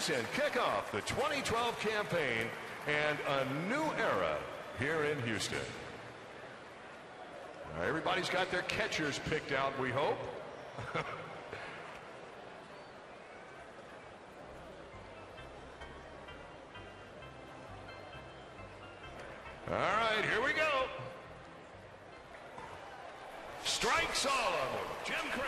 introduce and kick off the 2012 campaign and a new era here in Houston. Everybody's got their catchers picked out, we hope. All right, here we go. Strikes all of them. Jim Crane.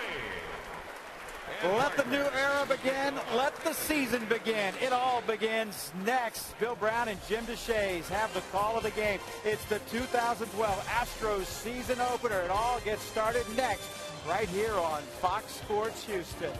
Let the new era begin. Let the season begin. It all begins next. Bill Brown and Jim DeShays have the call of the game. It's the 2012 Astros season opener. It all gets started next right here on Fox Sports Houston.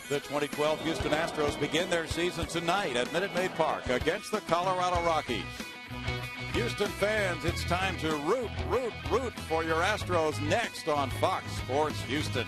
The 2012 Houston Astros begin their season tonight at Minute Maid Park against the Colorado Rockies. Houston fans, it's time to root for your Astros next on Fox Sports Houston.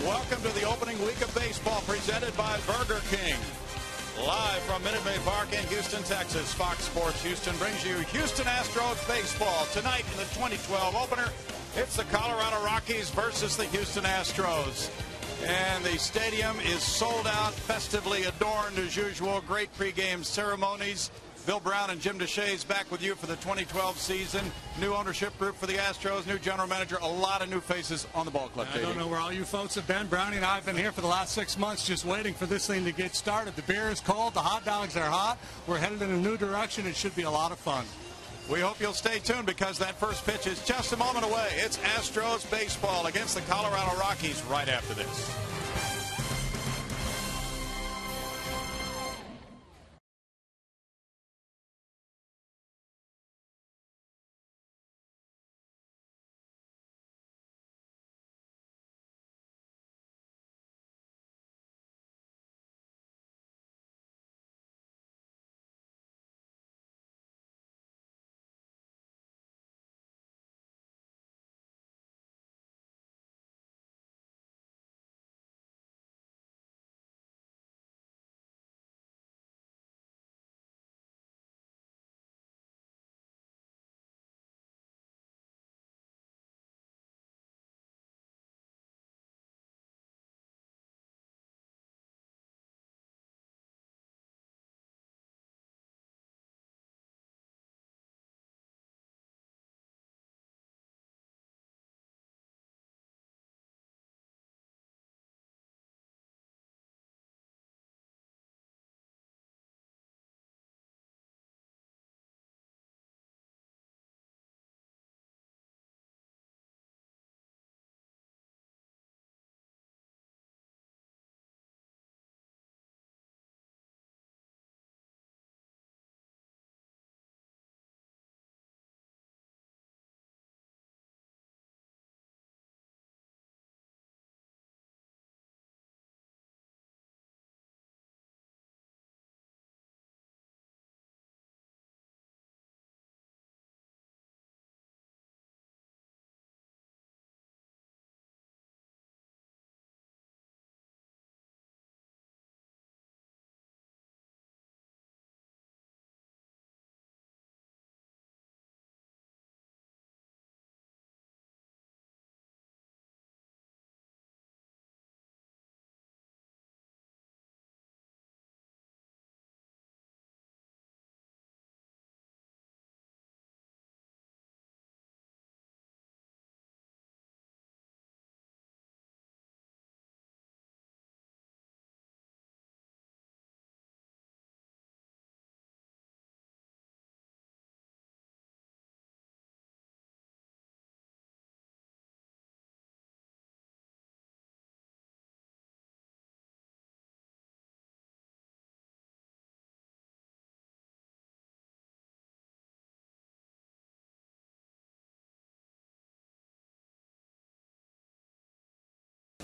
Welcome to the opening week of baseball presented by Burger King. Live from Minute Maid Park in Houston, Texas, Fox Sports Houston brings you Houston Astros baseball. Tonight in the 2012 opener, it's the Colorado Rockies versus the Houston Astros. And the stadium is sold out, festively adorned as usual. Great pregame ceremonies. Bill Brown and Jim Deshaies back with you for the 2012 season. New ownership group for the Astros, new general manager, a lot of new faces on the ball club. I don't know where all you folks have been. Brownie and I have been here for the last 6 months just waiting for this thing to get started. The beer is cold, the hot dogs are hot. We're headed in a new direction. It should be a lot of fun. We hope you'll stay tuned because that first pitch is just a moment away. It's Astros baseball against the Colorado Rockies right after this.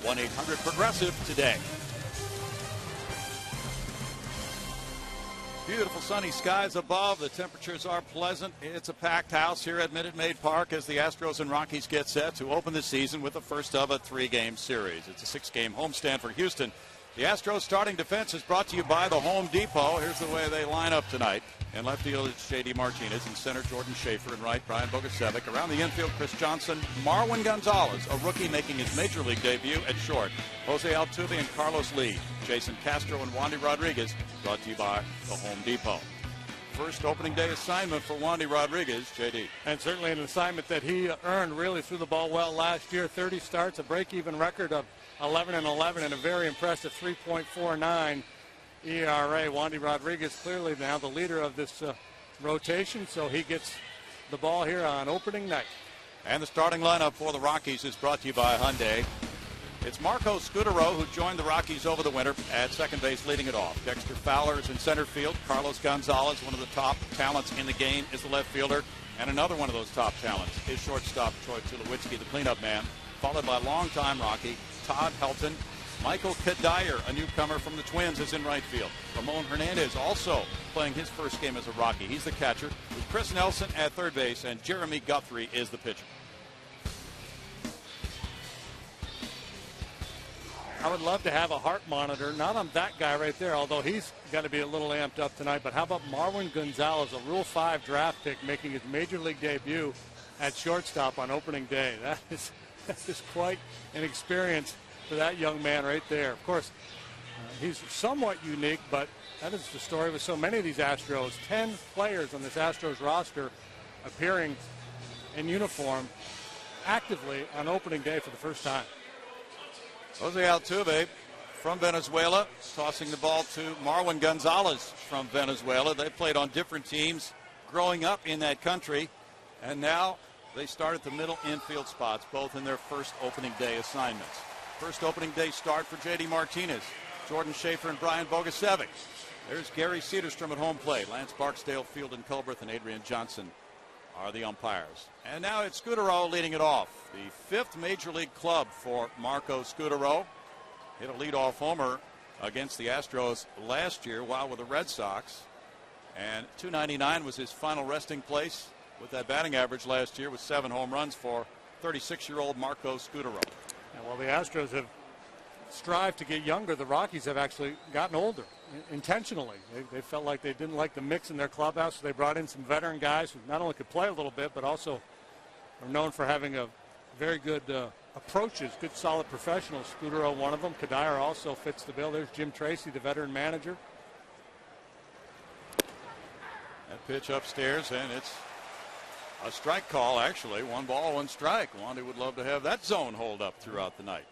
#1-800-PROGRESSIVE today. Beautiful sunny skies above. The temperatures are pleasant. It's a packed house here at Minute Maid Park as the Astros and Rockies get set to open the season with the first of a 3-game series. It's a 6-game homestand for Houston. The Astros starting defense is brought to you by the Home Depot. Here's the way they line up tonight. In left field, it's J.D. Martinez. In center, Jordan Schaefer. In right, Brian Bogusevic. Around the infield, Chris Johnson. Marwin Gonzalez, a rookie making his major league debut at short. Jose Altuve and Carlos Lee. Jason Castro and Wandy Rodriguez, brought to you by the Home Depot. First opening day assignment for Wandy Rodriguez, J.D. And certainly an assignment that he earned, really threw the ball well last year. 30 starts, a break-even record of 11-11, and a very impressive 3.49 ERA. Wandy Rodriguez clearly now the leader of this rotation, so he gets the ball here on opening night. And the starting lineup for the Rockies is brought to you by Hyundai. It's Marco Scudero, who joined the Rockies over the winter at second base, leading it off. Dexter Fowler is in center field. Carlos Gonzalez, one of the top talents in the game, is the left fielder. And another one of those top talents is shortstop Troy Tulowitzki, the cleanup man, followed by longtime Rocky Todd Helton. Michael Kadire, a newcomer from the Twins, is in right field. Ramon Hernandez also playing his first game as a Rocky. He's the catcher. With Chris Nelson at third base, and Jeremy Guthrie is the pitcher. I would love to have a heart monitor, not on that guy right there, although he's got to be a little amped up tonight, but how about Marwin Gonzalez, a Rule 5 draft pick, making his major league debut at shortstop on opening day. That is quite an experience for that young man right there. Of course, he's somewhat unique, but that is the story with so many of these Astros. 10 players on this Astros roster appearing in uniform actively on opening day for the first time. Jose Altuve from Venezuela, tossing the ball to Marwin Gonzalez from Venezuela. They played on different teams growing up in that country, and now they start at the middle infield spots, both in their first opening day assignments. First opening day start for J.D. Martinez, Jordan Schaefer, and Brian Bogusevic. There's Gary Cedarstrom at home plate. Lance Barksdale, Fielden Culberth, and Adrian Johnson are the umpires. And now it's Scutaro leading it off. The 5th major league club for Marco Scutaro. Hit a leadoff homer against the Astros last year while with the Red Sox. And .299 was his final resting place with that batting average last year with 7 home runs for 36-year-old Marco Scutaro. And while the Astros have strived to get younger, the Rockies have actually gotten older intentionally. They felt like they didn't like the mix in their clubhouse, so they brought in some veteran guys who not only could play a little bit, but also are known for having a very good approaches, good solid professionals. Scutaro, one of them. Kadire also fits the bill. There's Jim Tracy, the veteran manager. That pitch upstairs, and it's a strike call, actually. 1 ball, 1 strike. Wandy would love to have that zone hold up throughout the night.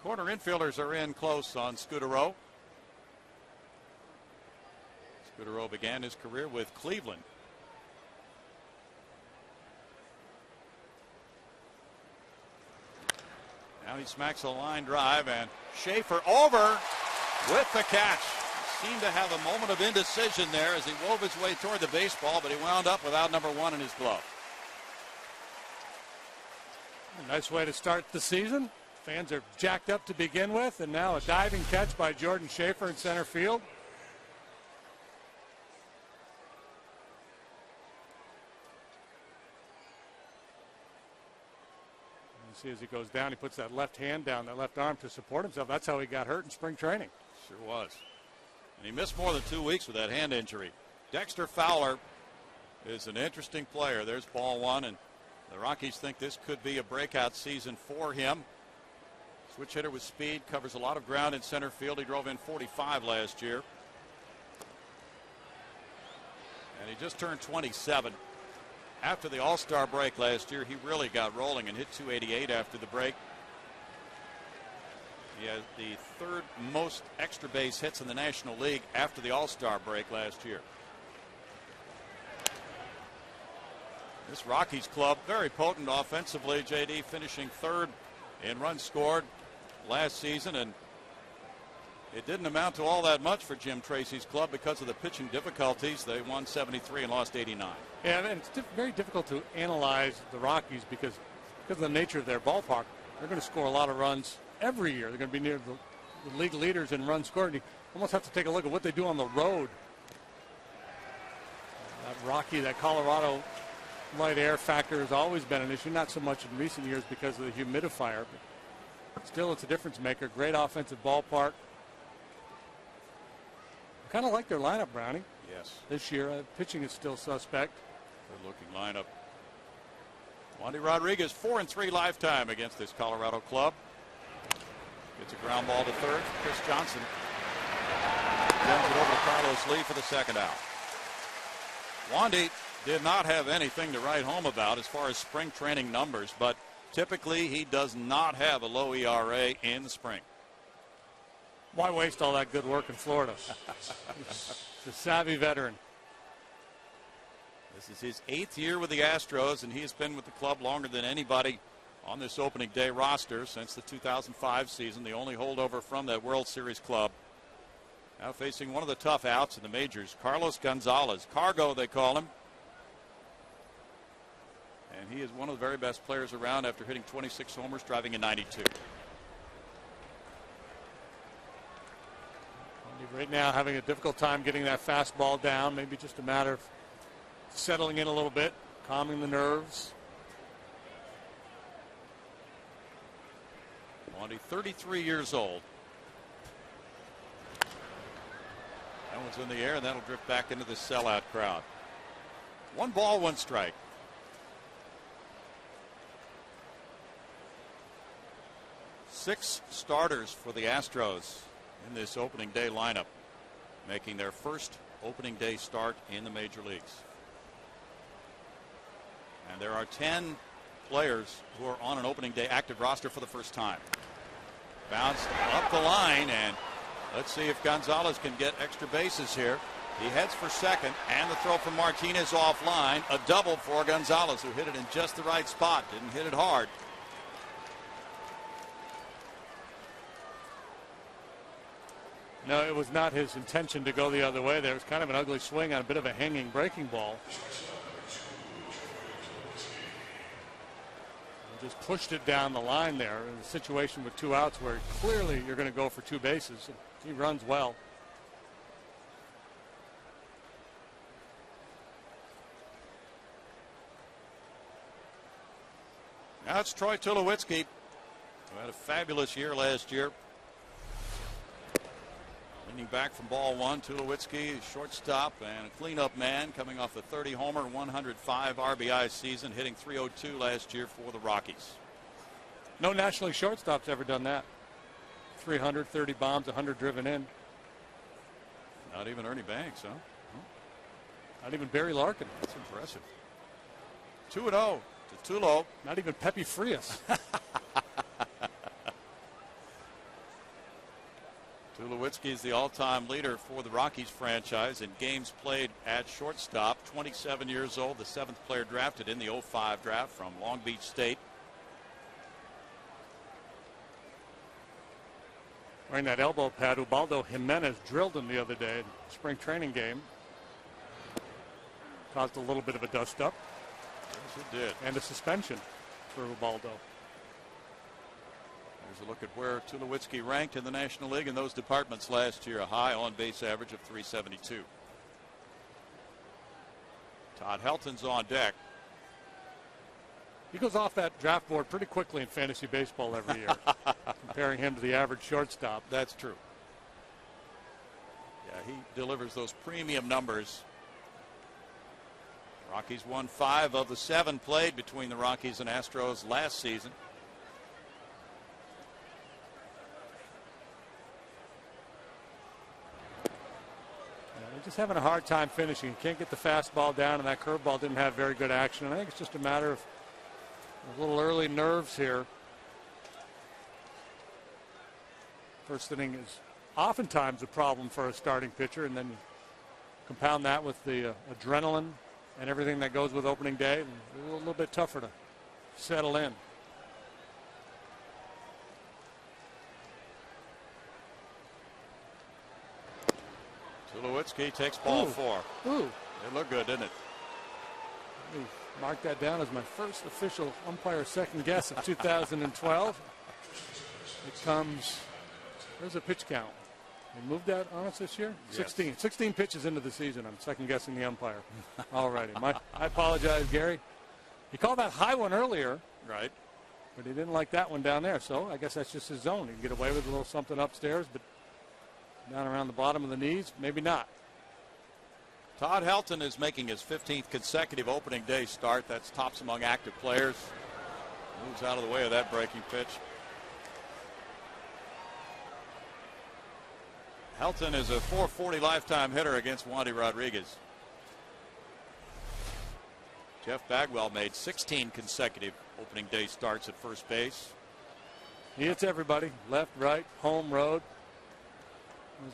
Corner infielders are in close on Scutaro. Scutaro began his career with Cleveland. Now he smacks a line drive, and Schaefer over with the catch. Seemed to have a moment of indecision there as he wove his way toward the baseball, but he wound up without number 1 in his glove. A nice way to start the season. Fans are jacked up to begin with, and now a diving catch by Jordan Schaefer in center field. You see as he goes down, he puts that left hand down, that left arm to support himself. That's how he got hurt in spring training. Sure was. And he missed more than 2 weeks with that hand injury. Dexter Fowler is an interesting player. There's ball 1, and the Rockies think this could be a breakout season for him. Switch hitter with speed, covers a lot of ground in center field. He drove in 45 last year. And he just turned 27. After the All-Star break last year, he really got rolling and hit .288 after the break. He has the 3rd most extra base hits in the National League after the All-Star break last year. This Rockies club, very potent offensively. J.D. finishing 3rd in runs scored last season, and it didn't amount to all that much for Jim Tracy's club because of the pitching difficulties. They won 73 and lost 89. Yeah, and it's very difficult to analyze the Rockies because of the nature of their ballpark. They're going to score a lot of runs every year. They're going to be near the league leaders in runs scored. You almost have to take a look at what they do on the road. That Colorado light air factor has always been an issue, not so much in recent years because of the humidifier, but still it's a difference maker. Great offensive ballpark. I kind of like their lineup, Brownie. Yes. This year, pitching is still suspect. Good looking lineup. Wandy Rodriguez, 4-3 lifetime against this Colorado club. Gets a ground ball to 3rd. Chris Johnson runs it over to Carlos Lee for the 2nd out. Wandy did not have anything to write home about as far as spring training numbers, but typically he does not have a low ERA in the spring. Why waste all that good work in Florida? He's a savvy veteran. This is his 8th year with the Astros, and he has been with the club longer than anybody on this opening day roster since the 2005 season, the only holdover from that World Series club. Now facing one of the tough outs in the majors, Carlos Gonzalez. Cargo, they call him. And he is one of the very best players around after hitting 26 homers, driving in 92. Right now having a difficult time getting that fastball down. Maybe just a matter of settling in a little bit. calming the nerves. Wandy, 33 years old. That one's in the air, and that'll drift back into the sellout crowd. 1 ball, 1 strike. Six starters for the Astros in this opening day lineup, making their first opening day start in the major leagues. And there are 10 players who are on an opening day active roster for the first time. Bounced up the line, and let's see if Gonzalez can get extra bases here. He heads for second, and the throw from Martinez offline. A double for Gonzalez, who hit it in just the right spot. Didn't hit it hard. No, it was not his intention to go the other way. There was kind of an ugly swing on a bit of a hanging breaking ball. Just pushed it down the line there in a situation with 2 outs where clearly you're going to go for 2 bases. He runs well. Now it's Troy Tulowitzki, who had a fabulous year last year. Leaning back from ball 1, Tulowitzki, shortstop and a cleanup man, coming off a 30-homer, 105 RBI season, hitting .302 last year for the Rockies. No National League shortstop's ever done that. 330 bombs, 100 driven in. Not even Ernie Banks, huh? Not even Barry Larkin. That's impressive. 2-0 to Tulo. Not even Pepe Frias. Tulowitzki is the all-time leader for the Rockies franchise in games played at shortstop. 27 years old, the 7th player drafted in the 05 draft from Long Beach State. Wearing that elbow pad, Ubaldo Jimenez drilled him the other day in the spring training game. Caused a little bit of a dust-up. Yes, it did. And a suspension for Ubaldo. Here's a look at where Tulowitzki ranked in the National League in those departments last year. A high on-base average of .372. Todd Helton's on deck. He goes off that draft board pretty quickly in fantasy baseball every year, comparing him to the average shortstop. That's true. Yeah, he delivers those premium numbers. Rockies won 5 of the 7 played between the Rockies and Astros last season. They're just having a hard time finishing. Can't get the fastball down, and that curveball didn't have very good action. And I think it's just a matter of a little early nerves here. First inning is oftentimes a problem for a starting pitcher, and then you compound that with the adrenaline and everything that goes with opening day. And it's a little bit tougher to settle in. Tulowitzki takes ball 4. Ooh. It looked good, didn't it? Let me mark that down as my first official umpire second guess of 2012. It comes, there's a pitch count. They moved that on us this year? Yes. 16 pitches into the season. I'm second guessing the umpire. All righty. I apologize, Gary. He called that high one earlier. Right. But he didn't like that one down there. So I guess that's just his zone. He can get away with a little something upstairs, but down around the bottom of the knees, maybe not. Todd Helton is making his 15th consecutive opening day start. That's tops among active players. Moves out of the way of that breaking pitch. Helton is a .440 lifetime hitter against Wandy Rodriguez. Jeff Bagwell made 16 consecutive opening day starts at first base. He hits everybody, left, right, home, road.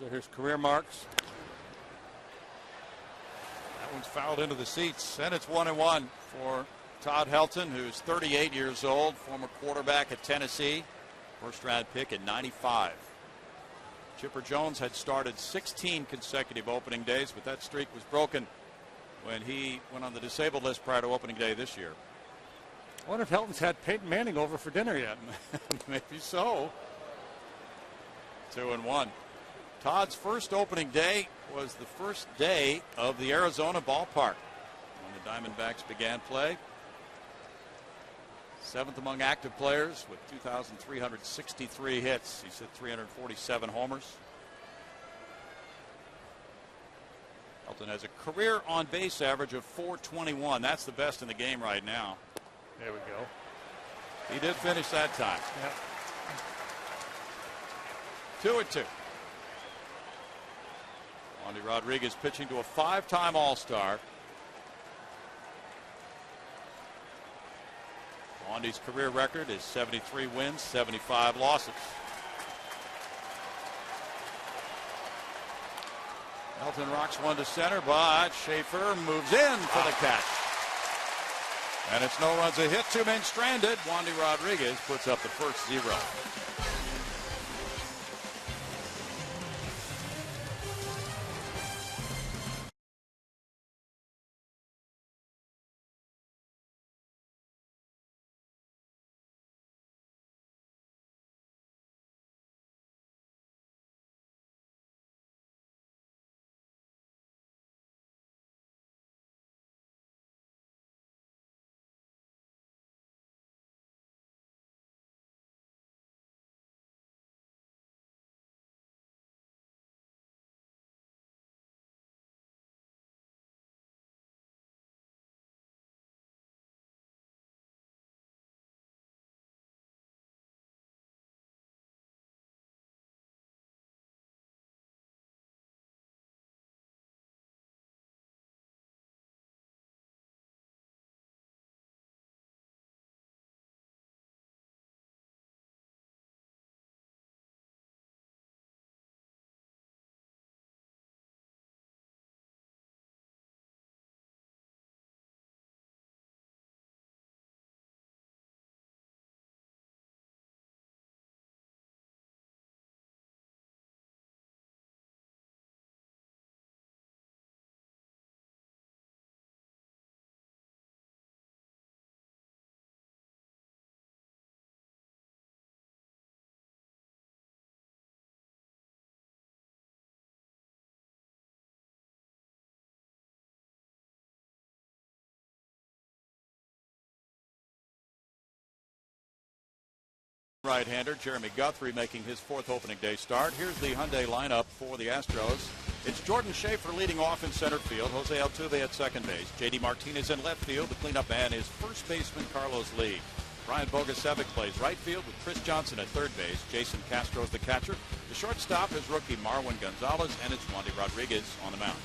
Those are his career marks. That one's fouled into the seats, and it's 1-1 for Todd Helton, who's 38 years old, former quarterback at Tennessee, first round pick in '95. Chipper Jones had started 16 consecutive opening days, but that streak was broken when he went on the disabled list prior to opening day this year. I wonder if Helton's had Peyton Manning over for dinner yet. Maybe so. 2-1. Todd's first opening day was the first day of the Arizona ballpark. the Diamondbacks began play. 7th among active players with 2,363 hits. He's hit 347 homers. Helton has a career on base average of 421. That's the best in the game right now. There we go. He did finish that time. Yep. 2-2. Wandy Rodriguez pitching to a 5-time All-Star. Wandy's career record is 73 wins, 75 losses. Helton rocks one to center, but Schaefer moves in for the catch. And it's no runs, a hit, 2 men stranded. Wandy Rodriguez puts up the first 0. Right-hander Jeremy Guthrie making his 4th opening day start. Here's the Hyundai lineup for the Astros. It's Jordan Schaefer leading off in center field. Jose Altuve at second base. J.D. Martinez in left field. The cleanup man is first baseman Carlos Lee. Brian Bogasevic plays right field with Chris Johnson at third base. Jason Castro's the catcher. The shortstop is rookie Marwin Gonzalez, and it's Wandy Rodriguez on the mound.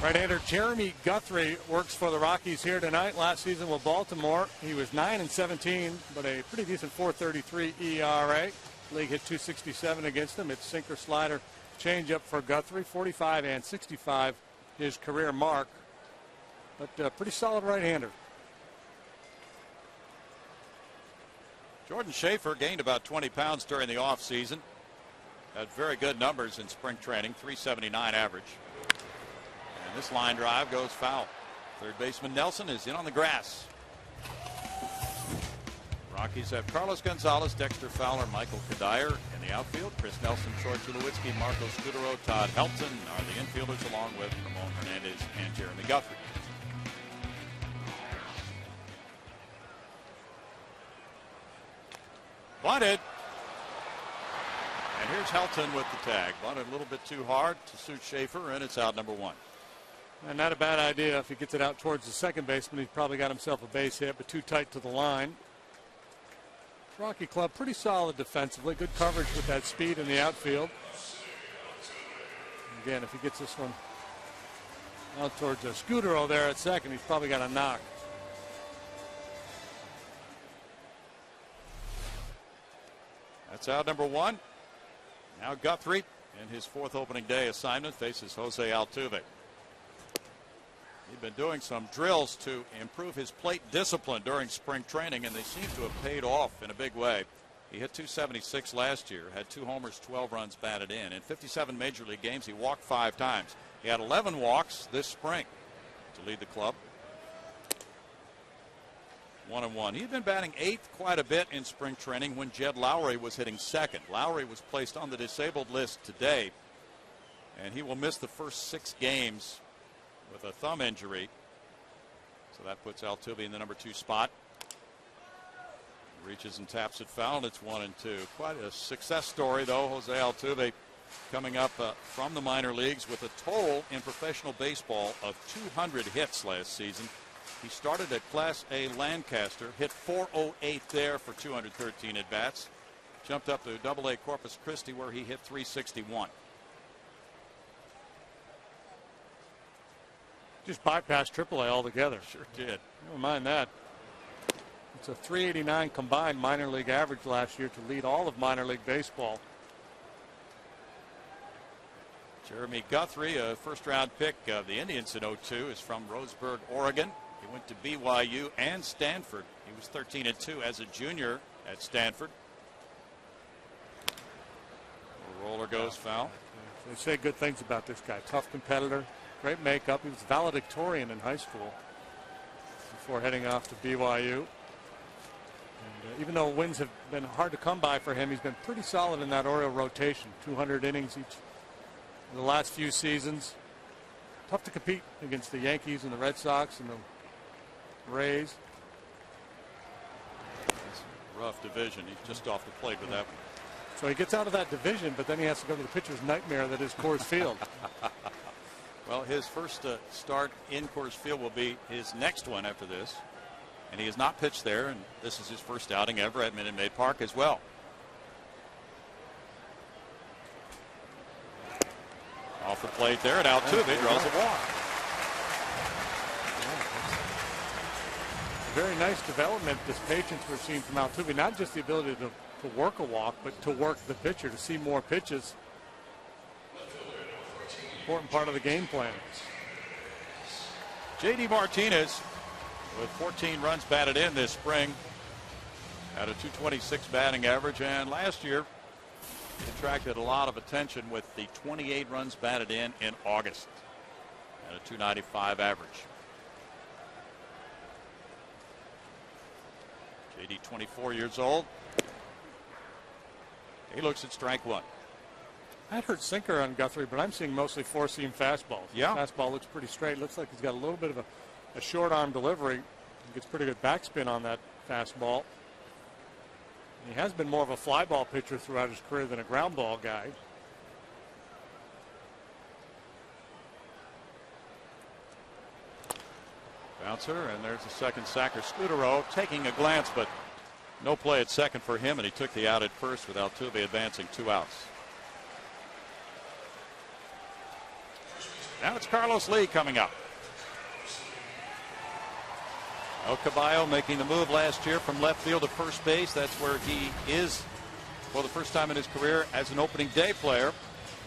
Right-hander Jeremy Guthrie works for the Rockies here tonight. Last season with Baltimore, he was 9-17, but a pretty decent 4.33 ERA. League hit 267 against him. It's sinker, slider, changeup for Guthrie. 45 and 65 his career mark, but pretty solid right-hander. Jordan Schaefer gained about 20 pounds during the offseason. Had very good numbers in spring training, 379 average. And this line drive goes foul. Third baseman Nelson is in on the grass. Rockies have Carlos Gonzalez, Dexter Fowler, Michael Kadire in the outfield. Chris Nelson, Troy Tulowitzki, Marco Scudero, Todd Helton are the infielders, along with Ramon Hernandez and Jeremy Guthrie. Bunted. And here's Helton with the tag. Bunted a little bit too hard to suit Schaefer, and it's out number 1. And not a bad idea. If he gets it out towards the second baseman, he's probably got himself a base hit, but too tight to the line. Rocky Club pretty solid defensively. Good coverage with that speed in the outfield. Again, if he gets this one out towards Scudero there at second, he's probably got a knock. That's out number 1. Now Guthrie in his 4th opening day assignment faces Jose Altuve. He'd been doing some drills to improve his plate discipline during spring training, and they seem to have paid off in a big way. He hit 276 last year, had 2 homers, 12 runs batted in. In 57 major league games, he walked 5 times. He had 11 walks this spring to lead the club. 1-1. He'd been batting 8th quite a bit in spring training when Jed Lowry was hitting 2nd. Lowry was placed on the disabled list today, and he will miss the first 6 games with a thumb injury. So that puts Altuve in the number 2 spot. Reaches and taps it foul, and it's 1-2. Quite a success story, though. Jose Altuve coming up from the minor leagues with a total in professional baseball of 200 hits last season. He started at Class A Lancaster, hit .408 there for 213 at-bats. Jumped up to Double A Corpus Christi, where he hit .361. Just bypassed Triple A altogether. Sure did. Never mind that. It's a .389 combined minor league average last year to lead all of minor league baseball. Jeremy Guthrie, a first-round pick of the Indians in '02, is from Roseburg, Oregon. He went to BYU and Stanford. He was 13-2 as a junior at Stanford. The roller goes foul. They say good things about this guy. Tough competitor, great makeup. He was valedictorian in high school before heading off to BYU. And even though wins have been hard to come by for him, he's been pretty solid in that Oriole rotation. 200 innings each in the last few seasons. Tough to compete against the Yankees and the Red Sox and the Rays. It's a rough division. He's just off the plate with that one. So he gets out of that division, but then he has to go to the pitcher's nightmare that is Coors Field. Well, his first start in Coors Field will be his next one after this. And he has not pitched there, and this is his first outing ever at Minute Maid Park as well. Off the plate there, and Altuve draws a walk. Very nice development, this patience we're seeing from Altuve. Not just the ability to work a walk, but to work the pitcher, to see more pitches. Important part of the game plan. J.D. Martinez with 14 runs batted in this spring at a .226 batting average, and last year he attracted a lot of attention with the 28 runs batted in August at a .295 average. J.D. 24 years old. He looks at strike one. I'd heard sinker on Guthrie, but I'm seeing mostly four-seam fastballs. Yeah. The fastball looks pretty straight. Looks like he's got a little bit of a short arm delivery. He gets pretty good backspin on that fastball. He has been more of a fly ball pitcher throughout his career than a ground ball guy. Bouncer, and there's the second sacker. Scudero taking a glance, but no play at second for him, and he took the out at first with Altuve advancing 2 outs. Now it's Carlos Lee coming up. El Caballo making the move last year from left field to first base. That's where he is for the first time in his career as an opening day player.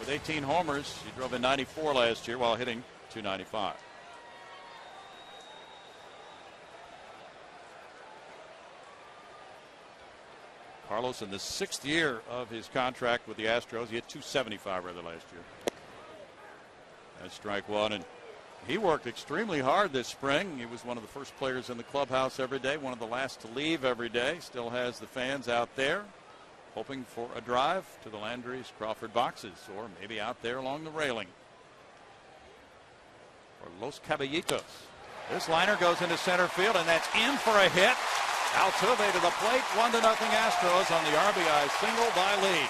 With 18 homers, he drove in 94 last year while hitting .295. Carlos in the 6th year of his contract with the Astros. He hit .275 rather last year. That's strike one, and he worked extremely hard this spring. He was one of the first players in the clubhouse every day, one of the last to leave every day. Still has the fans out there hoping for a drive to the Landry's Crawford boxes, or maybe out there along the railing. For Los Caballitos. This liner goes into center field, and that's in for a hit. Altuve to the plate, 1-0 Astros on the RBI single by Lee.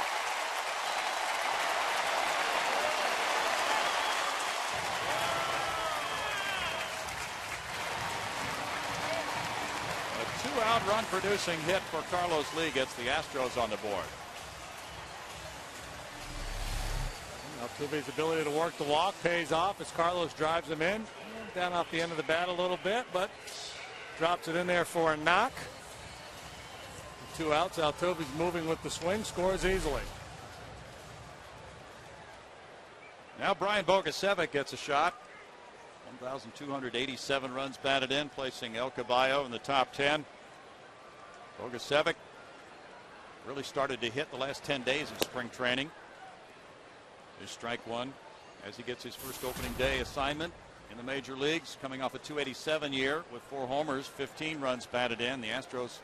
A 2-out run producing hit for Carlos Lee gets the Astros on the board. Altuve's ability to work the walk pays off as Carlos drives him in. Down off the end of the bat a little bit, but drops it in there for a knock. 2 outs. Altuve's moving with the swing, scores easily. Now Brian Bogusevic gets a shot. 1,287 runs batted in, placing El Caballo in the top 10. Bogusevic really started to hit the last 10 days of spring training. His strike one as he gets his first opening day assignment in the major leagues, coming off a .287 year with 4 homers, 15 runs batted in. The Astros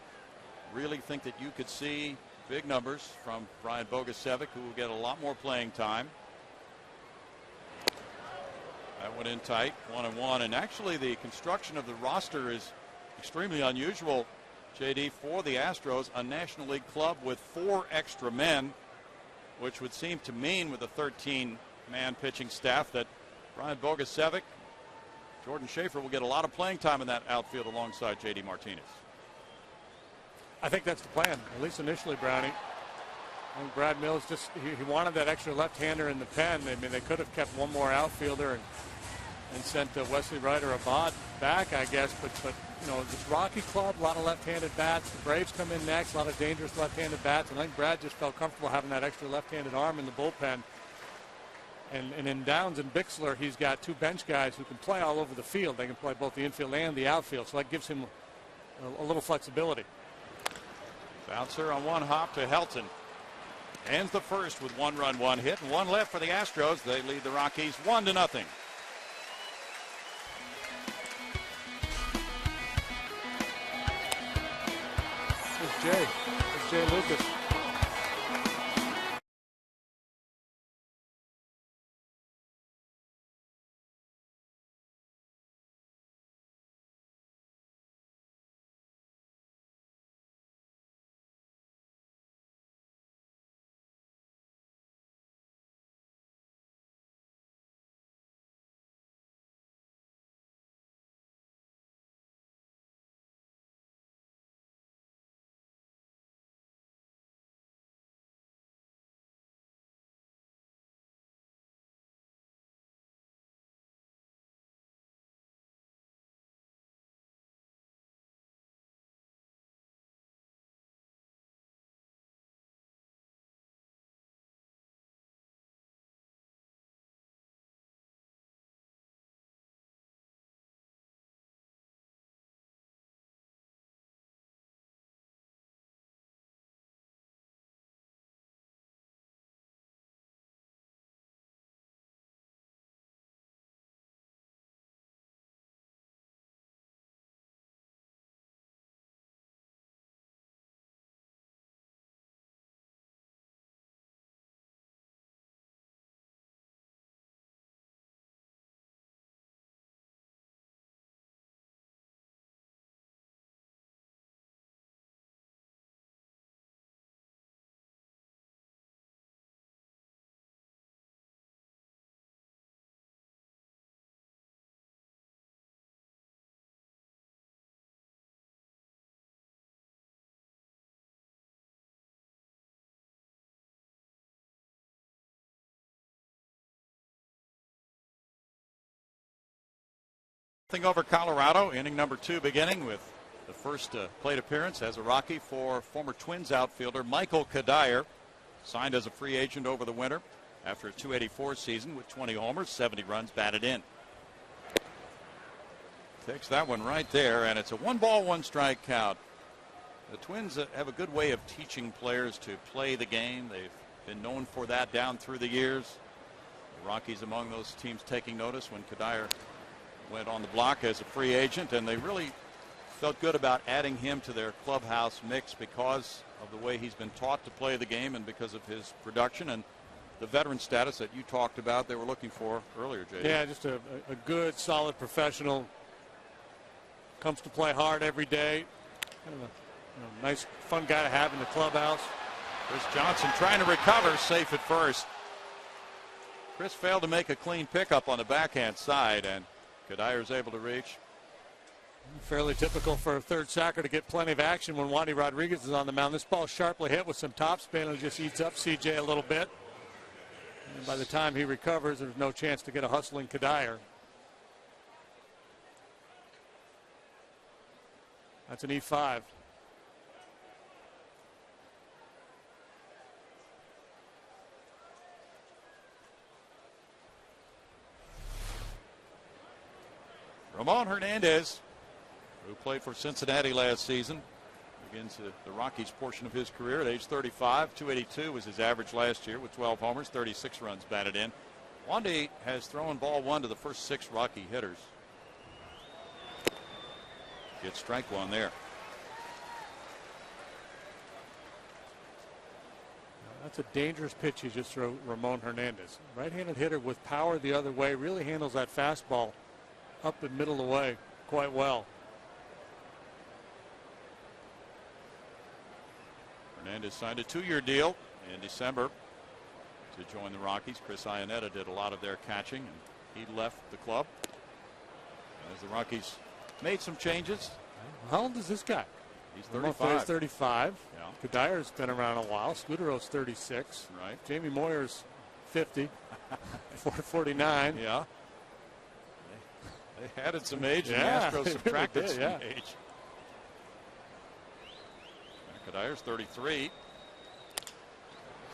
really think that you could see big numbers from Brian Bogusevic, who will get a lot more playing time. That went in tight, 1-1. And actually, the construction of the roster is extremely unusual, JD, for the Astros, a National League club with 4 extra men, which would seem to mean with a 13-man pitching staff that Brian Bogusevic, Jordan Schaefer will get a lot of playing time in that outfield alongside JD Martinez. I think that's the plan, at least initially, Brownie. I think Brad Mills he wanted that extra left-hander in the pen. I mean, they could have kept one more outfielder and sent Wesley Wright or Abad back, I guess. But you know, this Rocky club, a lot of left-handed bats. The Braves come in next, a lot of dangerous left-handed bats. And I think Brad just felt comfortable having that extra left-handed arm in the bullpen. And in Downs and Bixler, he's got 2 bench guys who can play all over the field. They can play both the infield and the outfield. So that gives him a little flexibility. Bouncer on one hop to Helton. Ends the first with 1 run, 1 hit, and 1 left for the Astros. They lead the Rockies 1-0. There's Jay Lucas. Over Colorado, inning number 2 beginning with the first plate appearance as a Rocky for former Twins outfielder Michael Kadire, signed as a free agent over the winter after a .284 season with 20 homers, 70 runs batted in. Takes that one right there, and it's a 1-ball, 1-strike count. The Twins have a good way of teaching players to play the game. They've been known for that down through the years. The Rockies among those teams taking notice when Kadire went on the block as a free agent, and they really felt good about adding him to their clubhouse mix because of the way he's been taught to play the game and because of his production and the veteran status that you talked about they were looking for earlier, Jay. Yeah, just a good, solid professional. Comes to play hard every day. Kind of a nice, fun guy to have in the clubhouse. Chris Johnson trying to recover, safe at first. Chris failed to make a clean pickup on the backhand side, and Kadire's able to reach. Fairly typical for a third sacker to get plenty of action when Wandy Rodriguez is on the mound. This ball sharply hit with some topspin and just eats up CJ a little bit. And by the time he recovers, there's no chance to get a hustling Kadire. That's an E5. Ramon Hernandez, who played for Cincinnati last season, begins the Rockies portion of his career at age 35. .282 was his average last year with 12 homers, 36 runs batted in. Wandy has thrown ball 1 to the first 6 Rocky hitters. Gets strike 1 there. That's a dangerous pitch he just threw Ramon Hernandez. Right-handed hitter with power the other way, really handles that fastball up the middle of the way quite well. Hernandez signed a 2-year deal in December to join the Rockies. Chris Iannetta did a lot of their catching, and he left the club as the Rockies made some changes. How old is this guy? He's 35. He's 35. Yeah. Kadyr's been around a while. Scudero's 36. Right. Jamie Moyer's 50. 49. Yeah. They added some age, Yeah, and the Astros they subtracted really did, some age. Kadyr's 33.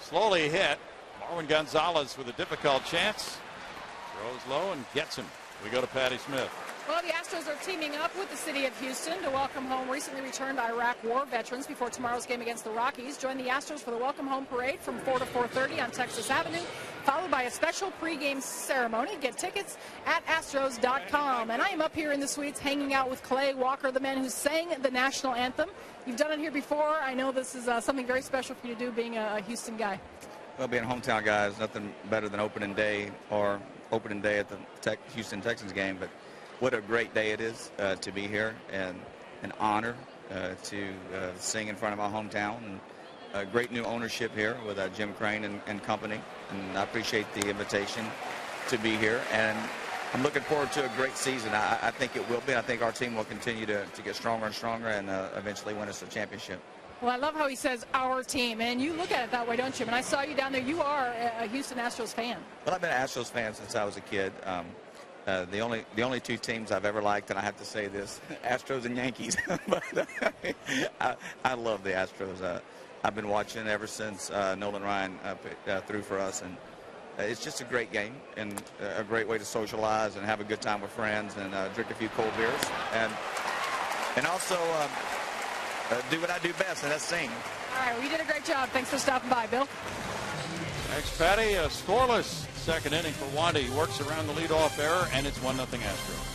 Slowly hit. Marwin Gonzalez with a difficult chance. Throws low and gets him. We go to Patty Smith. Well, the Astros are teaming up with the city of Houston to welcome home recently returned Iraq War veterans before tomorrow's game against the Rockies. Join the Astros for the welcome home parade from 4 to 4:30 on Texas Avenue, followed by a special pregame ceremony. Get tickets at Astros.com. And I am up here in the suites hanging out with Clay Walker, the man who sang the national anthem. You've done it here before. I know this is something very special for you to do, being a Houston guy. Well, being a hometown guy is nothing better than opening day at the Houston Texans game. But what a great day it is to be here, and an honor to sing in front of my hometown, and a great new ownership here with Jim Crane and company. And I appreciate the invitation to be here, and I'm looking forward to a great season. I think it will be. I think our team will continue to get stronger and stronger, and eventually win us a championship. Well, I love how he says our team, and you look at it that way, don't you? When I saw you down there, you are a Houston Astros fan. Well, I've been an Astros fan since I was a kid. The only two teams I've ever liked, and I have to say this, Astros and Yankees. But I love the Astros. I've been watching ever since Nolan Ryan threw for us, and it's just a great game and a great way to socialize and have a good time with friends and drink a few cold beers, and also do what I do best, and that's sing. All right, well, you did a great job. Thanks for stopping by, Bill. Thanks, Patty. A scoreless second inning for Wanda. He works around the leadoff error, and it's 1-0 Astros.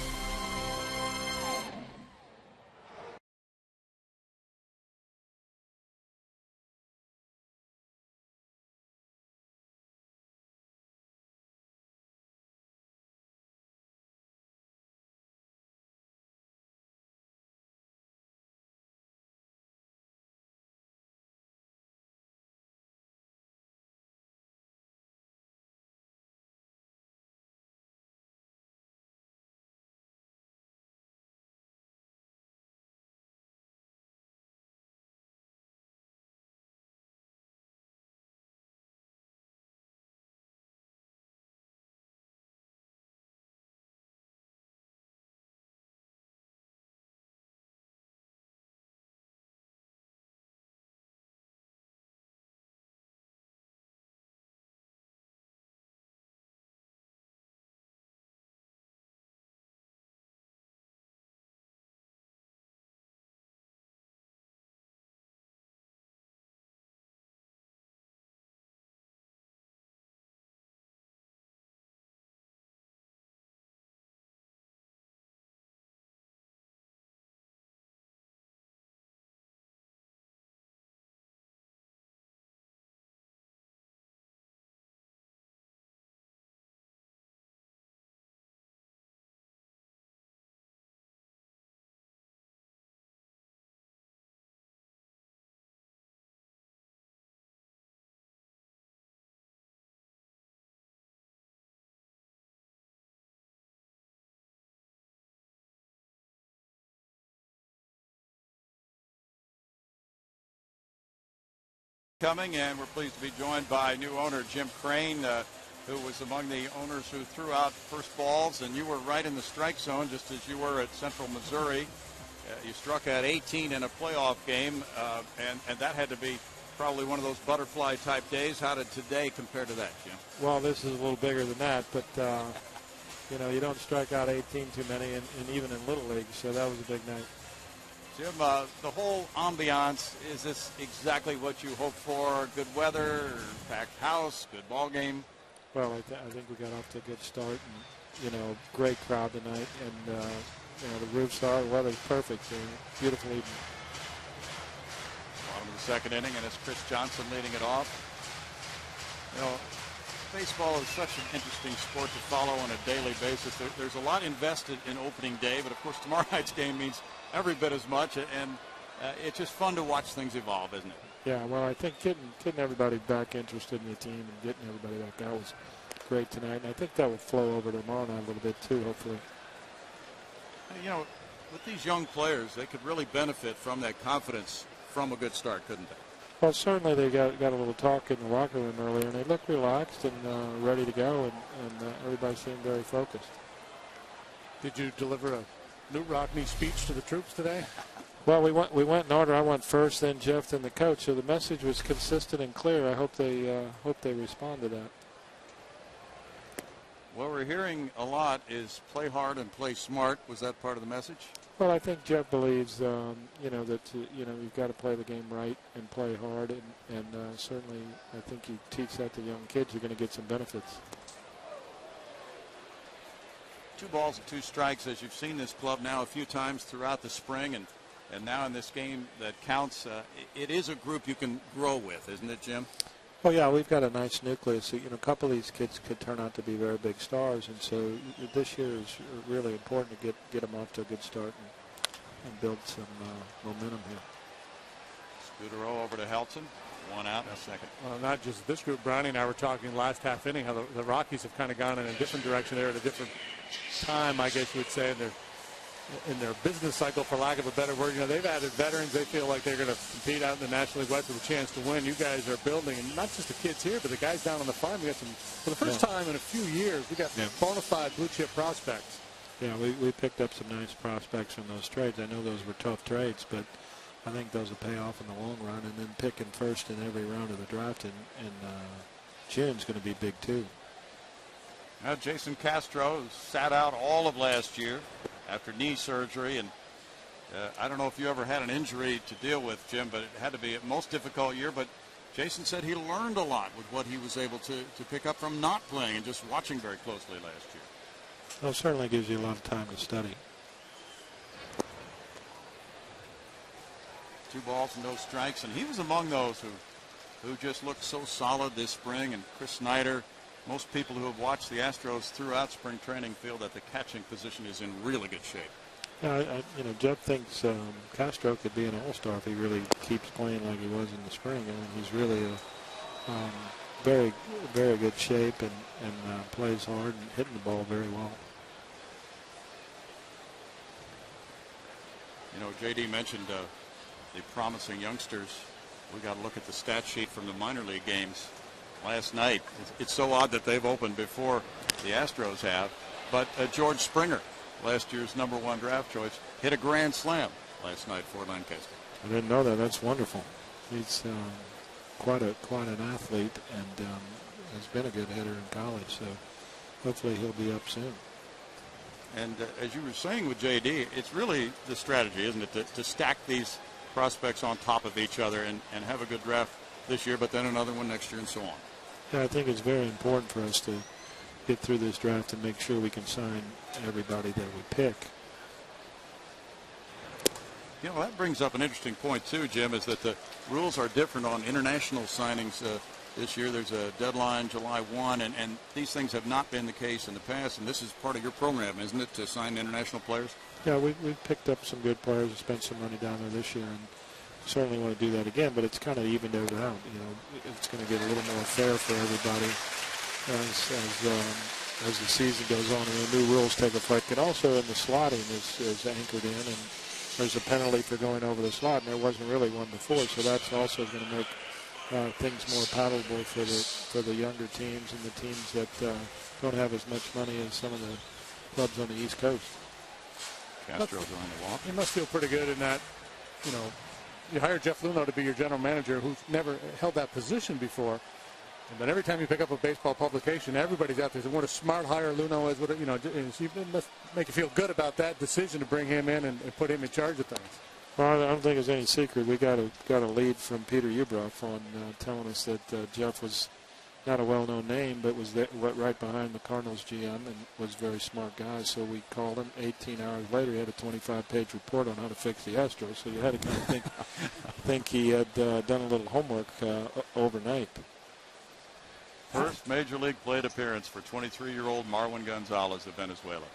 Coming, and we're pleased to be joined by new owner Jim Crane, who was among the owners who threw out first balls, and you were right in the strike zone just as you were at Central Missouri. You struck out 18 in a playoff game, and that had to be probably one of those butterfly type days. How did today compare to that, Jim? Well, this is a little bigger than that, but you don't strike out 18 too many, and even in Little League, so that was a big night. Jim, the whole ambiance, is this exactly what you hoped for? Good weather, packed house, good ball game? Well, I think we got off to a good start, and, great crowd tonight, and, the roof's are, the weather's perfect, beautiful evening. Bottom of the second inning, and it's Chris Johnson leading it off. You know, baseball is such an interesting sport to follow on a daily basis. There's a lot invested in opening day, but of course tomorrow night's game means every bit as much, and it's just fun to watch things evolve, isn't it? Yeah, well, I think getting everybody back interested in the team and getting everybody back out was great tonight, and I think that will flow over tomorrow night a little bit too, hopefully. You know, with these young players, they could really benefit from that confidence from a good start, couldn't they? Well, certainly they got a little talk in the locker room earlier, and they looked relaxed and ready to go, and everybody seemed very focused. Did you deliver a Newt Rockne speech to the troops today? Well, we went in order. I went first, then Jeff, then the coach. So the message was consistent and clear. I hope they respond to that. What we're hearing a lot is play hard and play smart. Was that part of the message? Well, I think Jeff believes, that you've got to play the game right and play hard, and certainly I think you teach that to young kids. You're going to get some benefits. 2 balls and 2 strikes, as you've seen this club now a few times throughout the spring, and now in this game that counts. It is a group you can grow with, isn't it, Jim? Oh, yeah, we've got a nice nucleus. A couple of these kids could turn out to be very big stars, and so this year is really important to get them off to a good start and build some momentum here. Scudero over to Helton. 1 out and a second. Well, not just this group. Brownie and I were talking last half inning how the Rockies have kind of gone in a different direction there at a different time, I guess you would say, in their business cycle, for lack of a better word. They've added veterans. They feel like they're going to compete out in the National League West with a chance to win. You guys are building, and not just the kids here, but the guys down on the farm. We got some, for the first time in a few years, we got bona fide blue chip prospects. Yeah, we picked up some nice prospects from those trades. I know those were tough trades, but I think those will pay off in the long run. And then picking first in every round of the draft in June's going to be big too. Now Jason Castro sat out all of last year after knee surgery, and I don't know if you ever had an injury to deal with, Jim, but it had to be a most difficult year. But Jason said he learned a lot with what he was able to pick up from not playing and just watching very closely last year. Well, it certainly gives you a lot of time to study. 2 balls and no strikes, and he was among those who just looked so solid this spring. And Chris Snyder, most people who have watched the Astros throughout spring training feel that the catching position is in really good shape. Yeah, Jeff thinks Castro could be an all-star if he really keeps playing like he was in the spring. I mean, he's really a very, very good shape and plays hard and hitting the ball very well. J.D. mentioned the promising youngsters. We got to look at the stat sheet from the minor league games last night. It's so odd that they've opened before the Astros have. But George Springer, last year's #1 draft choice, hit a grand slam last night for Lancaster. I didn't know that. That's wonderful. He's quite an athlete and has been a good hitter in college. So hopefully he'll be up soon. And as you were saying with J.D., it's really the strategy, isn't it, to stack these prospects on top of each other and have a good draft this year, but then another one next year and so on. Yeah, I think it's very important for us to get through this draft and make sure we can sign everybody that we pick. That brings up an interesting point, too, Jim, is that the rules are different on international signings this year. There's a deadline July 1, and these things have not been the case in the past, and this is part of your program, isn't it, to sign international players? Yeah, we picked up some good players and spent some money down there this year, and certainly want to do that again, but it's kind of evened out. It's going to get a little more fair for everybody as the season goes on and the new rules take effect. And also in the slotting is anchored in, and there's a penalty for going over the slot, and there wasn't really one before, so that's also going to make things more palatable for the younger teams and the teams that don't have as much money as some of the clubs on the East Coast. Castro's on the walk. You must feel pretty good in that, you hired Jeff Luhnow to be your general manager, who's never held that position before. But every time you pick up a baseball publication, everybody's out there saying what a smart hire Luhnow is. It must make you feel good about that decision to bring him in and put him in charge of things. Well, I don't think it's any secret. We got a lead from Peter Ubroff on telling us that Jeff was not a well-known name, but was right behind the Cardinals GM and was a very smart guy. So we called him. 18 hours later, he had a 25-page report on how to fix the Astros. So you had to kind of think he had done a little homework overnight. First Major League plate appearance for 23-year-old Marwin Gonzalez of Venezuela.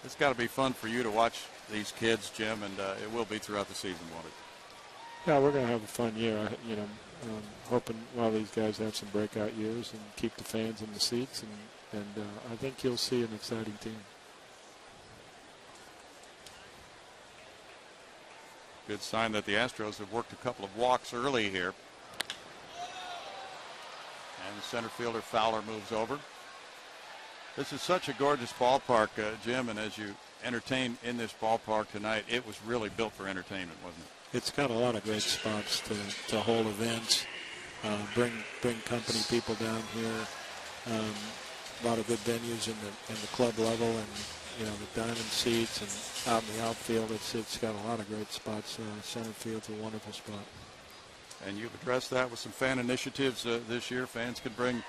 It's got to be fun for you to watch these kids, Jim, and it will be throughout the season, won't it? Yeah, we're going to have a fun year. Hoping a lot of these guys have some breakout years and keep the fans in the seats, and I think you'll see an exciting team. Good sign that the Astros have worked a couple of walks early here. And the center fielder Fowler moves over. This is such a gorgeous ballpark, Jim, and as you entertain in this ballpark tonight, it was really built for entertainment, wasn't it? It's got a lot of great spots to hold events, bring company people down here. A lot of good venues in the club level, and the diamond seats and out in the outfield. It's got a lot of great spots. Center field's a wonderful spot. And you've addressed that with some fan initiatives this year. Fans could bring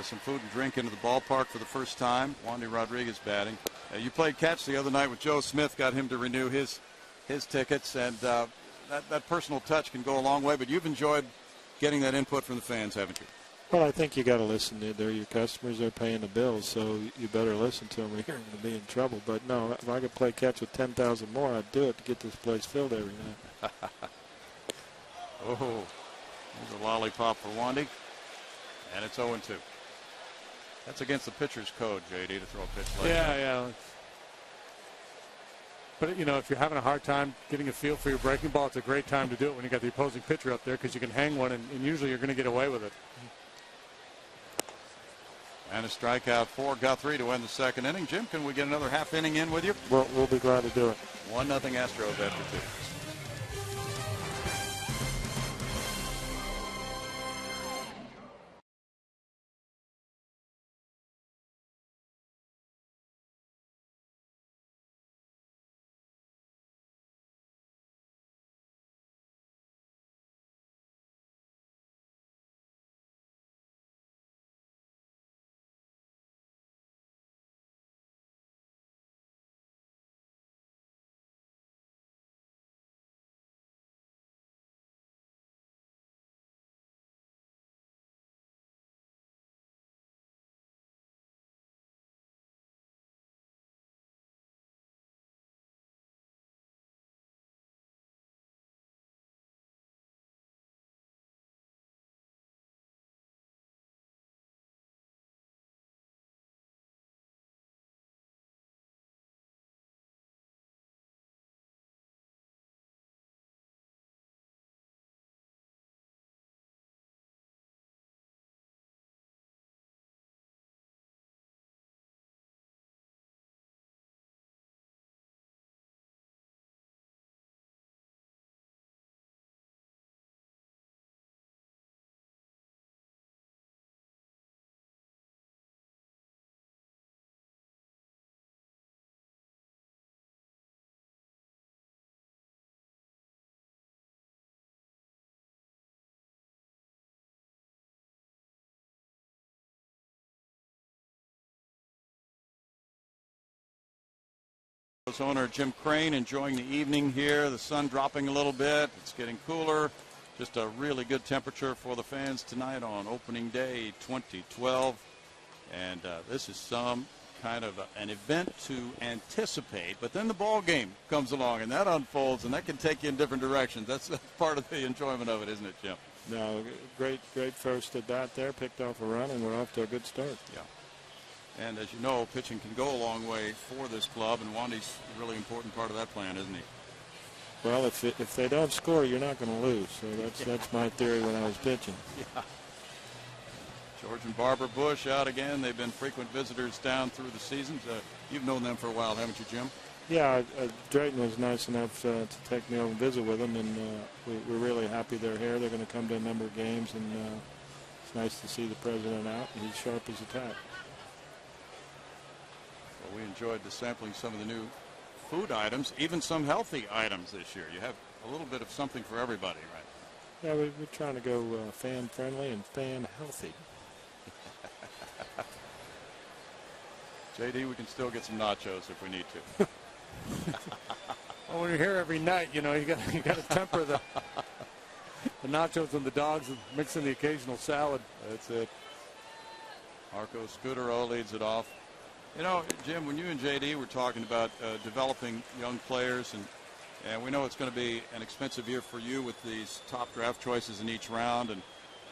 some food and drink into the ballpark for the first time. Wandy Rodriguez batting. You played catch the other night with Joe Smith, got him to renew his tickets, and that personal touch can go a long way. But you've enjoyed getting that input from the fans, haven't you? Well, I think you got to listen. They're your customers. They're paying the bills, so you better listen to them or you're going to be in trouble. But no, if I could play catch with 10,000 more, I'd do it to get this place filled every night. Oh, there's a lollipop for Wandy, and it's 0-2. That's against the pitcher's code, J.D., to throw a pitch like that. Yeah. But, if you're having a hard time getting a feel for your breaking ball, it's a great time to do it when you got the opposing pitcher up there, because you can hang one, and usually you're going to get away with it. And a strikeout for Guthrie to end the second inning. Jim, can we get another half inning in with you? We'll be glad to do it. 1-0 Astros after 2. Owner Jim Crane enjoying the evening here. The sun dropping a little bit. It's getting cooler. Just a really good temperature for the fans tonight on opening day 2012. And this is some kind of an event to anticipate. But then the ball game comes along, and that unfolds, and that can take you in different directions. That's part of the enjoyment of it, isn't it, Jim? No, great first at bat there. Picked off a run, and we're off to a good start. Yeah. And as you know, pitching can go a long way for this club, and Wandy's a really important part of that plan, isn't he? Well, if they don't score, you're not going to lose. So that's my theory when I was pitching. Yeah. George and Barbara Bush out again. They've been frequent visitors down through the seasons. You've known them for a while, haven't you, Jim? Yeah, Drayton was nice enough to take me over and visit with them, and we're really happy they're here. They're going to come to a number of games, and it's nice to see the president out. He's sharp as a tack. Well, we enjoyed sampling some of the new food items, even some healthy items this year. You have a little bit of something for everybody, right? Yeah, we're trying to go fan-friendly and fan-healthy. JD, we can still get some nachos if we need to. Well, when you're here every night, you got to temper nachos and the dogs and mix in the occasional salad. That's it. Marco Scutaro leads it off. You know, Jim, when you and JD were talking about developing young players, and we know it's going to be an expensive year for you with these top draft choices in each round and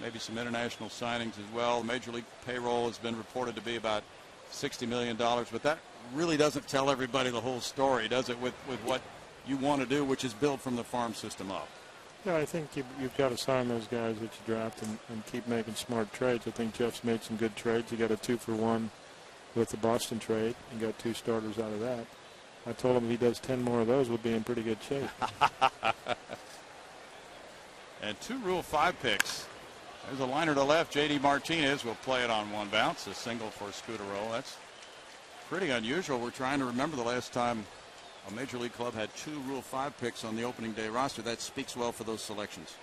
maybe some international signings as well. Major League payroll has been reported to be about $60 million, but that really doesn't tell everybody the whole story, does it, with what you want to do, which is build from the farm system up? Yeah, I think you've got to sign those guys that you draft and keep making smart trades. I think Jeff's made some good trades. He got a 2-for-1 with the Boston trade and got 2 starters out of that. I told him if he does 10 more of those, we'll be in pretty good shape. And 2 Rule 5 picks. There's a liner to left. J.D. Martinez will play it on one bounce. A single for Scutaro. That's pretty unusual. We're trying to remember the last time a Major League club had 2 Rule 5 picks on the opening day roster. That speaks well for those selections.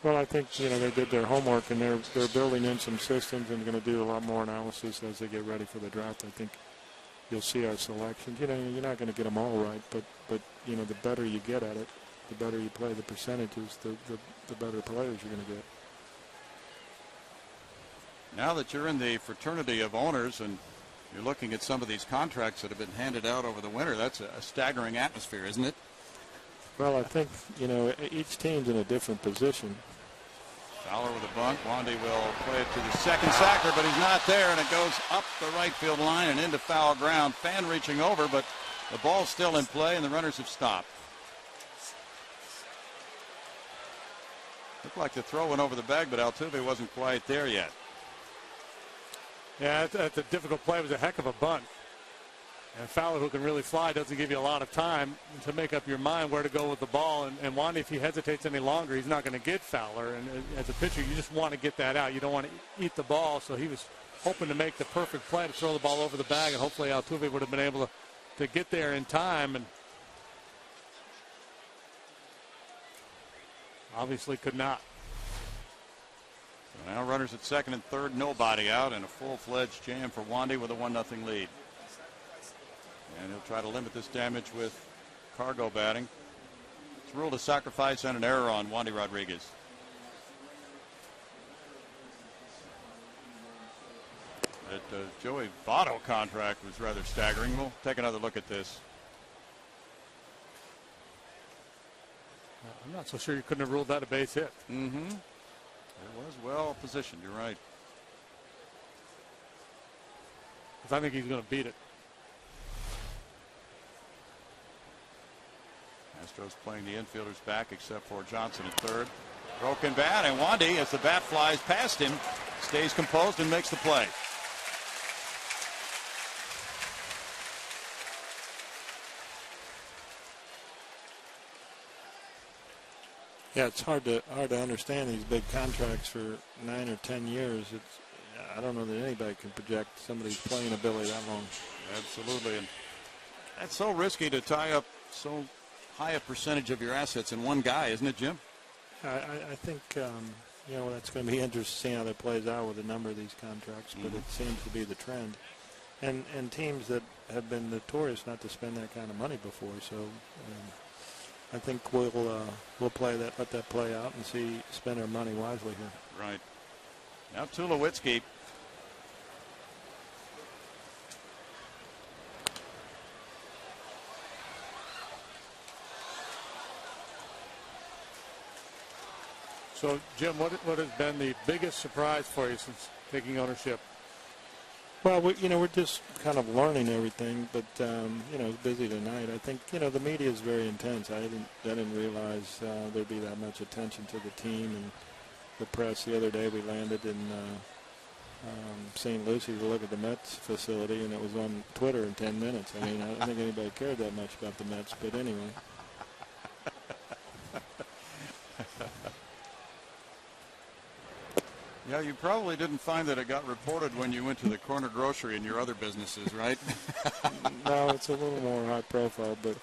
Well, I think, they did their homework, and they're building in some systems and going to do a lot more analysis as they get ready for the draft. I think you'll see our selections. You're not going to get them all right, but the better you get at it, the better you play the percentages, the better players you're going to get. Now that you're in the fraternity of owners and you're looking at some of these contracts that have been handed out over the winter, that's a staggering atmosphere, isn't it? Well, I think, each team's in a different position. Fowler with a bunt. Wandy will play it to the second sacker, but he's not there, and it goes up the right field line and into foul ground. Fan reaching over, but the ball's still in play, and the runners have stopped. Looked like the throw went over the bag, but Altuve wasn't quite there yet. Yeah, that's a difficult play. It was a heck of a bunt. And Fowler, who can really fly, doesn't give you a lot of time to make up your mind where to go with the ball. And Wandy, if he hesitates any longer, he's not going to get Fowler. And as a pitcher, you just want to get that out. You don't want to eat the ball. So he was hoping to make the perfect play to throw the ball over the bag, and hopefully Altuve would have been able to get there in time. And obviously could not. So now runners at second and third, nobody out, and a full-fledged jam for Wandy with a 1-0 lead. And he'll try to limit this damage with cargo batting. It's ruled a sacrifice and an error on Wandy Rodriguez. That Joey Votto contract was rather staggering. We'll take another look at this. I'm not so sure you couldn't have ruled that a base hit. Mm-hmm. It was well positioned. You're right. Because I think he's going to beat it. Astros playing the infielders back except for Johnson at third. Broken bat, and Wandy, as the bat flies past him, stays composed and makes the play. Yeah, it's hard to understand these big contracts for 9 or 10 years. I don't know that anybody can project somebody's playing ability that long. Absolutely, and that's so risky to tie up so high a percentage of your assets in one guy, isn't it, Jim? I think that's going to be interesting to see how that plays out with a number of these contracts, but it seems to be the trend. And teams that have been notorious not to spend that kind of money before, so I think we'll play that, let that play out, and spend our money wisely here. Right. Now Tulowitzki. So, Jim, what has been the biggest surprise for you since taking ownership? Well, we're just kind of learning everything, but it's busy tonight. I think the media is very intense. I didn't realize there'd be that much attention to the team and the press. The other day we landed in St. Lucie to look at the Mets facility, and it was on Twitter in 10 minutes. I mean, I don't think anybody cared that much about the Mets, but anyway. Yeah, you probably didn't find that it got reported when you went to the corner grocery and your other businesses, right? No, it's a little more high profile, but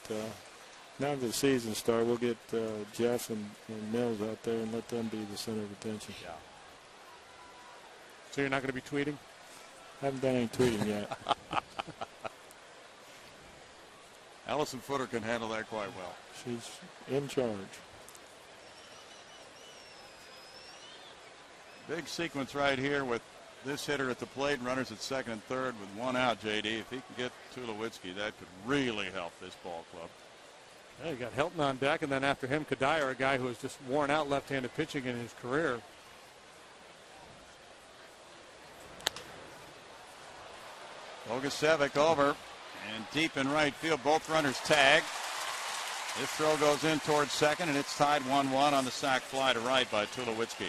now that the season starts, we'll get Jeff and Mills out there and let them be the center of attention. Yeah. So you're not going to be tweeting? I haven't done any tweeting yet. Allison Footer can handle that quite well. She's in charge. Big sequence right here with this hitter at the plate and runners at second and third with one out, JD. If he can get Tulowitzki, that could really help this ball club. Yeah, you got Helton on deck, and then after him, Kadire, a guy who has just worn out left-handed pitching in his career. Bogusevic over and deep in right field. Both runners tag. This throw goes in towards second, and it's tied 1-1 on the sac fly to right by Tulowitzki.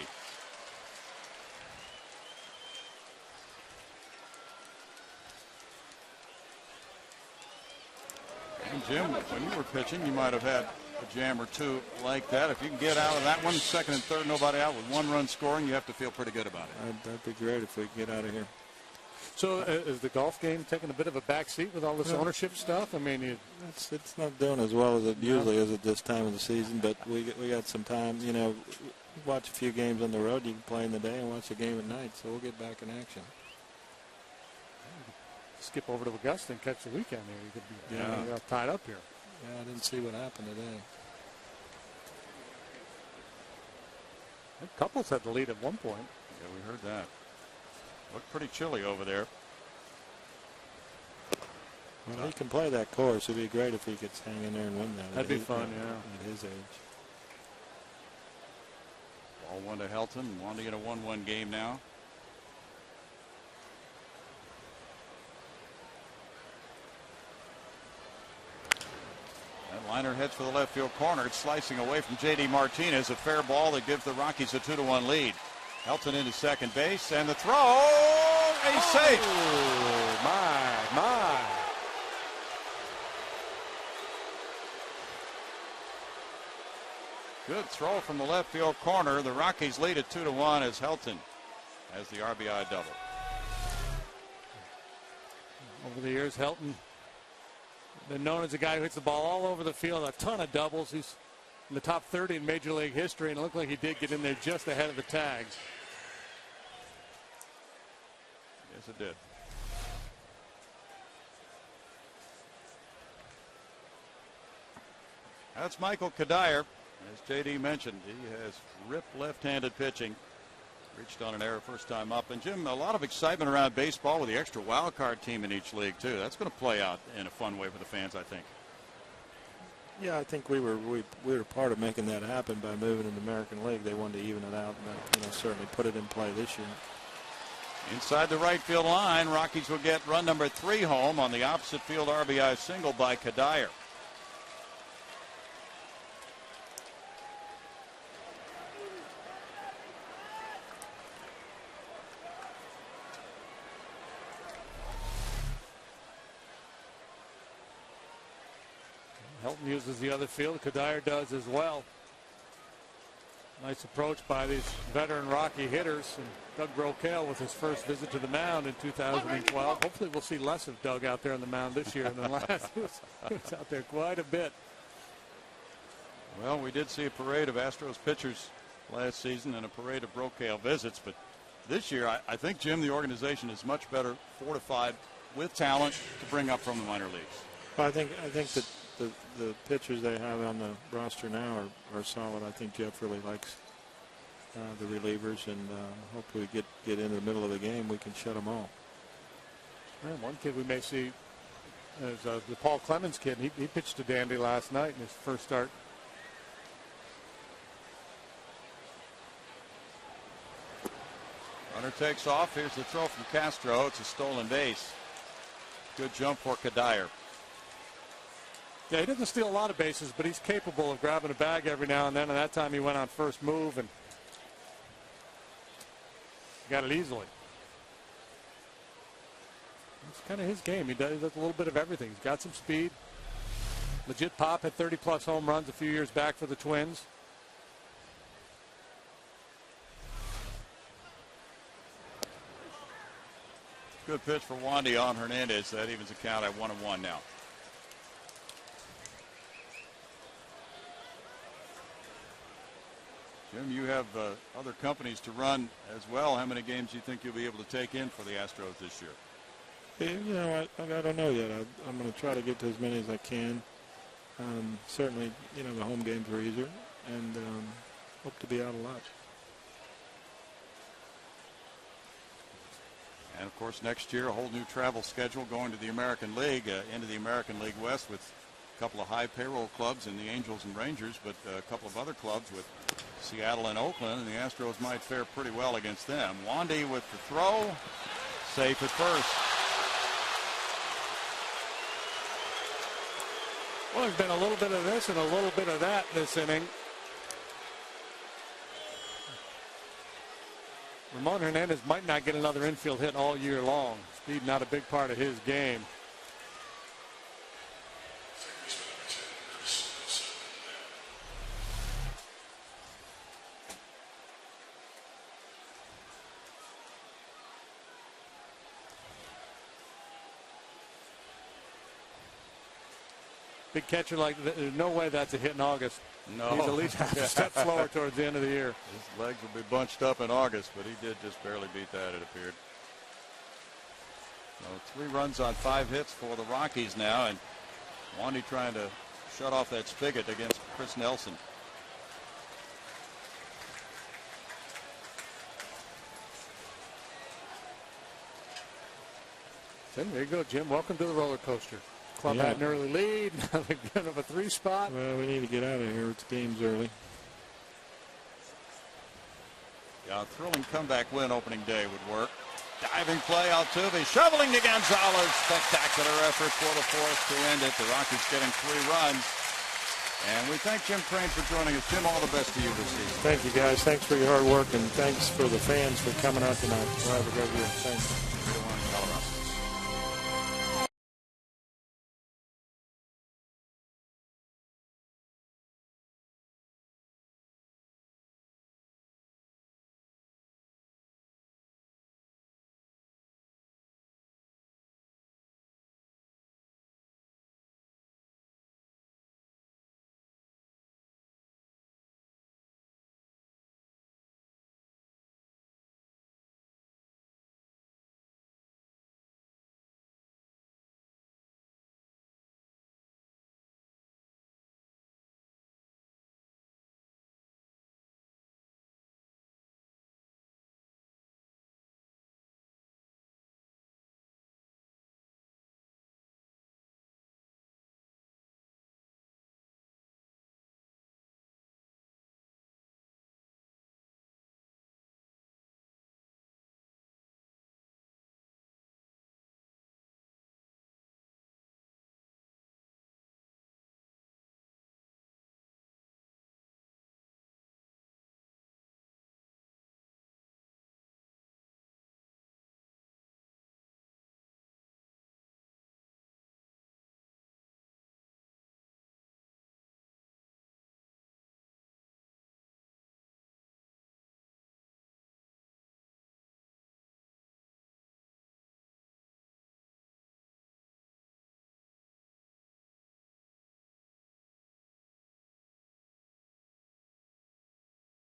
And Jim, when you were pitching, you might have had a jam or two like that. If you can get out of that one, second and third, nobody out with one run scoring, you have to feel pretty good about it. That'd be great if we could get out of here. So is the golf game taking a bit of a back seat with all this ownership stuff? I mean, it's not doing as well as it usually is at this time of the season, but we got some time. You know, watch a few games on the road. You can play in the day and watch a game at night, so we'll get back in action. Skip over to Augusta and catch the weekend here. You could be tied up here. Yeah, I didn't see what happened today. Couples had the lead at one point. Yeah, we heard that. Looked pretty chilly over there. Well, he can play that course. It'd be great if he could hang in there and win that. That'd be fun, yeah. At his age. Ball one to Helton. Wanting in a 1-1 game now. That liner heads for the left field corner. It's slicing away from J.D. Martinez. A fair ball that gives the Rockies a 2-1 lead. Helton into second base, and the throw, a safe. My. Good throw from the left field corner. The Rockies lead at 2-1 as Helton has the RBI double. Over the years, Helton been known as a guy who hits the ball all over the field, a ton of doubles. He's in the top 30 in Major League history, and it looked like he did get in there just ahead of the tags. Yes, it did. That's Michael Kadire. As J.D. mentioned, he has ripped left-handed pitching. Reached on an error first time up. And, Jim, a lot of excitement around baseball with the extra wild card team in each league, too. That's going to play out in a fun way for the fans, I think. Yeah, I think we were part of making that happen by moving in the American League. They wanted to even it out, and certainly put it in play this year. Inside the right field line, Rockies will get run number 3 home on the opposite field RBI single by Kadire. Helton uses the other field. Kadire does as well. Nice approach by these veteran Rocky hitters. And Doug Brocail with his first visit to the mound in 2012. Hopefully we'll see less of Doug out there on the mound this year than last. He was out there quite a bit. Well, we did see a parade of Astros pitchers last season and a parade of Brocail visits. But this year, I think, Jim, the organization is much better fortified with talent to bring up from the minor leagues. Well, I think that the pitchers they have on the roster now are solid. I think Jeff really likes the relievers, and hopefully we get into the middle of the game, we can shut them all. Well, one kid we may see is the Paul Clemens kid. He pitched to Dandy last night in his first start. Runner takes off. Here's the throw from Castro. It's a stolen base. Good jump for Kadire. Yeah, he doesn't steal a lot of bases, but he's capable of grabbing a bag every now and then. And that time he went on first move and got it easily. It's kind of his game. He does a little bit of everything. He's got some speed. Legit pop, had 30-plus home runs a few years back for the Twins. Good pitch for Wandy on Hernandez. That evens the count at 1-1 now. Jim, you have other companies to run as well. How many games do you think you'll be able to take in for the Astros this year? Yeah, I don't know yet. I'm going to try to get to as many as I can. Certainly, the home games are easier, and hope to be out a lot. And, of course, next year, a whole new travel schedule going to the American League, into the American League West with a couple of high payroll clubs in the Angels and Rangers, but a couple of other clubs with Seattle and Oakland, and the Astros might fare pretty well against them. Wandy with the throw, safe at first. Well, there's been a little bit of this and a little bit of that this inning. Ramon Hernandez might not get another infield hit all year long. Speed not a big part of his game. Big catcher like that, there's no way that's a hit in August. No. He's at least half a step slower towards the end of the year. His legs will be bunched up in August, but he did just barely beat that, it appeared. So 3 runs on 5 hits for the Rockies now, and Wandy trying to shut off that spigot against Chris Nelson. There you go, Jim. Welcome to the roller coaster. Club had an early lead. Now they're giving up a 3 spot. Well, we need to get out of here. It's games early. Yeah, a thrilling comeback win opening day would work. Diving play, Altuve shoveling to Gonzalez. Spectacular effort for the 4th to end it. The Rockies getting 3 runs. And we thank Jim Crane for joining us. Jim, all the best to you this season. Thank you, guys. Thanks for your hard work, and thanks for the fans for coming out tonight. We'll have a great year. Thanks. 3-1 Colorado.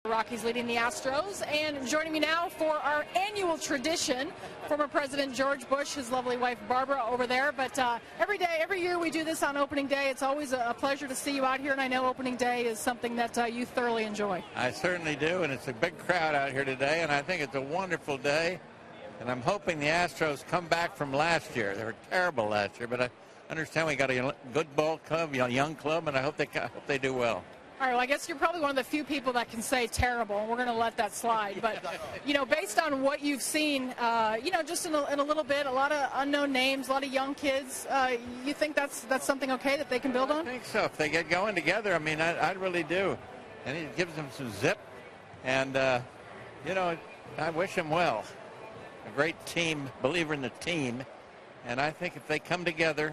Rockies leading the Astros, and joining me now for our annual tradition, former President George Bush, his lovely wife Barbara over there. But every year we do this on opening day. It's always a pleasure to see you out here, and I know opening day is something that you thoroughly enjoy. I certainly do, and it's a big crowd out here today, and I think it's a wonderful day. And I'm hoping the Astros come back from last year. They were terrible last year, but I understand we got a good ball club, a young club, and I hope they do well. All right, well, I guess you're probably one of the few people that can say terrible, and we're going to let that slide. But, based on what you've seen, just in a little bit, a lot of unknown names, a lot of young kids, you think that's something okay that they can build on? I think so. If they get going together, I mean, I really do. And it gives them some zip. And, I wish them well. A great team, believer in the team. And I think if they come together,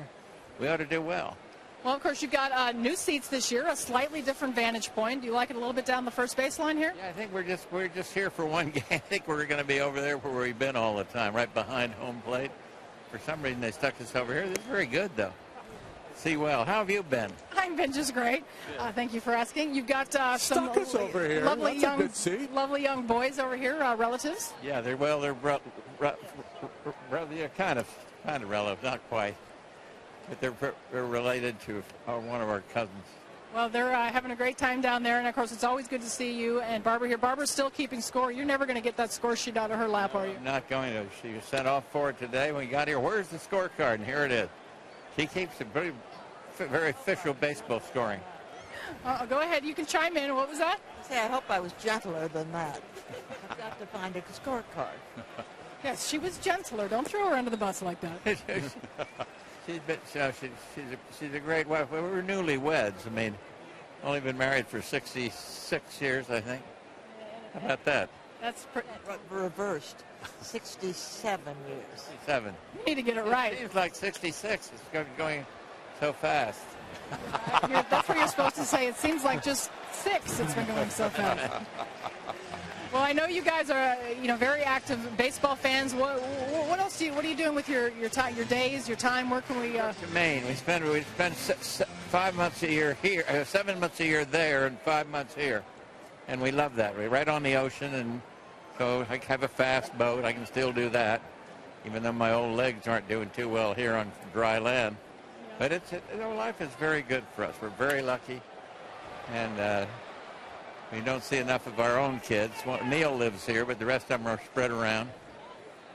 we ought to do well. Well, of course, you've got new seats this year, a slightly different vantage point. Do you like it a little bit down the first baseline here? Yeah, I think we're just here for one game. I think we're going to be over there where we've been all the time, right behind home plate. For some reason, they stuck us over here. This is very good, though. See, well, how have you been? I've been just great. Thank you for asking. You've got some lovely young boys over here, relatives. Yeah, they're kind of relative, not quite. But they're related to one of our cousins. Well, they're having a great time down there, and of course, it's always good to see you and Barbara here. Barbara's still keeping score. You're never going to get that score sheet out of her lap, are you? I'm not going to. She was sent off for it today when we got here. Where's the scorecard? And here it is. She keeps a very official baseball scoring. Go ahead. You can chime in. What was that? I hope I was gentler than that. I've got to find a scorecard. Yes, she was gentler. Don't throw her under the bus like that. She's a great wife. We were newlyweds. I mean, only been married for 66 years, I think. How about that? That's reversed. 67 years. 67. You need to get it right. It seems like 66. It's going so fast. That's what you're supposed to say. It seems like just 6. It's been going so fast. Well, I know you guys are, very active baseball fans. What else what are you doing with your time, your days, your time? Where can we? To Maine. We spend 5 months a year here, 7 months a year there, and 5 months here, and we love that. We're right on the ocean, and so I have a fast boat. I can still do that, even though my old legs aren't doing too well here on dry land. But life is very good for us. We're very lucky, and we don't see enough of our own kids. Well, Neil lives here, but the rest of them are spread around,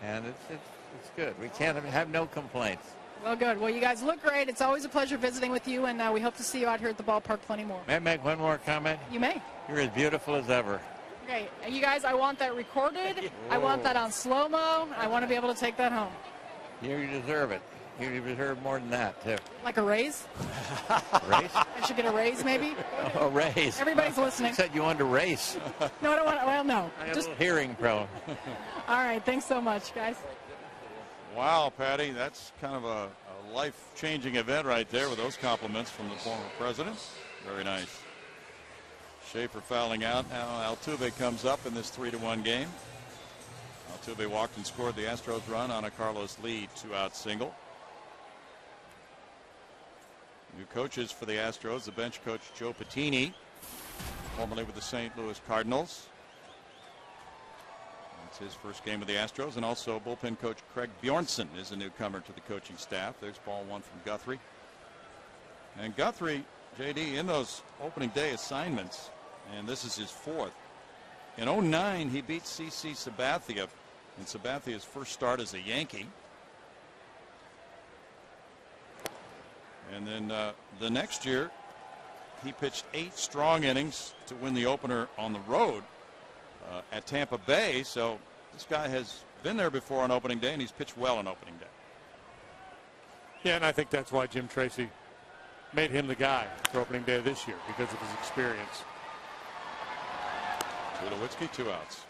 and it's good. We can't have no complaints. Well, good. Well, you guys look great. It's always a pleasure visiting with you, and we hope to see you out here at the ballpark plenty more. May I make one more comment? You may. You're as beautiful as ever. Okay, you guys, I want that recorded. I want that on slow-mo. I want to be able to take that home. You deserve it. You deserve more than that, too. Like a raise? Raise? I should get a raise, maybe? A raise. Everybody's listening. You said you wanted to race. No, I don't want to. Well, no. I have a little hearing problem. All right, thanks so much, guys. Wow, Patty, that's kind of a life-changing event right there with those compliments from the former president. Very nice. Schaefer fouling out. Now Altuve comes up in this 3-1 game. Altuve walked and scored the Astros run on a Carlos Lee 2-out single. New coaches for the Astros, the bench coach Joe Patini, formerly with the St. Louis Cardinals. It's his first game with the Astros, and also bullpen coach Craig Bjornson is a newcomer to the coaching staff. There's ball one from Guthrie. And Guthrie, JD, in those opening day assignments, and this is his 4th. In 2009, he beat CC Sabathia in Sabathia's first start as a Yankee. And then the next year, he pitched 8 strong innings to win the opener on the road at Tampa Bay. So this guy has been there before on opening day, and he's pitched well on opening day. Yeah, and I think that's why Jim Tracy made him the guy for opening day this year, because of his experience. Tulowitzki, 2 outs.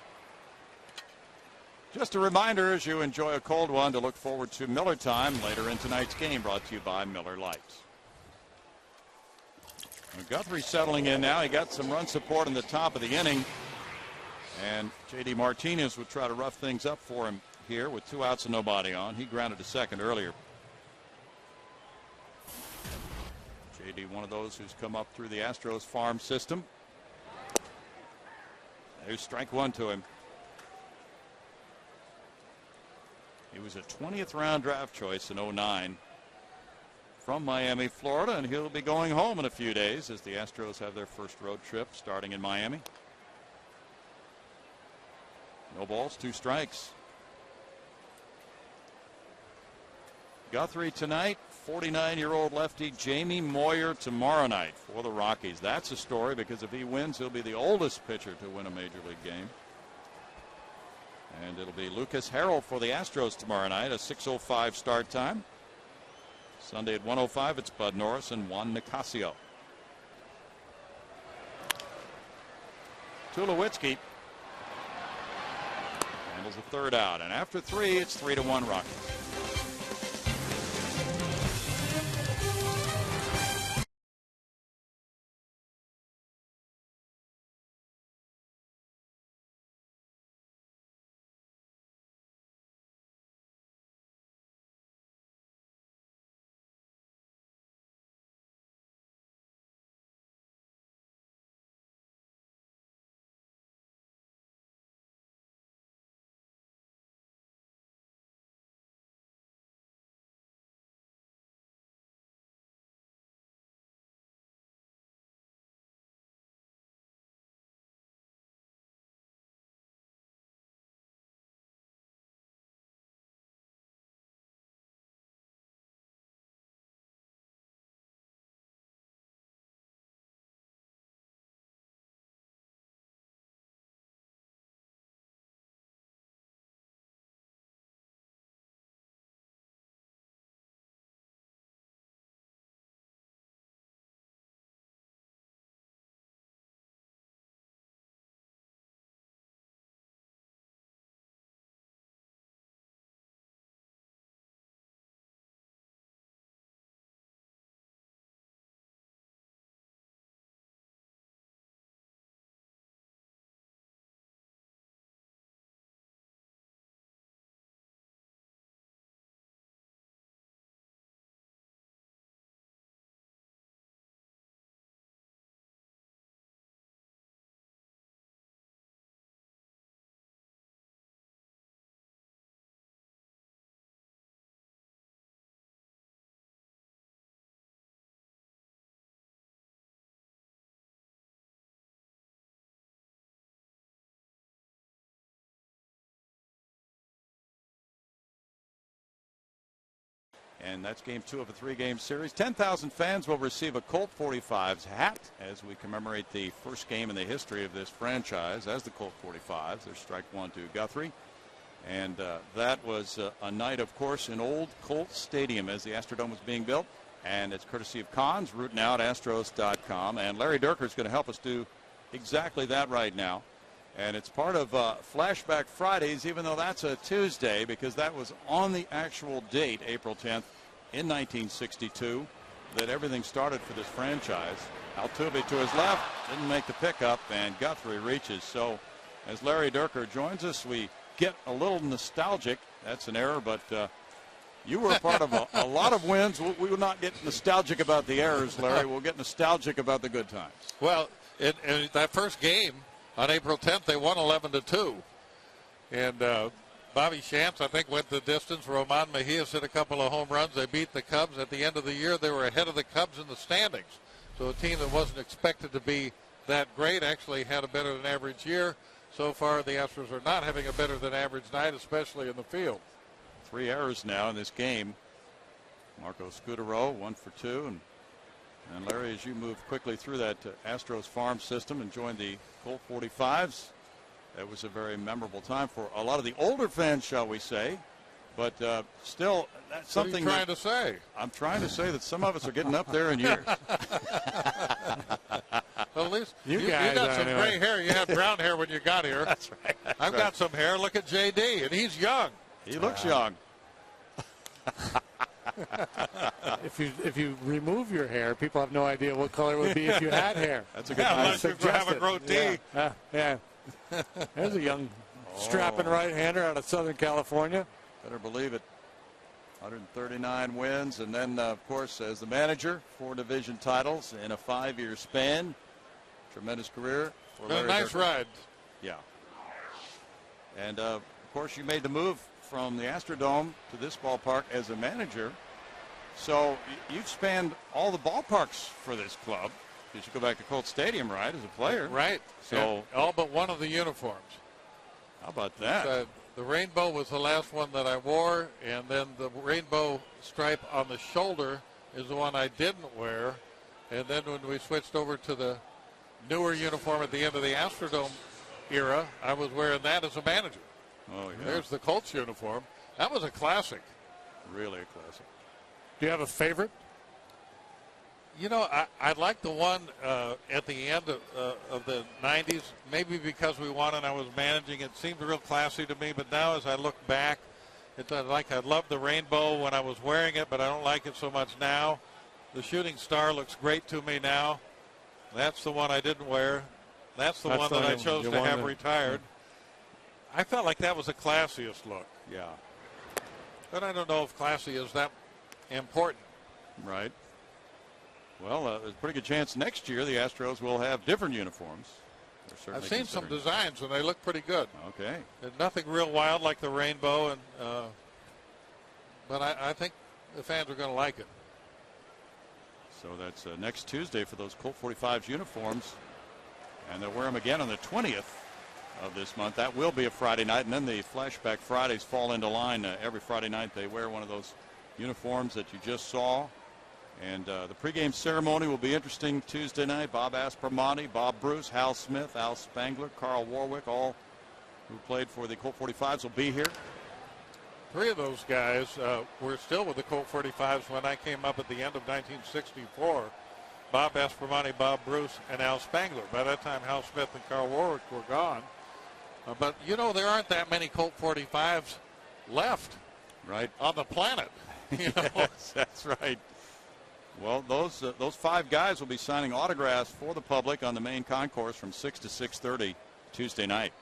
Just a reminder, as you enjoy a cold one, to look forward to Miller Time later in tonight's game, brought to you by Miller Lite. Guthrie settling in now. He got some run support in the top of the inning. And J.D. Martinez would try to rough things up for him here with 2 outs and nobody on. He grounded to second earlier. J.D., one of those who's come up through the Astros farm system. There's strike 1 to him. He was a 20th round draft choice in 2009 from Miami, Florida, and he'll be going home in a few days as the Astros have their first road trip starting in Miami. No balls, 2 strikes. Guthrie tonight, 49-year-old lefty Jamie Moyer tomorrow night for the Rockies. That's a story, because if he wins, he'll be the oldest pitcher to win a major league game. And it'll be Lucas Harrell for the Astros tomorrow night, a 6:05 start time. Sunday at 1:05, it's Bud Norris and Juan Nicasio. Tulowitzki handles the 3rd out, and after 3, it's 3-1 Rockies. And that's game 2 of a 3-game series. 10,000 fans will receive a Colt 45s hat as we commemorate the first game in the history of this franchise as the Colt 45s. There's strike 1 to Guthrie. And that was a night, of course, in old Colt Stadium as the Astrodome was being built. And it's courtesy of Cons, rootingoutastros.com. And Larry Durker is going to help us do exactly that right now. And it's part of Flashback Fridays, even though that's a Tuesday, because that was on the actual date, April 10th, in 1962, that everything started for this franchise. Altuve to his left, didn't make the pickup, and Guthrie reaches. So as Larry Durker joins us, we get a little nostalgic. That's an error, but you were a part of a lot of wins. We will not get nostalgic about the errors, Larry. We'll get nostalgic about the good times. Well, in that first game, on April 10th, they won 11-2. And Bobby Shantz, I think, went the distance. Roman Mejia hit a couple of home runs. They beat the Cubs. At the end of the year, they were ahead of the Cubs in the standings. So a team that wasn't expected to be that great actually had a better than average year. So far, the Astros are not having a better than average night, especially in the field. 3 errors now in this game. Marco Scudero, 1 for 2. And Larry, as you move quickly through that Astros farm system and join the Colt 45s, that was a very memorable time for a lot of the older fans, shall we say. But still, that's something. What are you trying to say? I'm trying to say that some of us are getting up there in years. Well, at least you got some gray hair. You had brown hair when you got here. That's right. I've got some hair. Look at JD, and he's young. He looks young. If you remove your hair, people have no idea what color it would be if you had hair. That's a good point. Unless you have a goatee. Yeah. There's a young strapping right-hander out of Southern California. Better believe it. 139 wins, and then, of course, as the manager, 4 division titles in a 5-year span. Tremendous career for Larry Nice Durker. ride. Yeah. And, of course, you made the move from the Astrodome to this ballpark as a manager. So you've spanned all the ballparks for this club. You should go back to Colt Stadium, right, as a player. Right. So and all but one of the uniforms. How about that? The rainbow was the last one that I wore, and then the rainbow stripe on the shoulder is the one I didn't wear. And then when we switched over to the newer uniform at the end of the Astrodome era, I was wearing that as a manager. Oh, yeah. There's the Colts uniform. That was a classic. Really a classic. Do you have a favorite? You know, I like the one at the end of the 90s, maybe because we won and I was managing. It seemed real classy to me, but now as I look back, it's like I loved the rainbow when I was wearing it, but I don't like it so much now. The shooting star looks great to me now. That's the one I didn't wear. That's the one that I chose to have retired. I felt like that was the classiest look. Yeah. But I don't know if classy is that important. Right. Well, there's a pretty good chance next year the Astros will have different uniforms. I've seen some designs, and they look pretty good. Okay. There's nothing real wild like the rainbow, and but I think the fans are going to like it. So that's next Tuesday for those Colt 45s uniforms. And they'll wear them again on the 20th of this month. That will be a Friday night, and then the Flashback Fridays fall into line. Every Friday night they wear one of those uniforms that you just saw. And the pregame ceremony will be interesting Tuesday night. Bob Aspromonte, Bob Bruce, Hal Smith, Al Spangler, Carl Warwick, all who played for the Colt 45s will be here. 3 of those guys were still with the Colt 45s when I came up at the end of 1964. Bob Aspromonte, Bob Bruce, and Al Spangler. By that time, Hal Smith and Carl Warwick were gone. But, you know, there aren't that many Colt 45s left on the planet. You know? Yes, that's right. Well, those 5 guys will be signing autographs for the public on the main concourse from 6 to 6:30 Tuesday night.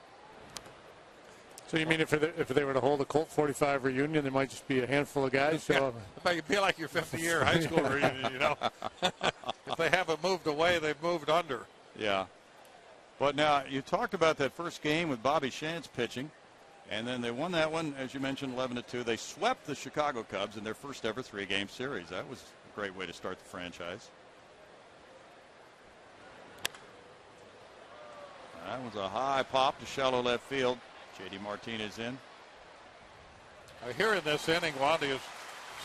So you mean if they were to hold a Colt 45 reunion, there might just be a handful of guys show up? It'd be like your 50-year high school reunion, you know. If they haven't moved away, they've moved under. Yeah. But now, you talked about that first game with Bobby Shantz pitching, and then they won that one, as you mentioned, 11-2. They swept the Chicago Cubs in their first ever 3-game series. That was a great way to start the franchise. That was a high pop to shallow left field. J.D. Martinez in. Here in this inning, Wandy has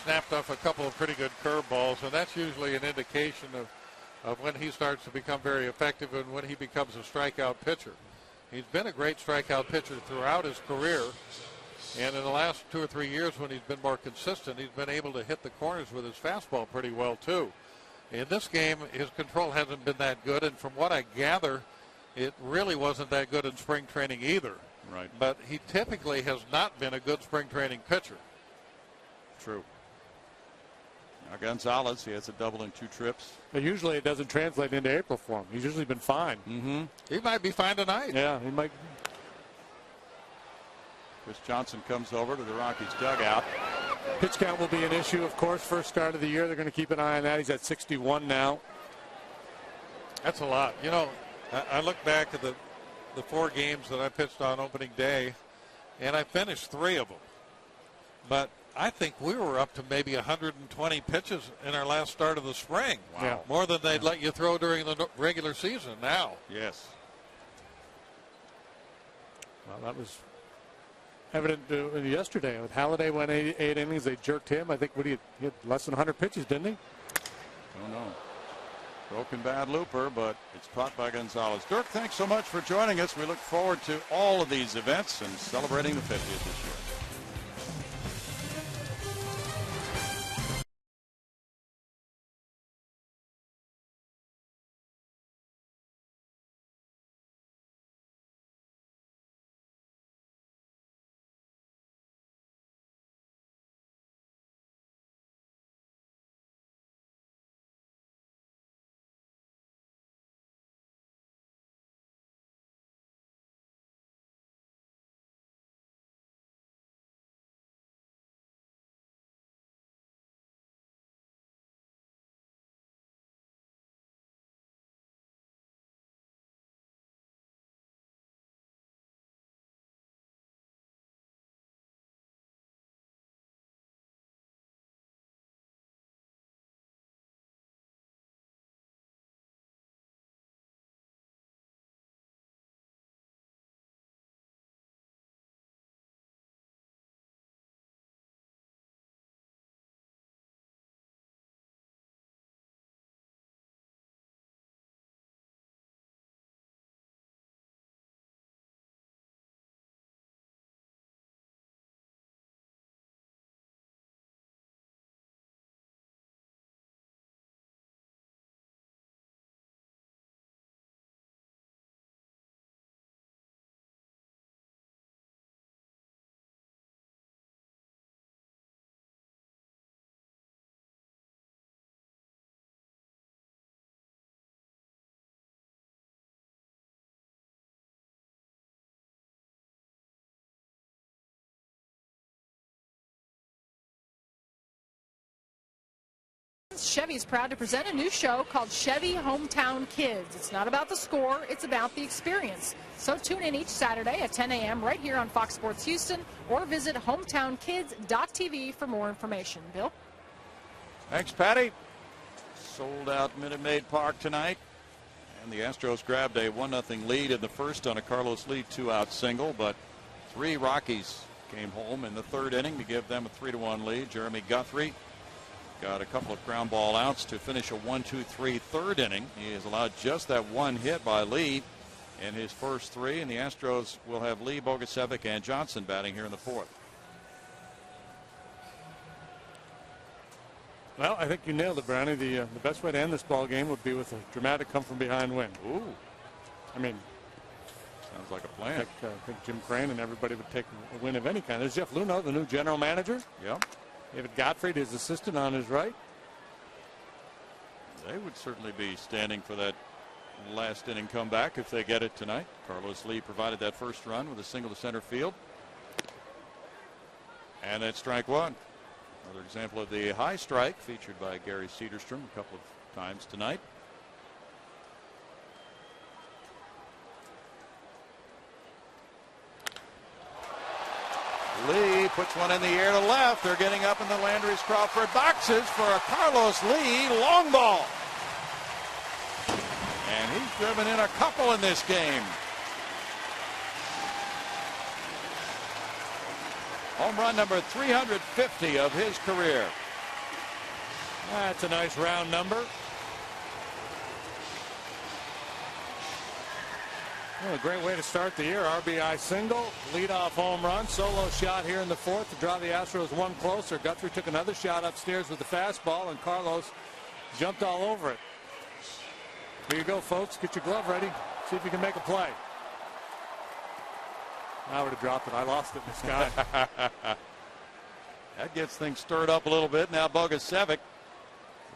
snapped off a couple of pretty good curveballs, and that's usually an indication of when he starts to become very effective and when he becomes a strikeout pitcher. He's been a great strikeout pitcher throughout his career, and in the last 2 or 3 years when he's been more consistent, he's been able to hit the corners with his fastball pretty well too. In this game, his control hasn't been that good, and from what I gather, it really wasn't that good in spring training either. Right. But he typically has not been a good spring training pitcher. True. Now Gonzalez, he has a double in 2 trips. But usually it doesn't translate into April for him. He's usually been fine. Mm-hmm. He might be fine tonight. Yeah, he might. Chris Johnson comes over to the Rockies dugout. Pitch count will be an issue, of course. First start of the year, they're going to keep an eye on that. He's at 61 now. That's a lot. You know, I look back at the 4 games that I pitched on opening day, and I finished 3 of them. But I think we were up to maybe 120 pitches in our last start of the spring. Wow. Yeah. More than they'd let you throw during the regular season now. Yes. Well, that was evident yesterday. With Halladay went 8 innings, they jerked him. I think he had less than 100 pitches, didn't he? Don't know. Broken bad looper, but it's caught by Gonzalez. Dirk, thanks so much for joining us. We look forward to all of these events and celebrating the 50th this year. Chevy's proud to present a new show called Chevy Hometown Kids. It's not about the score, it's about the experience. So tune in each Saturday at 10 a.m. right here on Fox Sports Houston, or visit hometownkids.tv for more information. Bill? Thanks, Patty. Sold out Minute Maid Park tonight. And the Astros grabbed a 1-0 lead in the first on a Carlos Lee 2-out single, but 3 Rockies came home in the 3rd inning to give them a 3-1 lead. Jeremy Guthrie got a couple of ground ball outs to finish a 1-2-3 3rd inning. He has allowed just that 1 hit by Lee in his first 3, and the Astros will have Lee, Bogusevic, and Johnson batting here in the 4th. Well, I think you nailed it, Brownie. The best way to end this ball game would be with a dramatic come-from-behind win. Ooh. I mean, sounds like a plan. I think Jim Crane and everybody would take a win of any kind. There's Jeff Luhnow, the new general manager. Yep. David Gottfried, his assistant, on his right. They would certainly be standing for that last inning comeback if they get it tonight. Carlos Lee provided that first run with a single to center field. And that's strike 1. Another example of the high strike featured by Gary Cederstrom a couple of times tonight. Lee puts one in the air to left. They're getting up in the Landry's Crawford boxes for a Carlos Lee long ball. And he's driven in a couple in this game. Home run number 350 of his career. That's a nice round number. Well, a great way to start the year. RBI single, leadoff home run, solo shot here in the fourth to draw the Astros one closer. Guthrie took another shot upstairs with the fastball, and Carlos jumped all over it. Here you go, folks. Get your glove ready. See if you can make a play. I would have dropped it. I lost it in the sky. That gets things stirred up a little bit. Now Bogusevic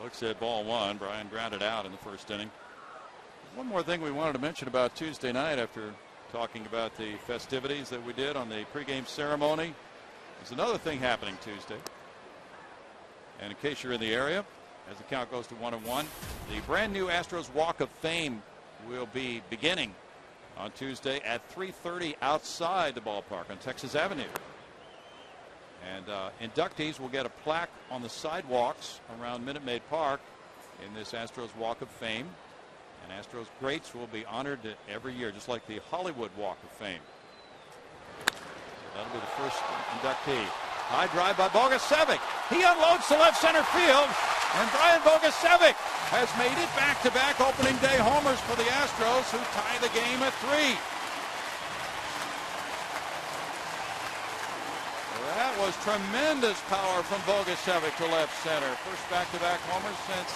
looks at ball one. Brian grounded out in the first inning. One more thing we wanted to mention about Tuesday night after talking about the festivities that we did on the pregame ceremony. There's another thing happening Tuesday. And in case you're in the area, as the count goes to 1-1, the brand new Astros Walk of Fame will be beginning on Tuesday at 3:30 outside the ballpark on Texas Avenue. And inductees will get a plaque on the sidewalks around Minute Maid Park in this Astros Walk of Fame. And Astros greats will be honored every year, just like the Hollywood Walk of Fame. So that'll be the first inductee. High drive by Bogusevic. He unloads to left center field, and Brian Bogusevic has made it back-to-back opening day homers for the Astros, who tie the game at 3. That was tremendous power from Bogusevic to left center. First back-to-back homers since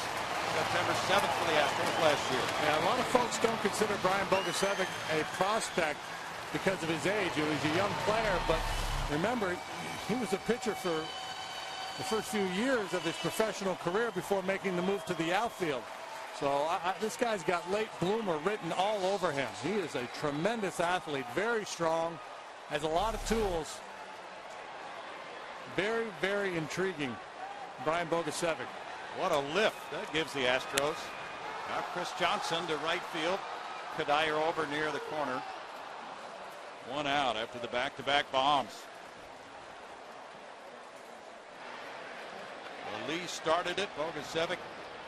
September 7th for the Astros last year. Yeah, a lot of folks don't consider Brian Bogusevic a prospect because of his age. He was a young player, but remember, he was a pitcher for the first few years of his professional career before making the move to the outfield. So this guy's got late bloomer written all over him. He is a tremendous athlete, very strong, has a lot of tools. Very, very intriguing, Brian Bogusevic. What a lift that gives the Astros. Now Chris Johnson to right field. Kadire over near the corner. One out after the back-to-back bombs. Well, Lee started it. Bogusevic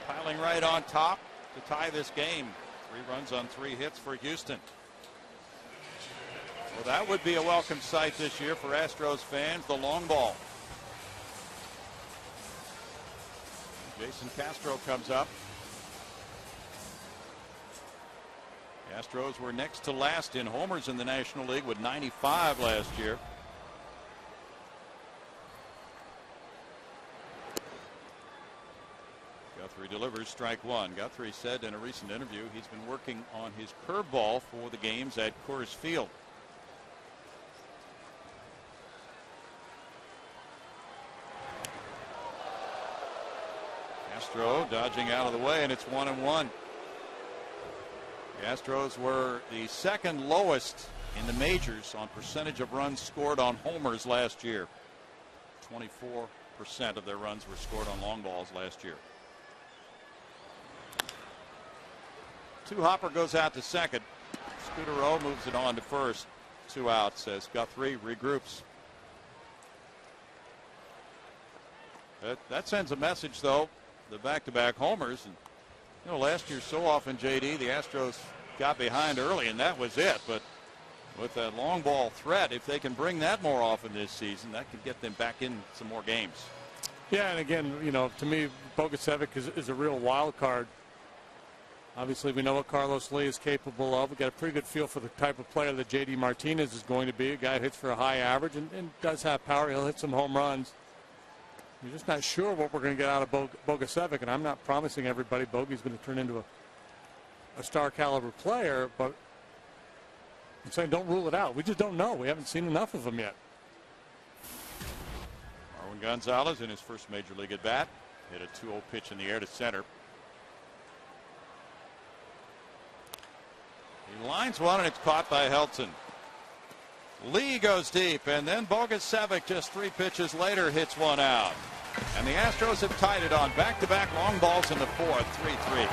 piling right on top to tie this game. 3 runs on 3 hits for Houston. Well, that would be a welcome sight this year for Astros fans, the long ball. Jason Castro comes up. The Astros were next to last in homers in the National League with 95 last year. Guthrie delivers strike one. Guthrie said in a recent interview he's been working on his curveball for the games at Coors Field. Castro dodging out of the way, and it's 1-1. The Astros were the second lowest in the majors on percentage of runs scored on homers last year. 24% of their runs were scored on long balls last year. Hopper goes out to second. Scudero moves it on to first. 2 outs as Guthrie regroups. That sends a message, though. The back-to-back homers, and you know, last year so often, JD, the Astros got behind early and that was it. But with that long ball threat, if they can bring that more often this season, that could get them back in some more games. Yeah, and again, you know, to me, Bogusevic is a real wild card. Obviously, we know what Carlos Lee is capable of. We got a pretty good feel for the type of player that JD Martinez is going to be. A guy who hits for a high average and does have power. He'll hit some home runs. You're just not sure what we're going to get out of Bogusevic, and I'm not promising everybody Bogey's going to turn into a star caliber player, but I'm saying don't rule it out. We just don't know. We haven't seen enough of him yet. Marwin Gonzalez in his first major league at bat hit a 2-0 pitch in the air to center. He lines one, and it's caught by Helton. Lee goes deep, and then Bogusevic just 3 pitches later hits one out. And the Astros have tied it on back-to-back long balls in the fourth, 3-3.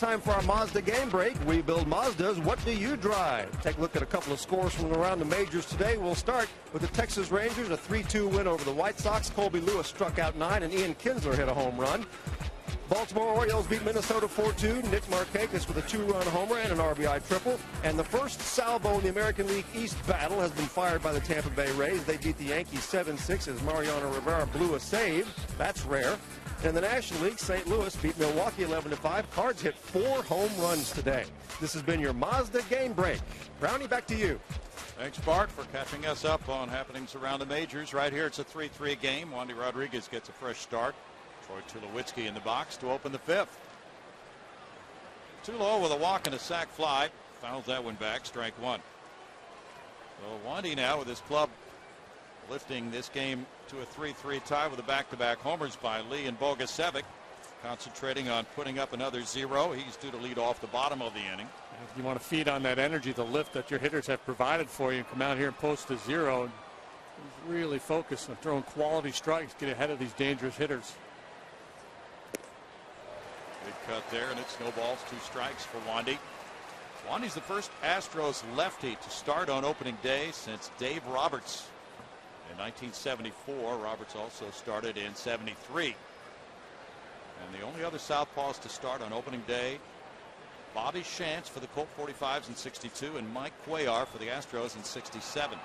time for our Mazda game break. We build Mazdas. What do you drive? Take a look at a couple of scores from around the majors today. We'll start with the Texas Rangers, a 3-2 win over the White Sox. Colby Lewis struck out 9, and Ian Kinsler hit a home run. Baltimore Orioles beat Minnesota 4-2. Nick Markakis with a 2-run homer and an RBI triple. And the first salvo in the American League East battle has been fired by the Tampa Bay Rays. They beat the Yankees 7-6 as Mariano Rivera blew a save. That's rare. In the National League, St. Louis beat Milwaukee 11-5. Cards hit 4 home runs today. This has been your Mazda game break. Brownie, back to you. Thanks, Bart, for catching us up on happenings around the majors. Right here, it's a 3-3 game. Wandy Rodriguez gets a fresh start. Troy Tulowitzki in the box to open the 5th. Tulo with a walk and a sac fly. Fouls that one back, strike 1. So Wandy now with his club lifting this game to a 3-3 tie with a back-to-back homers by Lee and Bogusevic. Concentrating on putting up another 0. He's due to lead off the bottom of the inning. If you want to feed on that energy, the lift that your hitters have provided for you, come out here and post a 0. Really focus on throwing quality strikes, get ahead of these dangerous hitters. Big cut there, and it snowballs 2 strikes for Wandy. Wandy's the first Astros lefty to start on opening day since Dave Roberts in 1974. Roberts also started in 73. And the only other southpaws to start on opening day, Bobby Shantz for the Colt 45s in 62 and Mike Cuellar for the Astros in 67.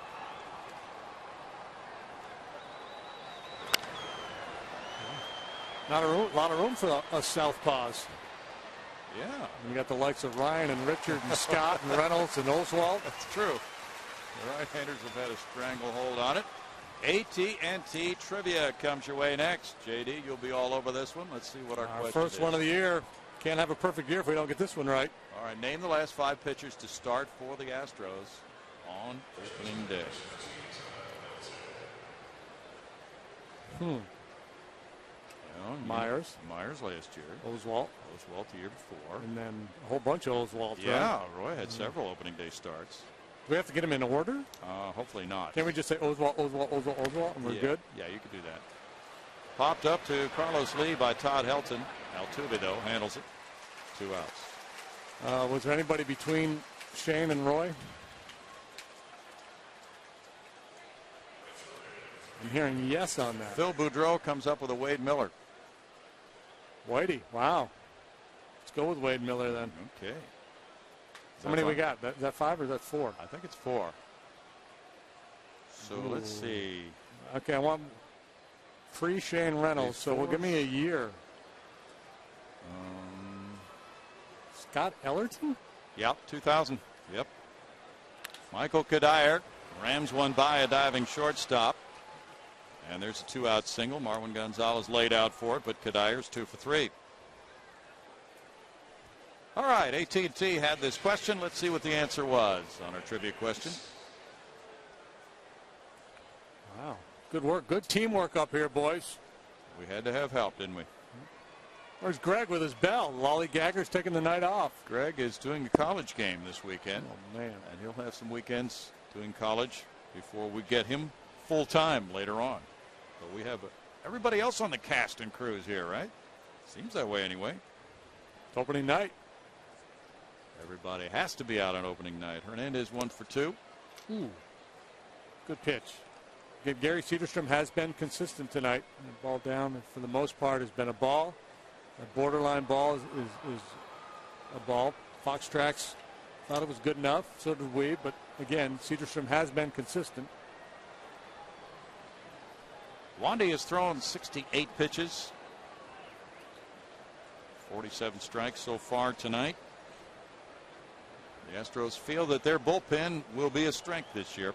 Not a lot of room for us southpaws. Yeah. You got the likes of Ryan and Richard and Scott and Reynolds and Oswald. That's true. The right-handers have had a stranglehold on it. AT&T Trivia comes your way next. JD, you'll be all over this one. Let's see what our question first is. one of the year. Can't have a perfect year if we don't get this one right. All right, name the last 5 pitchers to start for the Astros on opening day. Myers last year. Oswalt the year before. And then a whole bunch of Oswalt. Yeah, Roy had several opening day starts. Do we have to get them in order? Hopefully not. Can't we just say Oswalt, and we're good? Yeah, you could do that. Popped up to Carlos Lee by Todd Helton. Altuve, though, handles it. 2 outs. Was there anybody between Shane and Roy? I'm hearing yes on that. Phil Boudreau comes up with a Wade Miller. Whitey, wow. Let's go with Wade Miller then. Okay. How many we got? Is that 5 or is that 4? I think it's 4. So let's see. Okay, I want free Shane Reynolds, so we'll give me a year. Scott Ellerton? Yep, 2000. Yep. Michael Kadire. Rams won by a diving shortstop. And there's a 2-out single. Marwin Gonzalez laid out for it, but Kadire's 2 for 3. All right, AT&T had this question. Let's see what the answer was on our trivia question. Wow, good work. Good teamwork up here, boys. We had to have help, didn't we? Where's Greg with his bell? Lollygagger's taking the night off. Greg is doing a college game this weekend. Oh, man. And he'll have some weekends doing college before we get him full-time later on. But we have everybody else on the cast and crew is here, right? Seems that way anyway. It's opening night. Everybody has to be out on opening night. Hernandez 1 for 2. Ooh. Good pitch. Gary Cederstrom has been consistent tonight. The ball down, for the most part, has been a ball. A borderline ball is a ball. Fox Tracks thought it was good enough. So did we. But, again, Cederstrom has been consistent. Wandy has thrown 68 pitches. 47 strikes so far tonight. The Astros feel that their bullpen will be a strength this year.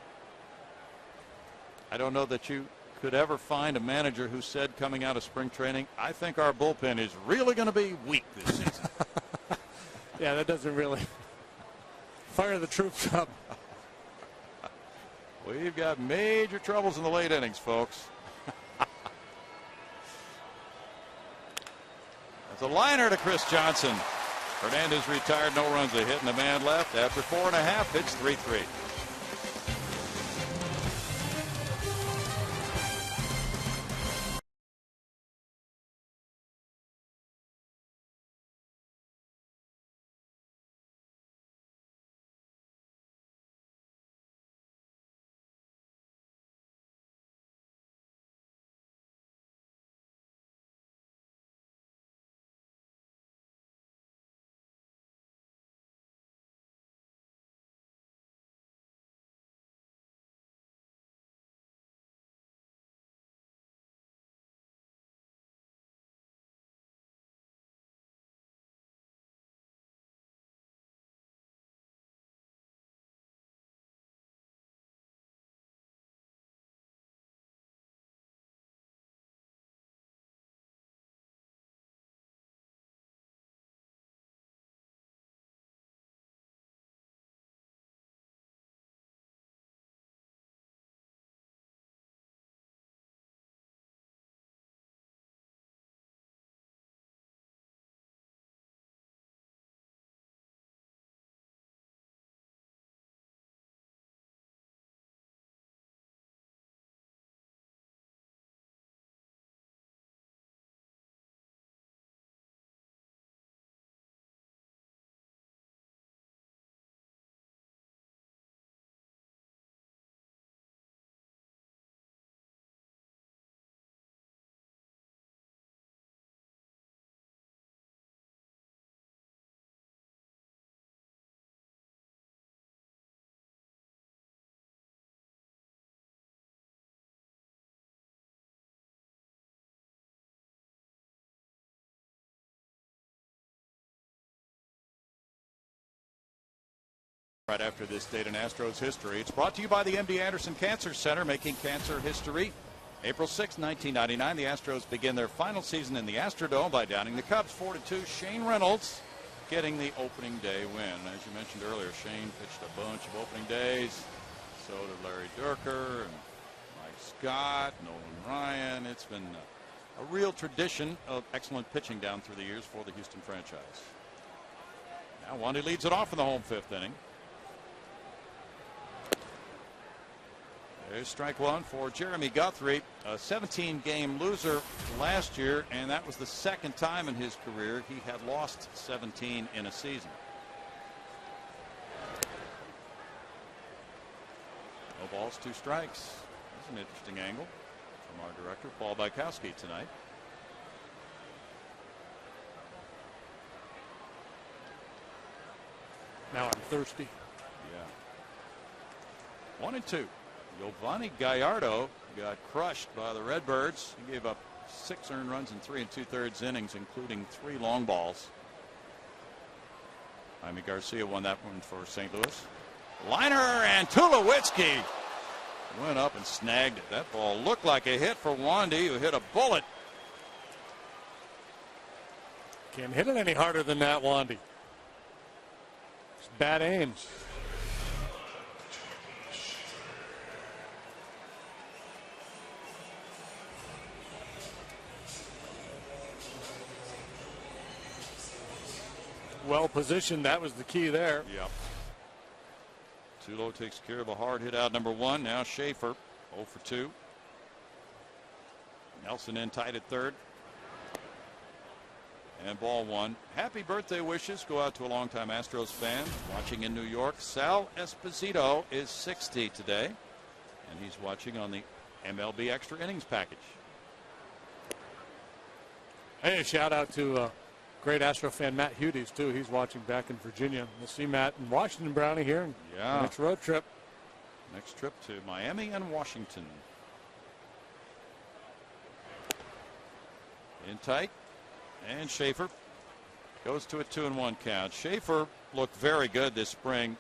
I don't know that you could ever find a manager who said coming out of spring training, I think our bullpen is really going to be weak this season. Yeah, that doesn't really fire the troops up. We've got major troubles in the late innings, folks. That's a liner to Chris Johnson. Hernandez retired, no runs, a hit, and a man left. After 4.5, it's 3-3. right after this date in Astros history. It's brought to you by the MD Anderson Cancer Center, making cancer history. April 6, 1999, the Astros begin their final season in the Astrodome by downing the Cubs 4-2. Shane Reynolds getting the opening day win. As you mentioned earlier, Shane pitched a bunch of opening days. So did Larry Durker and Mike Scott, Nolan Ryan. It's been a real tradition of excellent pitching down through the years for the Houston franchise. Now Wandy leads it off in the home fifth inning. There's strike one for Jeremy Guthrie, a 17-game loser last year, and that was the second time in his career he had lost 17 in a season. No balls, 2 strikes. That's an interesting angle from our director, Paul Bykowski, tonight. Now I'm thirsty. Yeah. 1-2. Giovanni Gallardo got crushed by the Redbirds. He gave up 6 earned runs in 3 2/3 innings, including 3 long balls. Jaime Garcia won that one for St. Louis. Liner, and Tulowitzki went up and snagged it. That ball looked like a hit for Wandy, who hit a bullet. Can't hit it any harder than that, Wandy. It's bad aim. Well positioned, that was the key there. Yep. Tulo takes care of a hard hit out number 1. Now Schaefer 0 for 2. Nelson in tight at third. And ball 1. Happy birthday wishes go out to a longtime Astros fan watching in New York. Sal Esposito is 60 today, and he's watching on the MLB Extra Innings package. Hey, a shout out to great Astro fan Matt Hudis, too. He's watching back in Virginia. We'll see Matt in Washington, Brownie, here. Yeah. Next road trip. Next trip to Miami and Washington. In tight. And Schaefer goes to a 2-1 count. Schaefer looked very good this spring.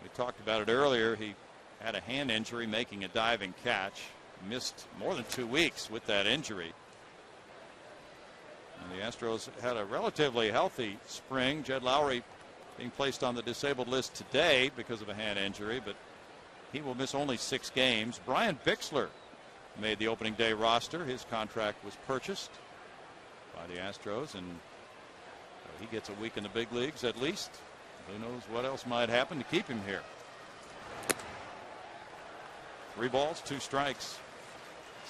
We talked about it earlier. He had a hand injury making a diving catch. Missed more than 2 weeks with that injury. And the Astros had a relatively healthy spring. Jed Lowry being placed on the disabled list today because of a hand injury, but he will miss only 6 games. Brian Bixler made the opening day roster. His contract was purchased by the Astros, and he gets a week in the big leagues at least. Who knows what else might happen to keep him here. 3 balls, 2 strikes.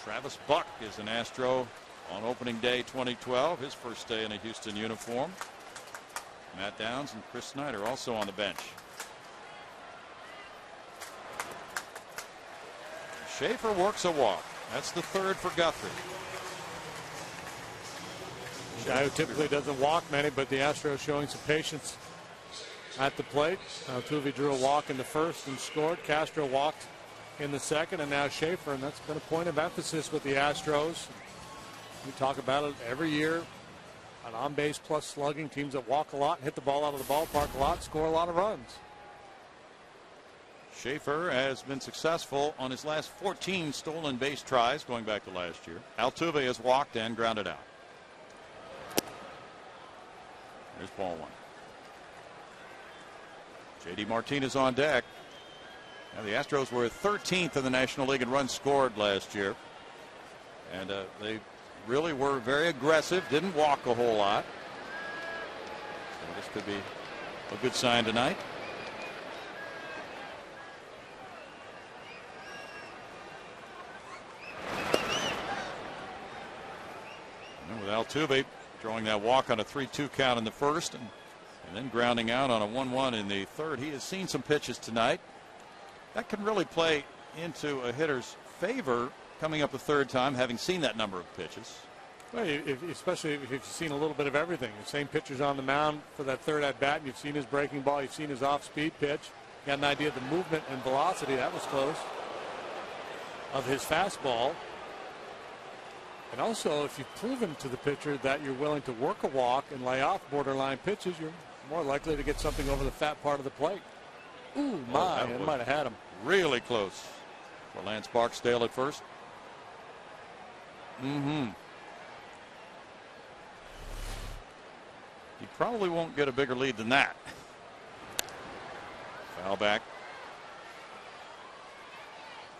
Travis Buck is an Astro on opening day 2012, his first day in a Houston uniform. Matt Downs and Chris Snyder also on the bench. Schaefer works a walk. That's the 3rd for Guthrie. Guy who typically doesn't walk many, but the Astros showing some patience at the plate. Altuve drew a walk in the first and scored. Castro walked in the second, and now Schaefer, and that's been a point of emphasis with the Astros. We talk about it every year. An on-base plus slugging, teams that walk a lot, hit the ball out of the ballpark a lot, score a lot of runs. Schaefer has been successful on his last 14 stolen base tries going back to last year. Altuve has walked and grounded out. There's ball 1. J.D. Martinez on deck. Now the Astros were 13th in the National League in runs scored last year. And they really were very aggressive, didn't walk a whole lot. So this could be a good sign tonight. And with Altuve throwing that walk on a 3-2 count in the first and then grounding out on a 1-1 in the third. He has seen some pitches tonight. That can really play into a hitter's favor coming up the 3rd time, having seen that number of pitches. Well, especially if you've seen a little bit of everything. The same pitcher's on the mound for that 3rd at bat. You've seen his breaking ball. You've seen his off-speed pitch. You got an idea of the movement and velocity. That was close. Of his fastball. And also, if you've proven to the pitcher that you're willing to work a walk and lay off borderline pitches, you're more likely to get something over the fat part of the plate. Ooh, my, it might have had him. Really close for Lance Barksdale at first. He probably won't get a bigger lead than that. Foul back.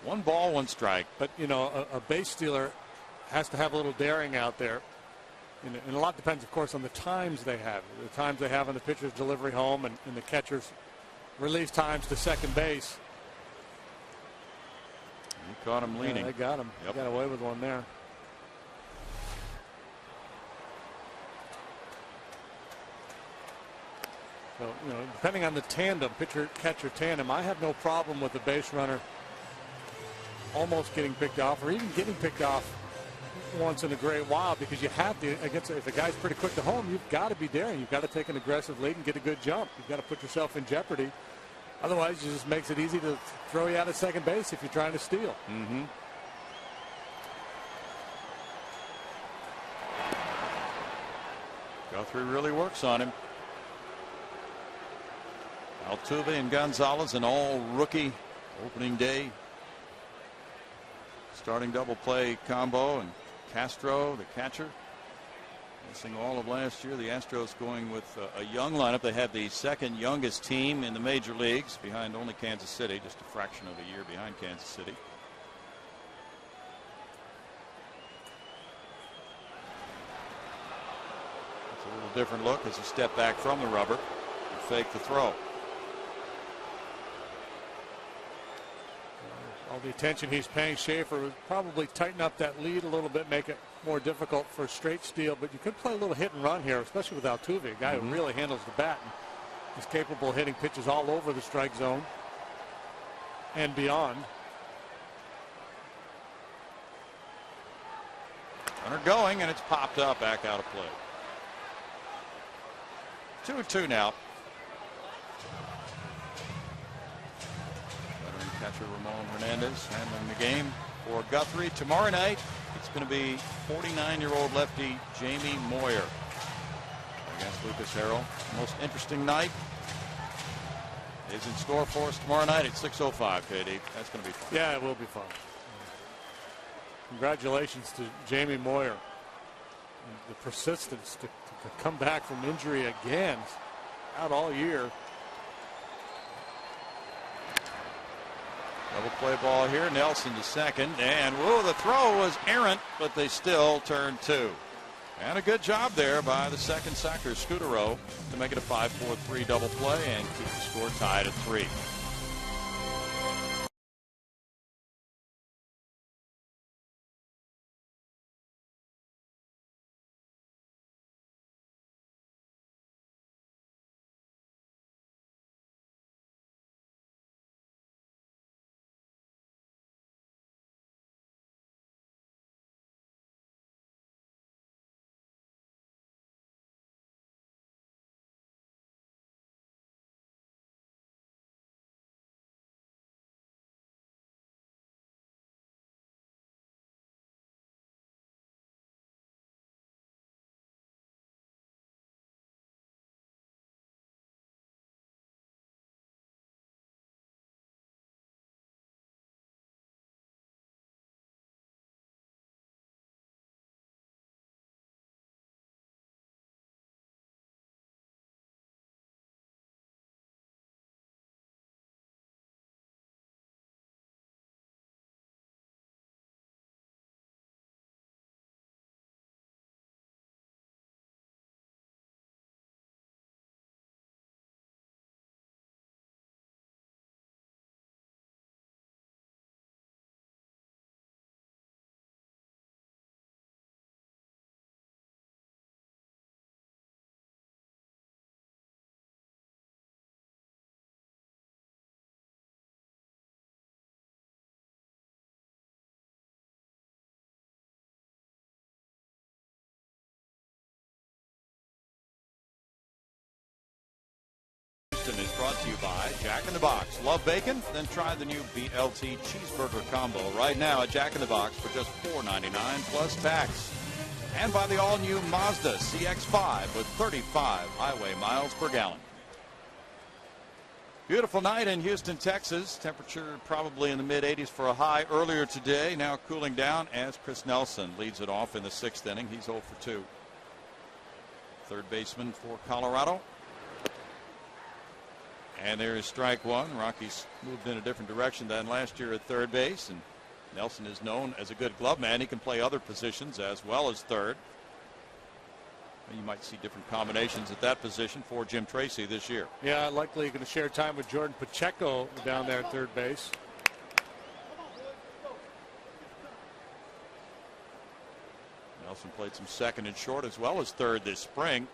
1 ball, 1 strike. But, you know, a base stealer has to have a little daring out there. And a lot depends, of course, on the times they have. The times they have on the pitcher's delivery home and the catcher's release times to second base. You caught him leading. Yeah, they got him. Yep. Got away with one there. So, you know, depending on the tandem, pitcher-catcher tandem, I have no problem with the base runner almost getting picked off or even getting picked off once in a great while, because you have to, if a guy's pretty quick to home, you've got to be daring. You've got to take an aggressive lead and get a good jump. You've got to put yourself in jeopardy. Otherwise, it just makes it easy to throw you out at second base if you're trying to steal. Guthrie really works on him. Altuve and Gonzalez, an all-rookie opening day starting double play combo, and Castro, the catcher, missing all of last year. The Astros going with a young lineup. They have the second youngest team in the major leagues, behind only Kansas City, just a fraction of a year behind Kansas City. It's a little different look as he stepped back from the rubber and fake the throw. All the attention he's paying Schaefer would probably tighten up that lead a little bit, make it more difficult for a straight steal. But you could play a little hit and run here, especially with Altuve, a guy who really handles the bat and is capable of hitting pitches all over the strike zone and beyond. Runner going, and it's popped up back out of play. 2-2 now. Catcher Ramon Hernandez handling the game for Guthrie. Tomorrow night, it's going to be 49-year-old lefty Jamie Moyer against Lucas Harrell. Most interesting night is in store for us tomorrow night at 6:05, KD. That's going to be fun. Yeah, it will be fun. Congratulations to Jamie Moyer. The persistence to come back from injury again, out all year. Double play ball here. Nelson to second. And, whoa, the throw was errant, but they still turn 2. And a good job there by the second sacker, Scudero, to make it a 5-4-3 double play and keep the score tied at 3. Is brought to you by Jack in the Box. Love bacon? Then try the new BLT cheeseburger combo right now at Jack in the Box for just $4.99 plus tax. And by the all-new Mazda CX-5 with 35 highway miles per gallon. Beautiful night in Houston, Texas. Temperature probably in the mid-80s for a high earlier today. Now cooling down as Chris Nelson leads it off in the 6th inning. He's 0 for 2. Third baseman for Colorado. And there is strike one. Rockies moved in a different direction than last year at third base. And Nelson is known as a good glove man. He can play other positions as well as third. You might see different combinations at that position for Jim Tracy this year. Yeah, likely going to share time with Jordan Pacheco down there at third base. Nelson played some second and short as well as third this spring.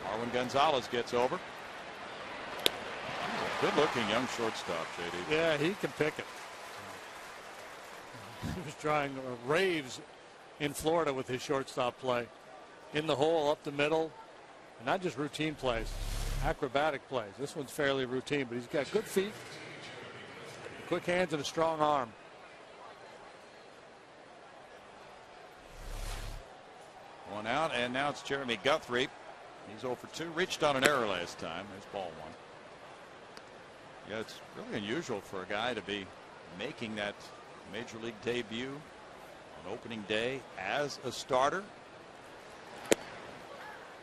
Marwin Gonzalez gets over. Good looking young shortstop, JD. Yeah, he can pick it. He was drawing raves in Florida with his shortstop play. In the hole, up the middle, and not just routine plays, acrobatic plays. This one's fairly routine, but he's got good feet, quick hands, and a strong arm. One out, and now it's Jeremy Guthrie. He's 0 for 2. Reached on an error last time. There's ball one. Yeah, it's really unusual for a guy to be making that major league debut on opening day as a starter.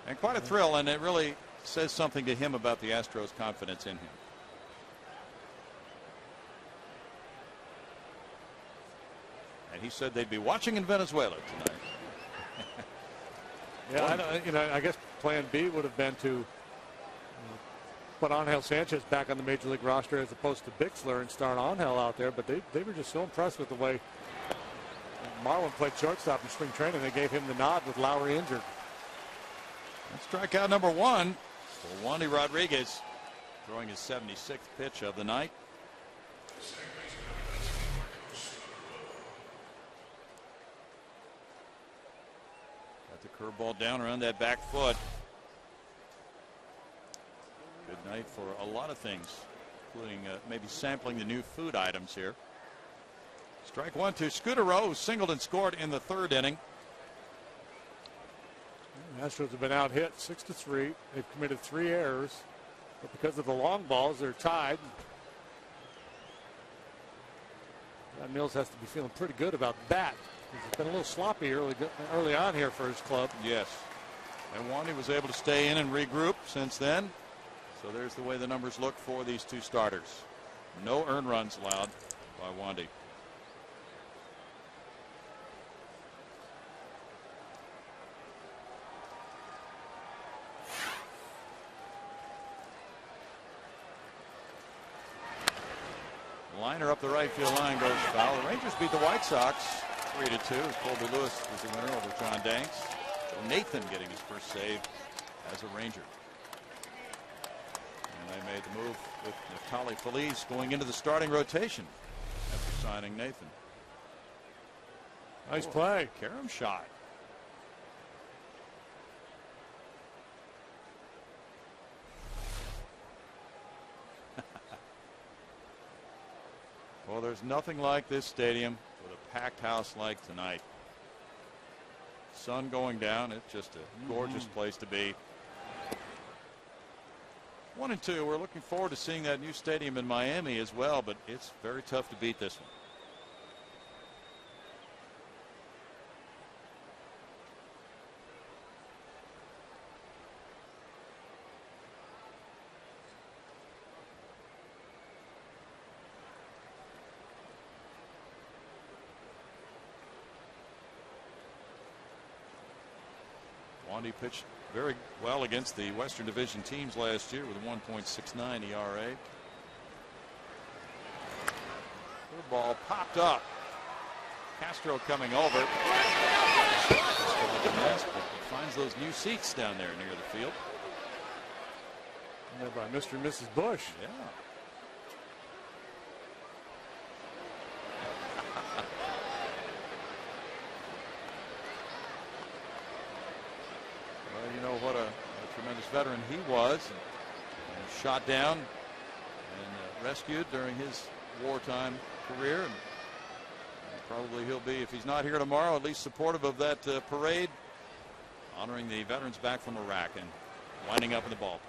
And quite a thrill, and it really says something to him about the Astros' confidence in him. And he said they'd be watching in Venezuela tonight. Yeah, I guess plan B would have been to put Angel Sanchez back on the major league roster as opposed to Bixler and start Angel out there, but they were just so impressed with the way Marwin played shortstop in spring training. They gave him the nod with Lowry injured. And strikeout number one for Wandy Rodriguez, throwing his 76th pitch of the night. Got the curveball down around that back foot. Good night for a lot of things, including maybe sampling the new food items here. Strike one to Scudero, who singled and scored in the 3rd inning. The Astros have been out hit 6-3. They've committed 3 errors, but because of the long balls, they're tied. John Mills has to be feeling pretty good about that. He's been a little sloppy early on here for his club. Yes, and Wandy was able to stay in and regroup since then. So there's the way the numbers look for these two starters. No earned runs allowed by Wandy. Liner up the right field line goes foul. The Rangers beat the White Sox 3-2. Colby Lewis was the winner over John Danks. So Nathan getting his first save as a Ranger. They made the move with Neftali Feliz going into the starting rotation after signing Nathan. Nice play. Karam shot. Well, there's nothing like this stadium with a packed house like tonight. Sun going down. It's just a gorgeous place to be. 1 and 2. We're looking forward to seeing that new stadium in Miami as well, but it's very tough to beat this one. Wandy pitched very well against the Western Division teams last year with a 1.69 ERA. Good ball popped up. Castro coming over. Finds those new seats down there near the field. There by Mr. and Mrs. Bush. Yeah. You know what a tremendous veteran he was, and shot down and rescued during his wartime career. And probably he'll be, if he's not here tomorrow, at least supportive of that parade honoring the veterans back from Iraq and winding up in the ballpark.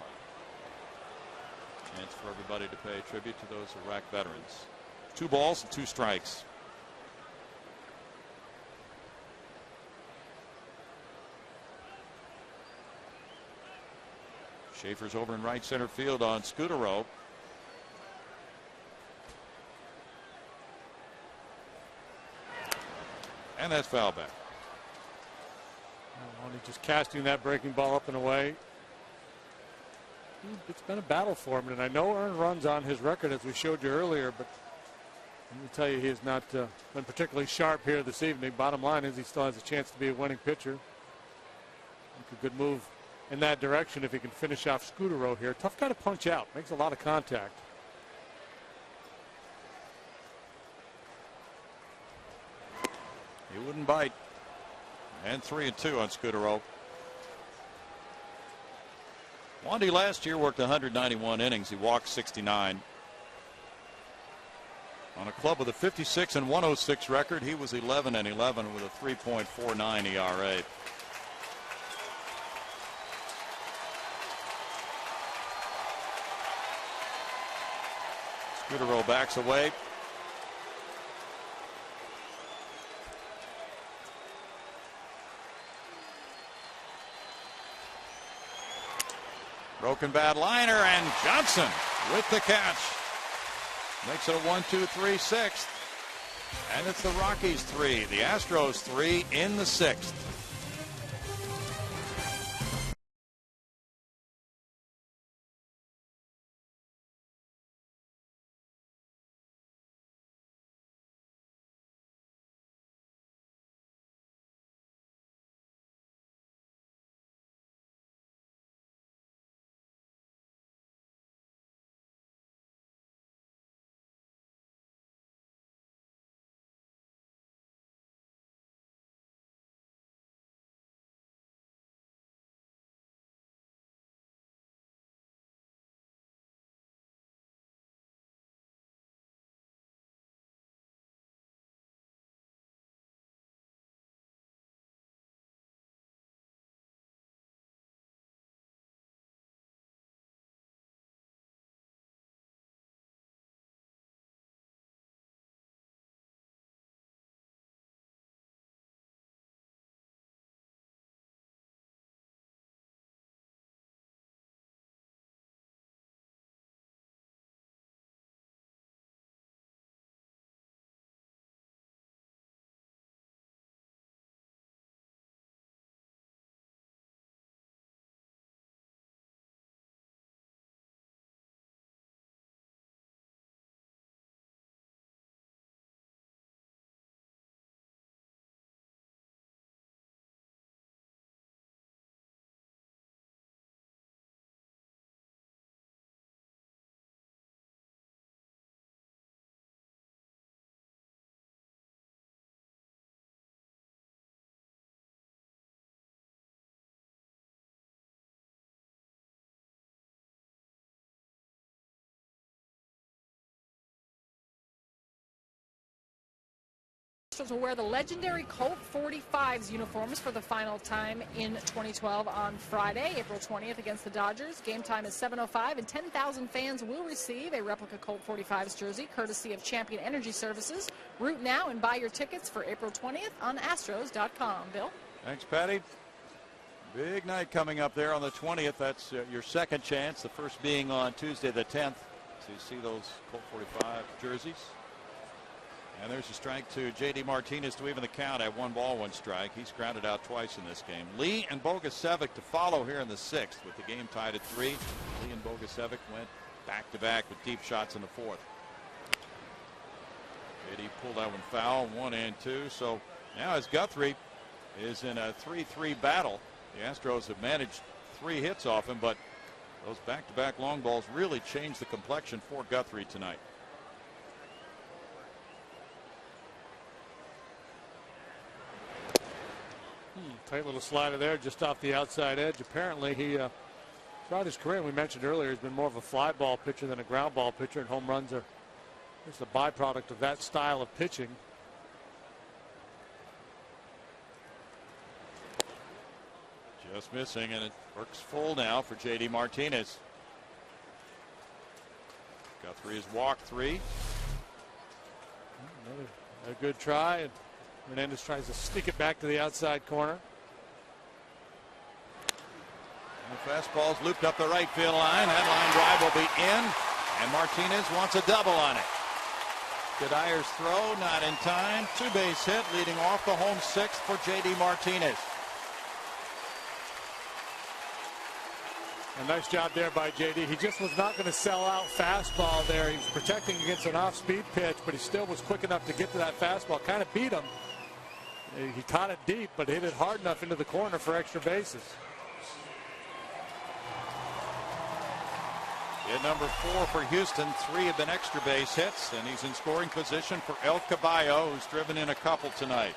Chance for everybody to pay tribute to those Iraq veterans. 2 balls and 2 strikes. Schaefer's over in right center field on Scudero. And that's foul back. Only just casting that breaking ball up and away. It's been a battle for him, and I know earned runs on his record as we showed you earlier, but let me tell you, he has not been particularly sharp here this evening. Bottom line is he still has a chance to be a winning pitcher. Make a good move in that direction if he can finish off Scudero here. Tough guy to punch out. Makes a lot of contact. He wouldn't bite. And 3-2 on Scudero. Wandy last year worked 191 innings. He walked 69. On a club with a 56 and 106 record, he was 11 and 11 with a 3.49 ERA. Scudero backs away. Broken bad liner, and Johnson with the catch. Makes it a 1-2-3 6th. And it's the Rockies 3, the Astros 3 in the 6th. Astros will wear the legendary Colt 45s uniforms for the final time in 2012 on Friday, April 20th against the Dodgers. Game time is 7:05, and 10,000 fans will receive a replica Colt 45s jersey courtesy of Champion Energy Services. Root now and buy your tickets for April 20th on Astros.com. Bill? Thanks, Patty. Big night coming up there on the 20th. That's your second chance, the first being on Tuesday the 10th. So you see those Colt 45 jerseys. And there's a strike to J.D. Martinez to even the count at 1 ball, 1 strike. He's grounded out twice in this game. Lee and Bogusevic to follow here in the 6th with the game tied at 3. Lee and Bogusevic went back-to-back with deep shots in the 4th. J.D. pulled that one foul, 1 and 2. So now as Guthrie is in a 3-3 battle, the Astros have managed 3 hits off him, but those back-to-back long balls really changed the complexion for Guthrie tonight. Tight little slider there just off the outside edge. Apparently he throughout his career, we mentioned earlier, he's been more of a fly ball pitcher than a ground ball pitcher, and home runs are just a byproduct of that style of pitching. Just missing, and it works full now for J.D. Martinez. Guthrie has walked 3. A good try, and Hernandez tries to stick it back to the outside corner. And the fastball's looped up the right field line. That line drive will be in, and Martinez wants a double on it. Gadeyer's throw not in time. 2-base hit leading off the home 6th for J.D. Martinez. A nice job there by J.D. He just was not going to sell out fastball there. He was protecting against an off-speed pitch, but he still was quick enough to get to that fastball. Kind of beat him. He caught it deep, but hit it hard enough into the corner for extra bases. Hit number 4 for Houston. 3 have been extra base hits, and he's in scoring position for El Caballo, who's driven in a couple tonight.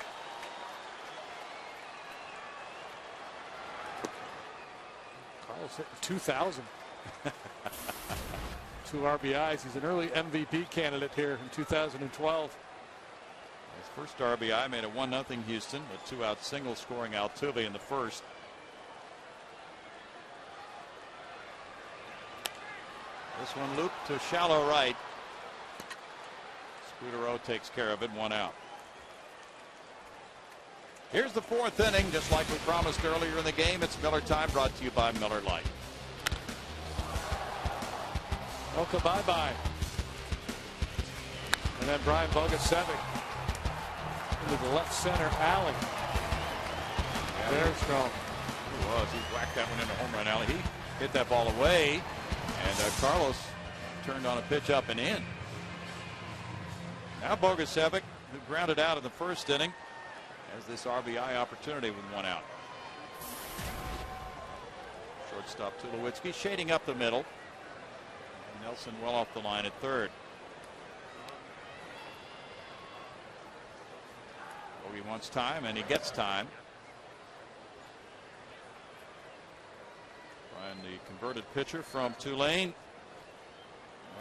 Carlos hitting 2,000. 2 RBIs. He's an early MVP candidate here in 2012. His first RBI made a 1-0 Houston, a 2-out single scoring Altuve in the first. This one looped to shallow right. Scudero takes care of it, 1 out. Here's the 4th inning, just like we promised earlier in the game. It's Miller time, brought to you by Miller Lite. Oka bye-bye. And then Brian Bogusevic into the left center alley. Very strong. He was. He whacked that one into home run alley. He hit that ball away, and Carlos turned on a pitch up and in. Now Bogusevic, who grounded out in the first inning, has this RBI opportunity with 1 out. Shortstop Tulowitzki shading up the middle. Nelson well off the line at third. Bogey wants time, and he gets time. Brian, the converted pitcher from Tulane.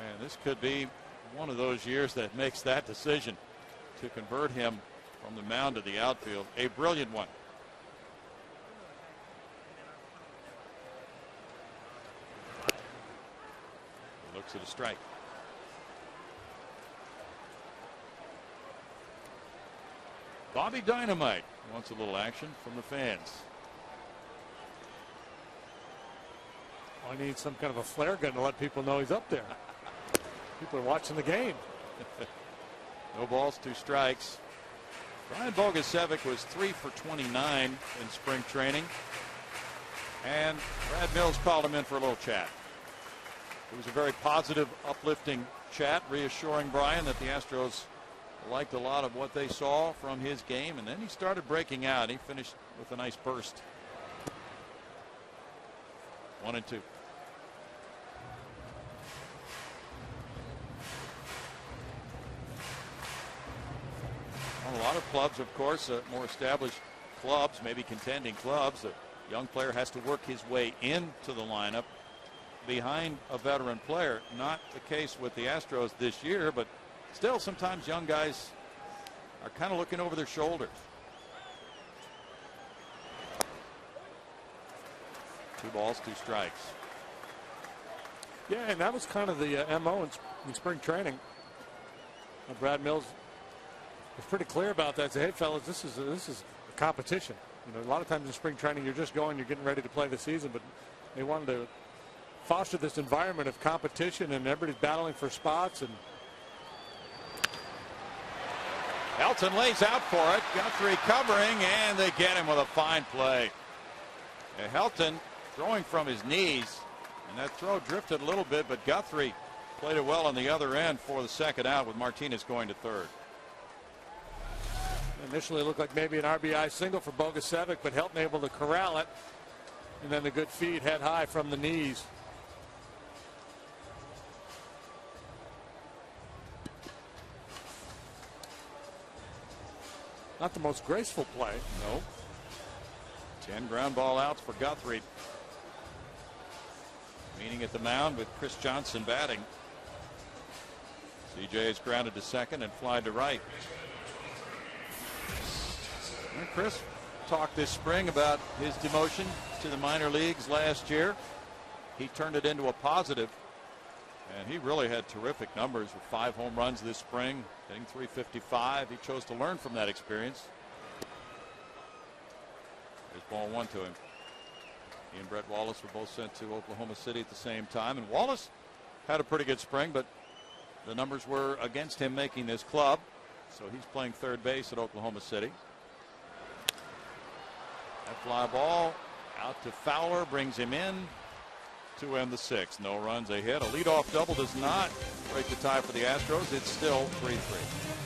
And this could be one of those years that makes that decision to convert him from the mound to the outfield. A brilliant one. He looks at a strike. Bobby Dynamite wants a little action from the fans. I need some kind of a flare gun to let people know he's up there. People are watching the game. No balls, 2 strikes. Brian Bogusevic was 3 for 29 in spring training. And Brad Mills called him in for a little chat. It was a very positive, uplifting chat, reassuring Brian that the Astros liked a lot of what they saw from his game. And then he started breaking out. He finished with a nice burst. 1-2. A lot of clubs, of course, more established clubs, maybe contending clubs. A young player has to work his way into the lineup behind a veteran player. Not the case with the Astros this year, but still sometimes young guys are kind of looking over their shoulders. 2 balls, 2 strikes. Yeah, and that was kind of the MO in spring training. Brad Mills was pretty clear about that. Say, hey, fellas, this is a competition. You know, a lot of times in spring training, you're just going, you're getting ready to play the season, but they wanted to foster this environment of competition, and everybody's battling for spots. And Helton lays out for it. Guthrie covering, and they get him with a fine play. Helton throwing from his knees, and that throw drifted a little bit, but Guthrie played it well on the other end for the 2nd out, with Martinez going to 3rd. Initially it looked like maybe an RBI single for Bogusevic, but Helton able to corral it. And then the good feed head high from the knees. Not the most graceful play. No. 10 ground ball outs for Guthrie. Meaning at the mound with Chris Johnson batting. CJ is grounded to 2nd and flied to right. And Chris talked this spring about his demotion to the minor leagues last year. He turned it into a positive, and he really had terrific numbers with 5 home runs this spring, hitting .355. He chose to learn from that experience. There's ball 1 to him. He and Brett Wallace were both sent to Oklahoma City at the same time, and Wallace had a pretty good spring, but the numbers were against him making this club, so he's playing third base at Oklahoma City. That fly ball out to Fowler, brings him in to end the 6th. No runs, a hit. A leadoff double does not break the tie for the Astros. It's still 3-3.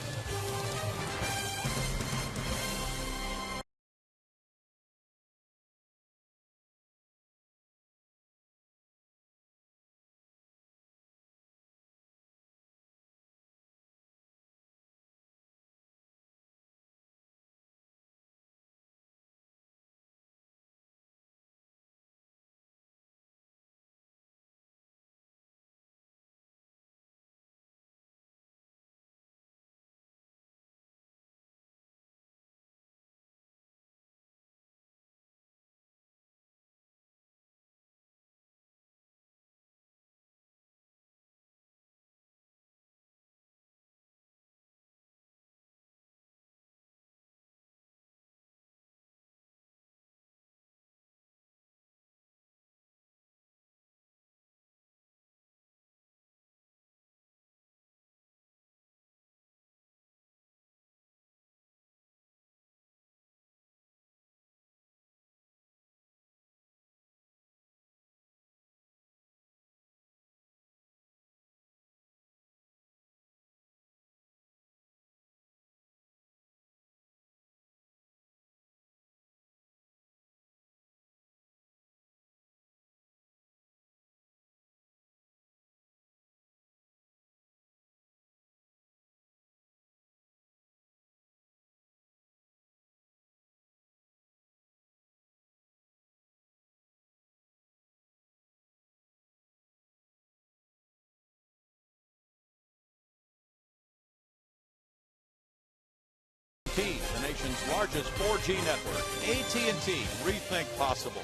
The nation's largest 4G network, AT&T, rethink possible.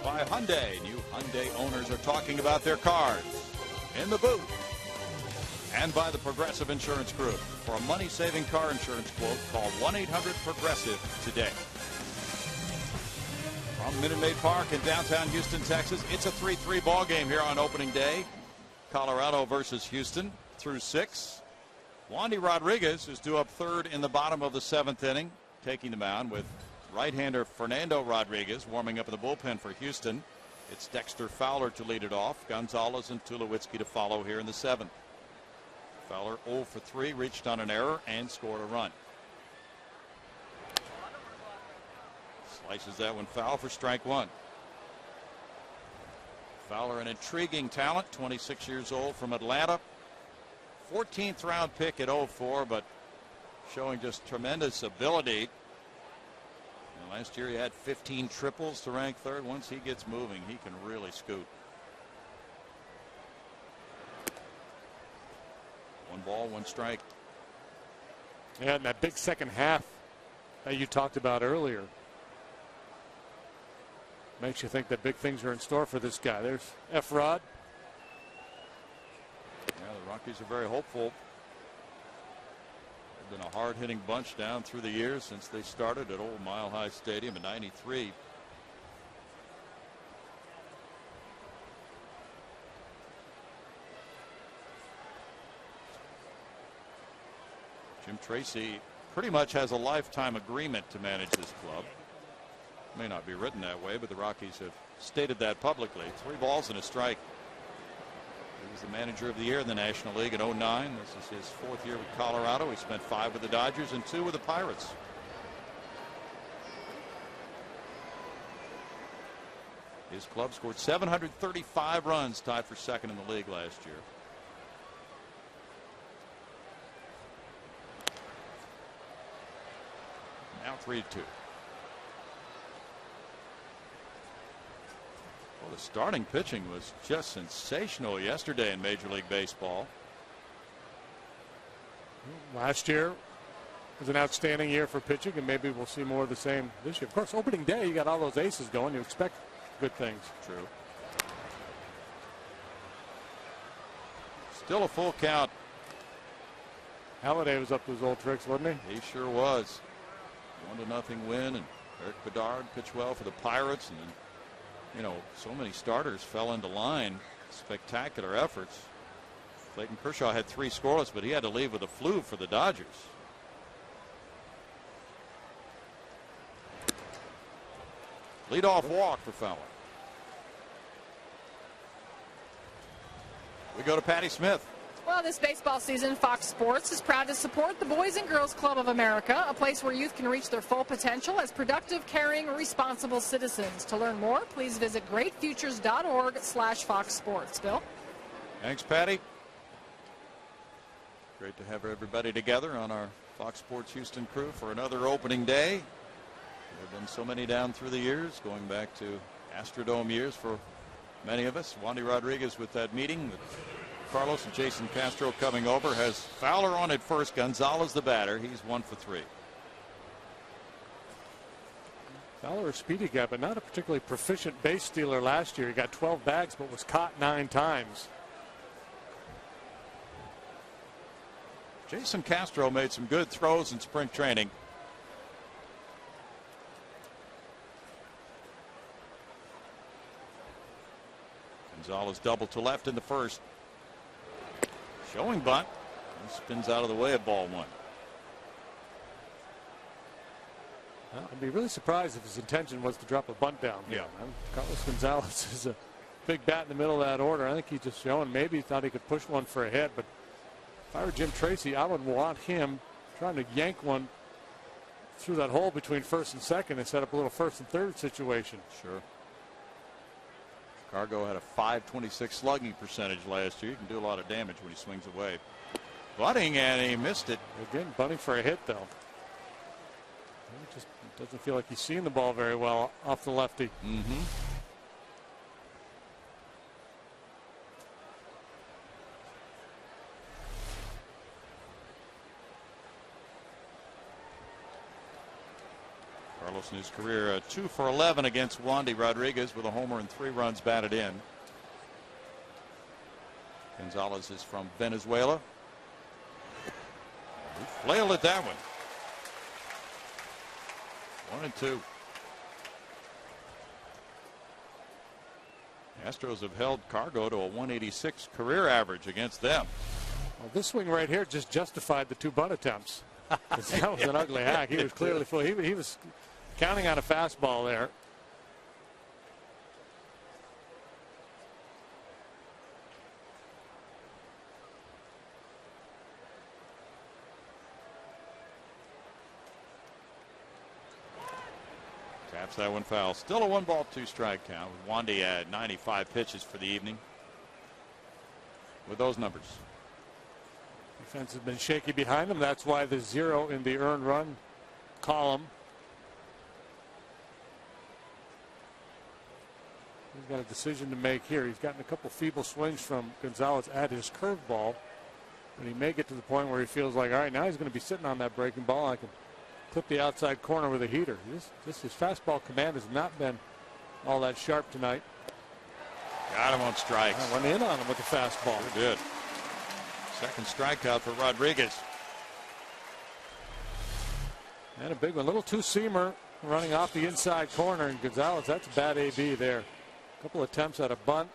By Hyundai. New Hyundai owners are talking about their cars in the booth. And by the Progressive Insurance Group. For a money-saving car insurance quote, call 1-800-PROGRESSIVE today. From Minute Maid Park in downtown Houston, Texas, it's a 3-3 ball game here on opening day. Colorado versus Houston through 6. Wandy Rodriguez is due up third in the bottom of the 7th inning, taking the mound with right-hander Fernando Rodriguez warming up in the bullpen for Houston. It's Dexter Fowler to lead it off. Gonzalez and Tulowitzki to follow here in the 7th. Fowler 0 for 3, reached on an error and scored a run. Slices that one foul for strike 1. Fowler, an intriguing talent, 26 years old, from Atlanta. 14th round pick at 0-4, but showing just tremendous ability. And last year he had 15 triples to rank third. Once he gets moving, he can really scoot. 1 ball, 1 strike. Yeah, and that big second half that you talked about earlier makes you think that big things are in store for this guy. There's F-Rod. Yeah, the Rockies are very hopeful. They've been a hard-hitting bunch down through the years since they started at Old Mile High Stadium in '93. Jim Tracy pretty much has a lifetime agreement to manage this club. May not be written that way, but the Rockies have stated that publicly. 3 balls and a strike. He was the manager of the year in the National League in '09. This is his 4th year with Colorado. He spent 5 with the Dodgers and 2 with the Pirates. His club scored 735 runs, tied for second in the league last year. Now 3-2. Well, the starting pitching was just sensational yesterday in Major League Baseball. Last year, was an outstanding year for pitching, and maybe we'll see more of the same this year. Of course, opening day, you got all those aces going. You expect good things. True. Still a full count. Halladay was up to his old tricks, wasn't he? He sure was. 1-0 win, and Eric Bedard pitched well for the Pirates, and then, you know, so many starters fell into line. Spectacular efforts. Clayton Kershaw had 3 scoreless, but he had to leave with a flu for the Dodgers. Leadoff walk for Fowler. We go to Patty Smith. Well, this baseball season, Fox Sports is proud to support the Boys and Girls Club of America, a place where youth can reach their full potential as productive, caring, responsible citizens. To learn more, please visit greatfutures.org/Fox Sports. Bill? Thanks, Patty. Great to have everybody together on our Fox Sports Houston crew for another opening day. There have been so many down through the years, going back to Astrodome years for many of us. Wandy Rodriguez with that meeting with Carlos and Jason Castro coming over. Has Fowler on at first. Gonzalez the batter. He's 1 for 3. Fowler a speedy guy, but not a particularly proficient base stealer last year. He got 12 bags, but was caught 9 times. Jason Castro made some good throws in spring training. Gonzalez double to left in the first. Showing bunt. He spins out of the way at ball 1. I'd be really surprised if his intention was to drop a bunt down. Yeah. Carlos Gonzalez is a big bat in the middle of that order. I think he's just showing maybe he thought he could push one for a hit, but if I were Jim Tracy, I would want him trying to yank one through that hole between first and second and set up a little first and third situation. Sure. Cargo had a .526 slugging percentage last year. He can do a lot of damage when he swings away. Bunting, and he missed it. Again, bunting for a hit, though. It just doesn't feel like he's seeing the ball very well off the lefty. Mm-hmm. Carlos in his career 2 for 11 against Wandy Rodriguez with a homer and 3 runs batted in. Gonzalez is from Venezuela. He flailed at that one. 1-2. Astros have held Cargo to a 186 career average against them. Well, this swing right here just justified the 2 bunt attempts. That was an ugly hack. He was clearly full. He was counting on a fastball there. Taps that one foul. Still a 1-ball, 2-strike count. Wandy had 95 pitches for the evening. With those numbers. Defense has been shaky behind him. That's why the 0 in the earned run column. He's got a decision to make here. He's gotten a couple feeble swings from Gonzalez at his curveball, but he may get to the point where he feels like, all right, now he's going to be sitting on that breaking ball. I can clip the outside corner with a heater. His fastball command has not been all that sharp tonight. Got him on strikes. I went in on him with the fastball. He did. Second strikeout for Rodriguez. And a big one. Little two-seamer running off the inside corner. And Gonzalez, that's bad AB there. A couple attempts at a bunt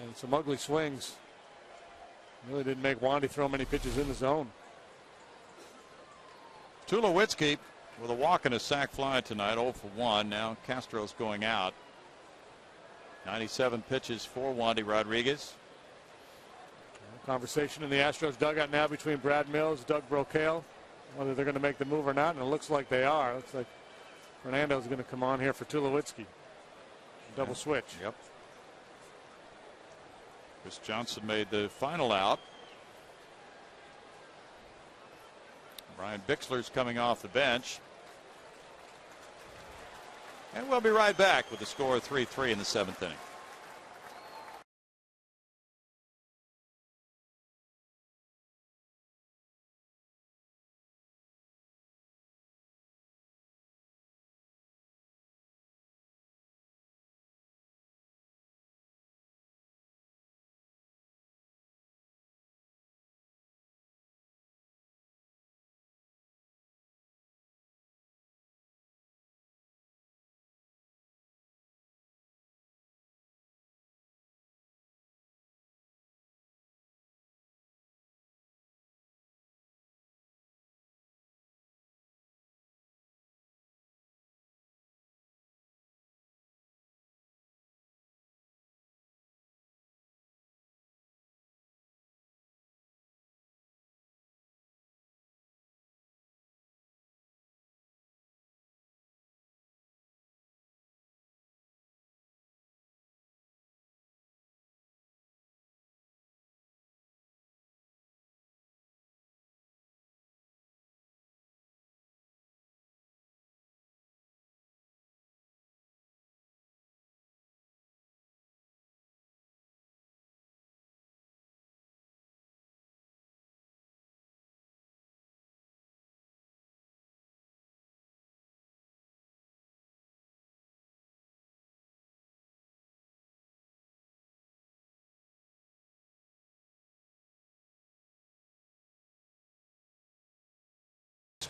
and some ugly swings. Really didn't make Wandy throw many pitches in the zone. Tulowitzki with a walk and a sac fly tonight, 0 for 1. Now Castro's going out. 97 pitches for Wandy Rodriguez. Conversation in the Astros dugout now between Brad Mills, Doug Brocail, whether they're going to make the move or not, and it looks like they are. It looks like Fernando's going to come on here for Tulowitzki. Double switch. Yep. Chris Johnson made the final out. Brian Bixler's coming off the bench. And we'll be right back with the score of 3-3 in the 7th inning.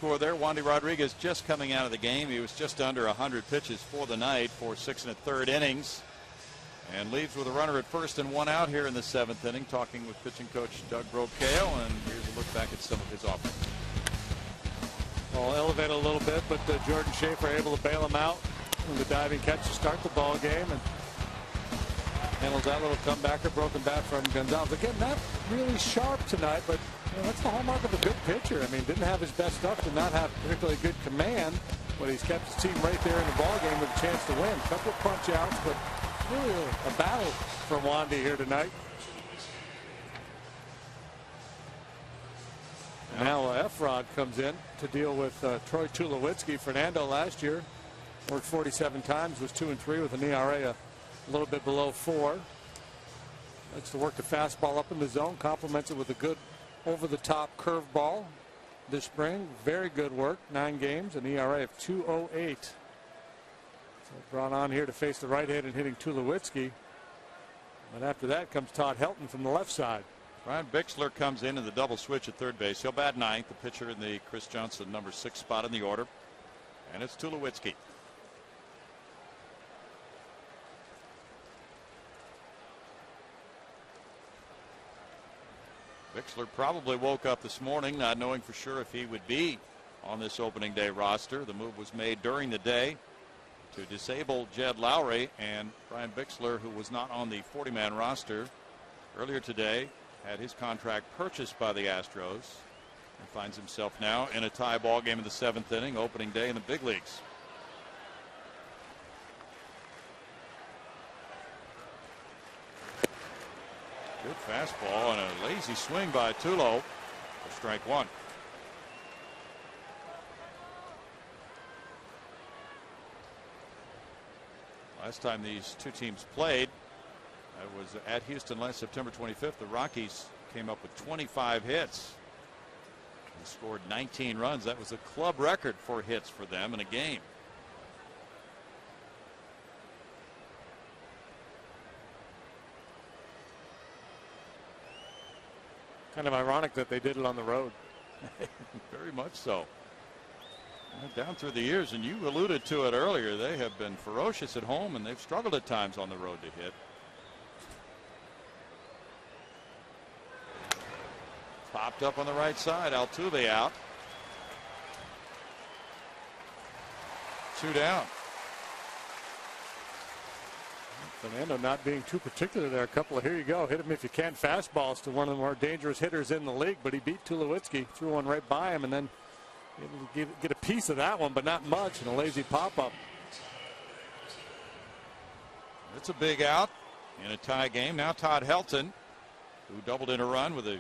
score there. Wandy Rodriguez just coming out of the game. He was just under 100 pitches for the night for 6 1/3 innings. And leaves with a runner at first and 1 out here in the 7th inning, talking with pitching coach Doug Brocail. And here's a look back at some of his offense. Well, elevated a little bit, but Jordan Schaefer able to bail him out with the diving catch to start the ball game, and handles that little comebacker, broken bat from Gonzalez. Again, not really sharp tonight, but that's the hallmark of a good pitcher. I mean, didn't have his best stuff, did not have particularly good command, but he's kept his team right there in the ball game with a chance to win. A couple of punch outs, but really a battle from Wandy here tonight. Now Efrod comes in to deal with Troy Tulowitzki. Fernando last year worked 47 times, was 2-3 with an ERA a little bit below 4. Likes to work the fastball up in the zone, complements it with a good over-the-top curveball this spring. Very good work, 9 games, an ERA of 2.08. So brought on here to face the right-handed hitting Tulowitzki. But after that comes Todd Helton from the left side. Brian Bixler comes in the double switch at third base. He'll bat 9th, the pitcher in the Chris Johnson number 6 spot in the order. And it's Tulowitzki. Bixler probably woke up this morning not knowing for sure if he would be on this opening day roster. The move was made during the day to disable Jed Lowry, and Brian Bixler, who was not on the 40-man roster earlier today, had his contract purchased by the Astros and finds himself now in a tie ball game in the 7th inning, opening day in the big leagues. Good fastball and a lazy swing by Tulo for strike 1. Last time these two teams played, I was at Houston last September 25th. The Rockies came up with 25 hits and scored 19 runs. That was a club record for hits for them in a game. Kind of ironic that they did it on the road. Very much so. Down through the years, and you alluded to it earlier, they have been ferocious at home and they've struggled at times on the road to hit. Popped up on the right side. Altuve out. 2 down. Fernando not being too particular there. A couple of, here you go, hit him if you can, fastballs to one of the more dangerous hitters in the league, but he beat Tulowitzki, threw one right by him, and then able to get a piece of that one, but not much, and a lazy pop-up. It's a big out in a tie game. Now Todd Helton, who doubled in a run with a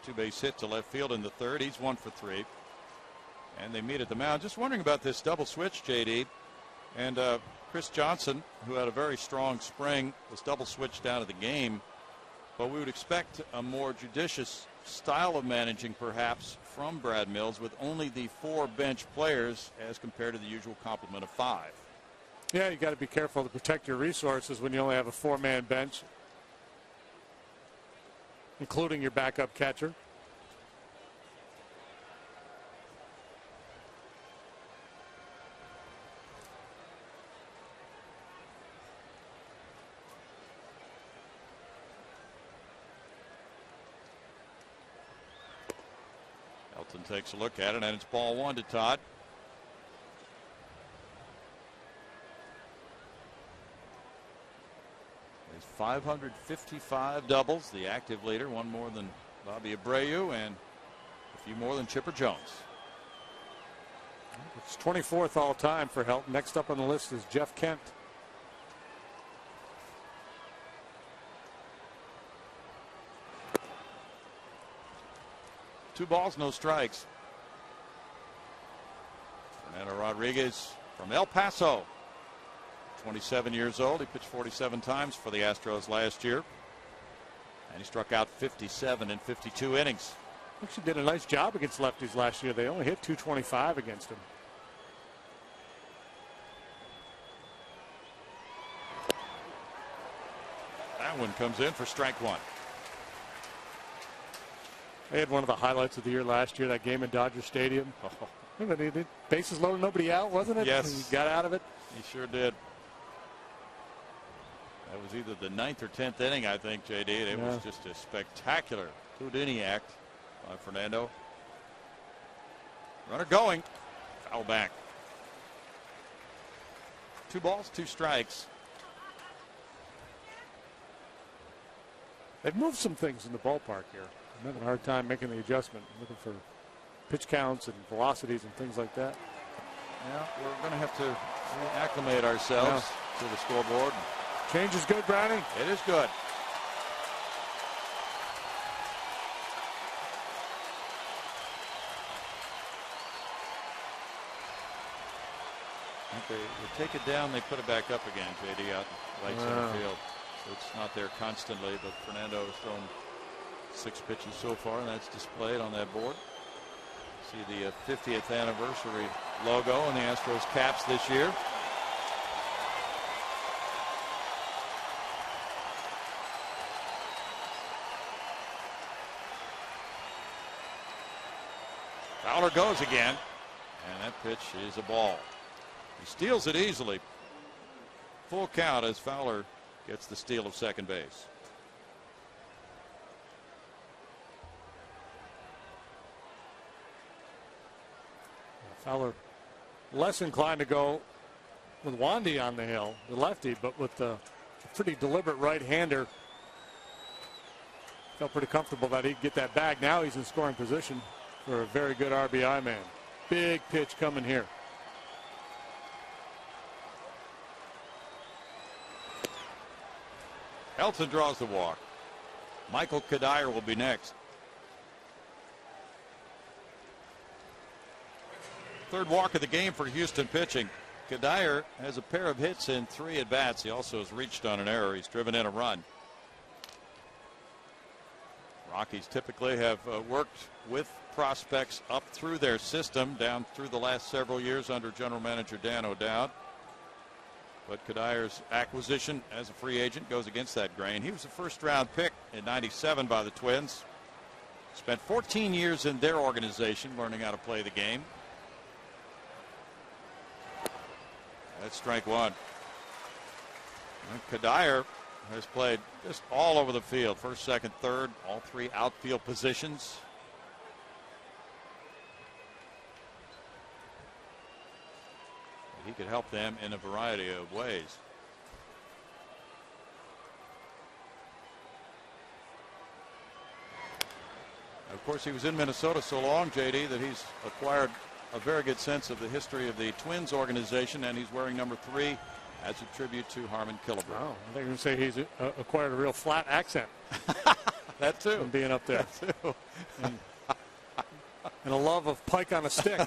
2-base hit to left field in the 3rd. He's 1 for 3. And they meet at the mound. Just wondering about this double switch, JD. And Chris Johnson, who had a very strong spring, was double switched out of the game. But we would expect a more judicious style of managing, perhaps, from Brad Mills with only the 4 bench players as compared to the usual complement of 5. Yeah, you got to be careful to protect your resources when you only have a 4-man bench, including your backup catcher. Elton takes a look at it, and it's ball 1 to Todd. There's 555 doubles, the active leader, 1 more than Bobby Abreu and a few more than Chipper Jones. It's 24th all time for Helton. Next up on the list is Jeff Kent. Two balls, no strikes. Fernando Rodriguez from El Paso, 27 years old. He pitched 47 times for the Astros last year, and he struck out 57 in 52 innings. Actually did a nice job against lefties last year. They only hit .225 against him. That one comes in for strike 1. They had one of the highlights of the year last year, that game in Dodger Stadium. Bases loaded, nobody out, wasn't it? Yes. He got out of it. He sure did. That was either the 9th or 10th inning, I think, JD. It was just a spectacular Houdini act by Fernando. Runner going. Foul back. 2 balls, 2 strikes. They've moved some things in the ballpark here. I'm having a hard time making the adjustment, looking for pitch counts and velocities and things like that. Yeah, we're going to have to acclimate ourselves to the scoreboard. Change is good, Browning. It is good. They take it down, they put it back up again, JD, out in right center field. So it's not there constantly, but Fernando has thrown 6 pitches so far, and that's displayed on that board. See the 50th anniversary logo on the Astros caps this year. Fowler goes again, and that pitch is a ball. He steals it easily. Full count as Fowler gets the steal of second base. Fowler less inclined to go with Wandy on the hill, the lefty, but with the pretty deliberate right-hander. Felt pretty comfortable that he'd get that bag. Now he's in scoring position for a very good RBI man. Big pitch coming here. Elton draws the walk. Michael Kadire will be next. Third walk of the game for Houston pitching. Kadire has a pair of hits in 3 at-bats. He also has reached on an error. He's driven in a run. Rockies typically have worked with prospects up through their system down through the last several years under general manager Dan O'Dowd. But Kadire's acquisition as a free agent goes against that grain. He was a first-round pick in '97 by the Twins. Spent 14 years in their organization learning how to play the game. That's strike one. And Kadire has played just all over the field. First, second, third, all 3 outfield positions. He could help them in a variety of ways. Of course, he was in Minnesota so long, JD, that he's acquired a very good sense of the history of the Twins organization, and he's wearing number 3 as a tribute to Harmon Killebrew. Oh, I think you're going to say he's acquired a real flat accent. That too. From being up there. That too. And a love of pike on a stick.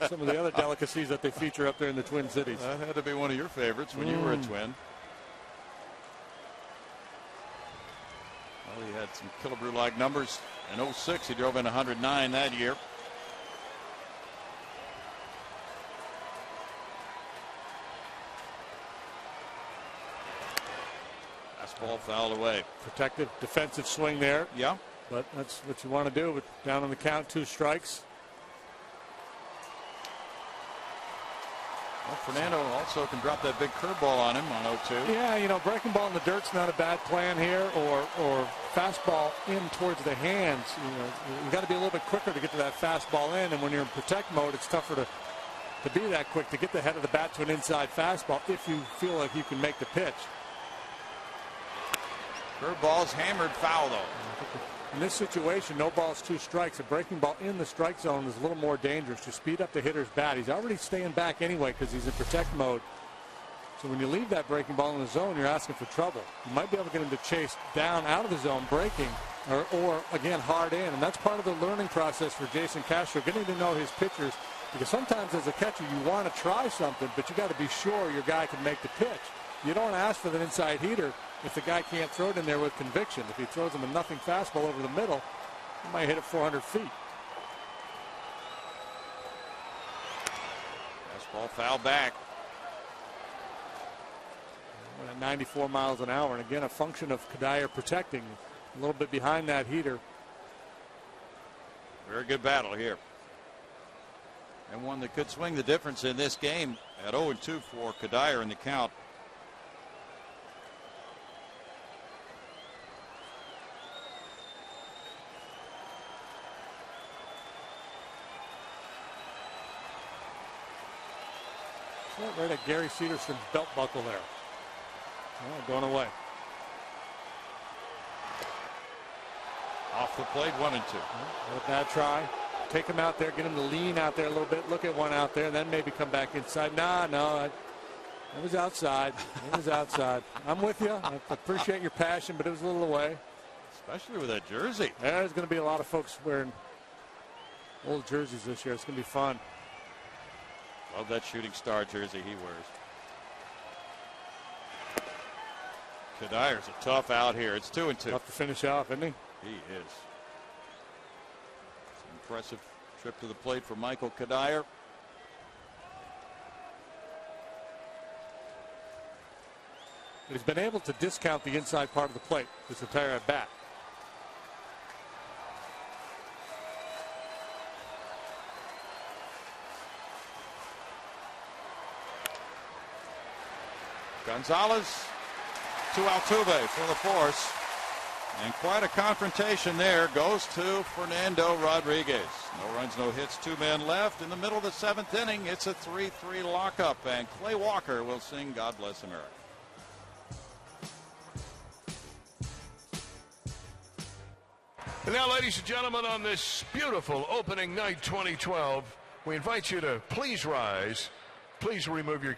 Some of the other delicacies that they feature up there in the Twin Cities. That had to be one of your favorites when you were a Twin. Well, he had some Killebrew-like numbers in '06. He drove in 109 that year. Fastball fouled away. Protective defensive swing there. Yeah. But that's what you want to do. With down on the count, 2 strikes. Well, Fernando also can drop that big curveball on him on 0-2. Yeah, you know, breaking ball in the dirt's not a bad plan here, or fastball in towards the hands. You know, you got to be a little bit quicker to get to that fastball in, and when you're in protect mode, it's tougher to be that quick to get the head of the bat to an inside fastball if you feel like you can make the pitch. Curveball's hammered foul, though. In this situation, no balls, 2 strikes. A breaking ball in the strike zone is a little more dangerous to speed up the hitter's bat. He's already staying back anyway because he's in protect mode. So when you leave that breaking ball in the zone, you're asking for trouble. You might be able to get him to chase down out of the zone, breaking, or again, hard in. And that's part of the learning process for Jason Castro, getting to know his pitchers. Because sometimes as a catcher, you want to try something, but you got to be sure your guy can make the pitch. You don't want to ask for the inside heater if the guy can't throw it in there with conviction. If he throws him a nothing fastball over the middle, he might hit it 400 feet. Fastball foul back. At 94 miles an hour. And again, a function of Kadire protecting. A little bit behind that heater. Very good battle here. and one that could swing the difference in this game at 0-2 for Kadire in the count. Right at Gary Cedarson's belt buckle there. Oh, going away. Off the plate, 1-2. Not a bad try. Take him out there, get him to lean out there a little bit, look at one out there, then maybe come back inside. No, it was outside. It was outside. I'm with you. I appreciate your passion, but it was a little away. Especially with that jersey. Yeah, there's going to be a lot of folks wearing old jerseys this year. It's going to be fun. Love that shooting star jersey he wears. Kadire's a tough out here. It's 2-2. Tough to finish off, isn't he? He is. It's an impressive trip to the plate for Michael Kadire. He's been able to discount the inside part of the plate this entire at bat. Gonzalez to Altuve for the force. And quite a confrontation there goes to Fernando Rodriguez. No runs, no hits, 2 men left. In the middle of the 7th inning, it's a 3-3 lockup. And Clay Walker will sing God Bless America. And now, ladies and gentlemen, on this beautiful opening night 2012, we invite you to please rise. Please remove your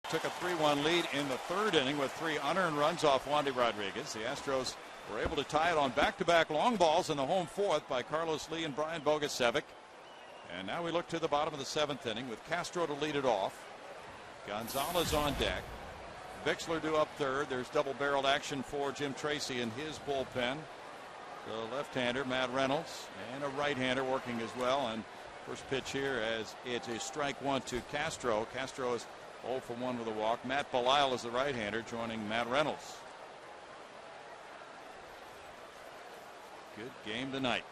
Took a 3-1 lead in the third inning with 3 unearned runs off Wandy Rodriguez. The Astros were able to tie it on back-to-back long balls in the home fourth by Carlos Lee and Brian Bogusevic. And now we look to the bottom of the 7th inning with Castro to lead it off. Gonzalez on deck. Bixler due up third. There's double-barreled action for Jim Tracy in his bullpen. The left-hander, Matt Reynolds, and a right-hander working as well. And first pitch here as it's a strike one to Castro. Castro is 0 for 1 with a walk. Matt Belisle is the right-hander joining Matt Reynolds. Good game tonight.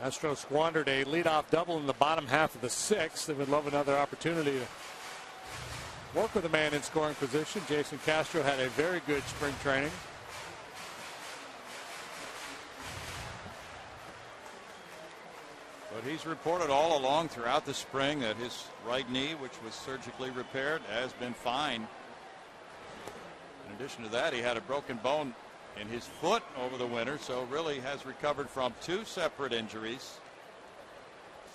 Astros squandered a leadoff double in the bottom half of the 6th. They would love another opportunity to work with a man in scoring position. Jason Castro had a very good spring training. But he's reported all along throughout the spring that his right knee, which was surgically repaired, has been fine. In addition to that, he had a broken bone in his foot over the winter, so really has recovered from 2 separate injuries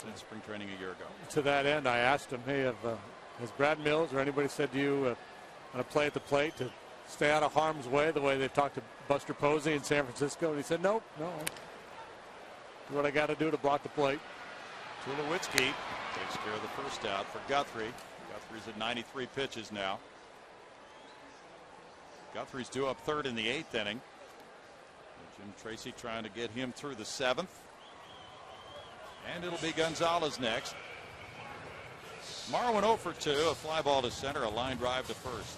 since spring training a year ago. To that end, I asked him, hey, has Brad Mills or anybody said to you want to play at the plate to stay out of harm's way the way they talked to Buster Posey in San Francisco? And he said, nope, no. Do what I got to do to block the plate. Tulowitzki takes care of the first out for Guthrie. Guthrie's at 93 pitches now. Guthrie's due up third in the 8th inning. Jim Tracy trying to get him through the 7th. And it'll be Gonzalez next. Marwin 0 for 2, a fly ball to center, a line drive to first.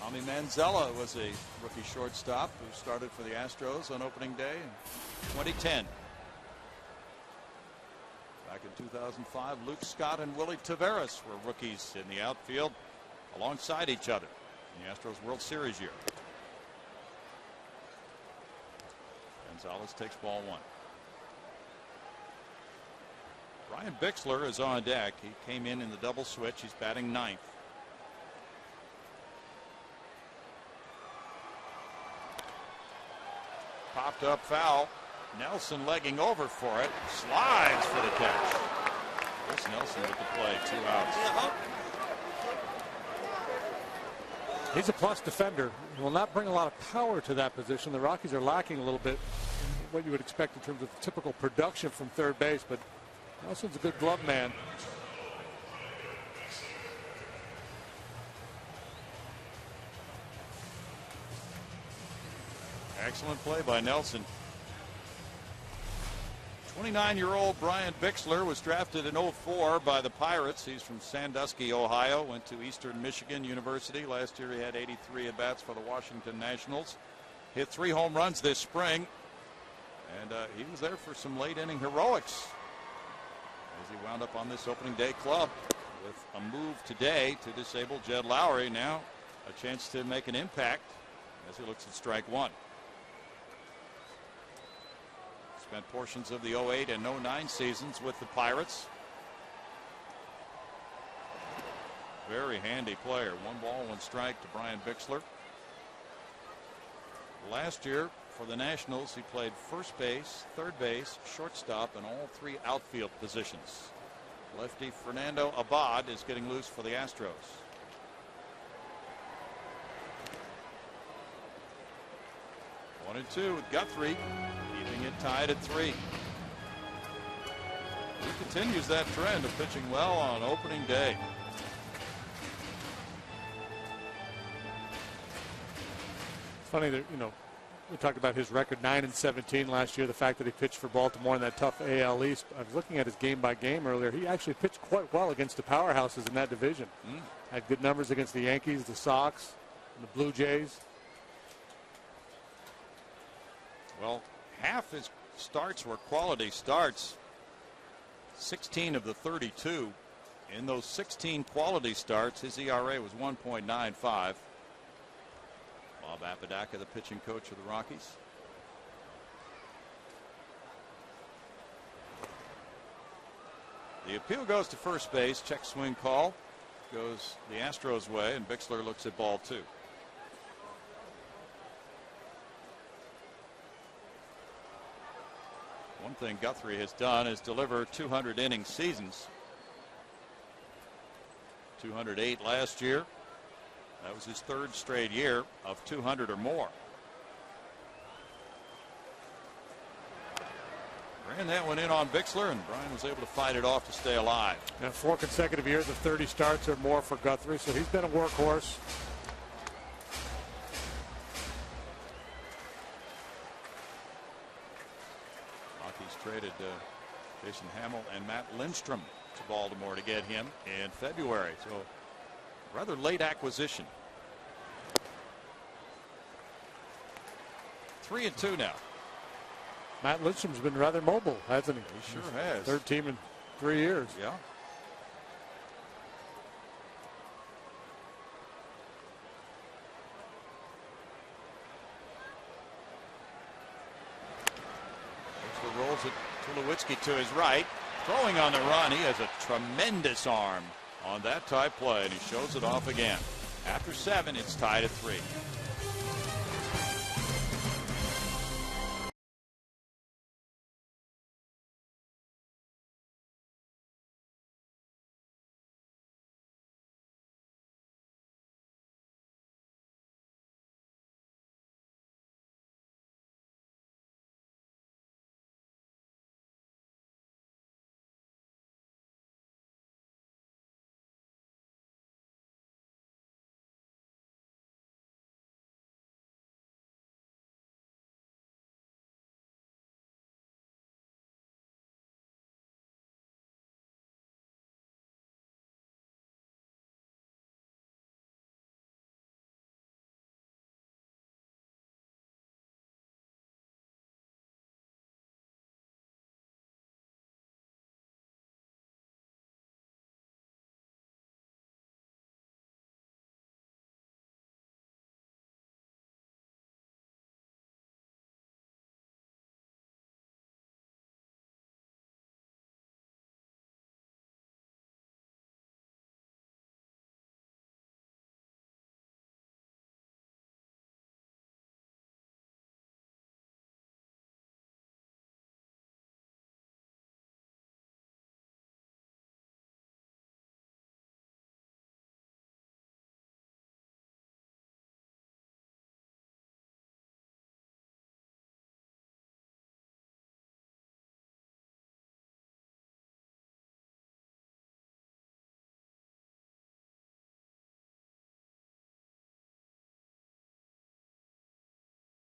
Tommy Manzella was a rookie shortstop who started for the Astros on opening day in 2010. Back in 2005, Luke Scott and Willie Taveras were rookies in the outfield alongside each other in the Astros World Series year. Gonzalez takes ball 1. Brian Bixler is on deck. He came in the double switch. He's batting 9th. Popped up foul. Nelson legging over for it. Slides for the catch. Chris Nelson with the play. 2 outs. He's a plus defender. He will not bring a lot of power to that position. The Rockies are lacking a little bit what you would expect in terms of typical production from third base, but Nelson's a good glove man. Excellent play by Nelson. 29-year-old Brian Bixler was drafted in 04 by the Pirates. He's from Sandusky, Ohio. Went to Eastern Michigan University. Last year he had 83 at-bats for the Washington Nationals. Hit 3 home runs this spring. And he was there for some late-inning heroics as he wound up on this opening day club with a move today to disable Jed Lowry. Now a chance to make an impact as he looks at strike 1. Spent portions of the 08 and 09 seasons with the Pirates. Very handy player. 1 ball, 1 strike to Brian Bixler. Last year for the Nationals, he played first base, third base, shortstop, and all 3 outfield positions. Lefty Fernando Abad is getting loose for the Astros. One and 2 with Guthrie, keeping it tied at 3. He continues that trend of pitching well on opening day. It's funny that, we talked about his record 9-17 last year, the fact that he pitched for Baltimore in that tough AL East. I was looking at his game by game earlier. He actually pitched quite well against the powerhouses in that division. Had good numbers against the Yankees, the Sox, and the Blue Jays. Well, half his starts were quality starts. 16 of the 32. In those 16 quality starts, his ERA was 1.95. Bob Apodaca, the pitching coach of the Rockies. The appeal goes to first base. Check swing call goes the Astros way, and Bixler looks at ball 2. thing Guthrie has done is deliver 200 inning seasons. 208 last year. That was his third straight year of 200 or more. Ran that one in on Bixler, and Brian was able to fight it off to stay alive. Yeah, 4 consecutive years of 30 starts or more for Guthrie, so he's been a workhorse. Rockies traded Jason Hamill and Matt Lindstrom to Baltimore to get him in February. So rather late acquisition. 3-2 now. Matt Lindstrom's been rather mobile, hasn't he? He sure has. Third team in 3 years. Yeah. Rolls it Tulowitzki to his right. Throwing on the run. He has a tremendous arm on that type play, and he shows it off again. After 7, it's tied at 3.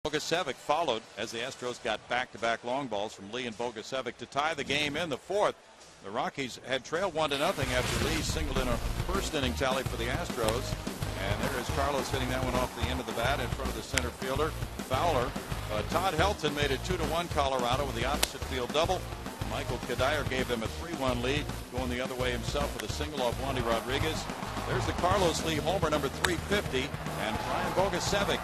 Bogusevic followed as the Astros got back-to-back long balls from Lee and Bogusevic to tie the game in the 4th. The Rockies had trailed 1-0 after Lee singled in a first inning tally for the Astros. And there is Carlos hitting that one off the end of the bat in front of the center fielder, Fowler. Todd Helton made it 2-1 Colorado with the opposite field double. Michael Kadire gave them a 3-1 lead, going the other way himself with a single off Wandy Rodriguez. There's the Carlos Lee homer, number 350, and Brian Bogusevic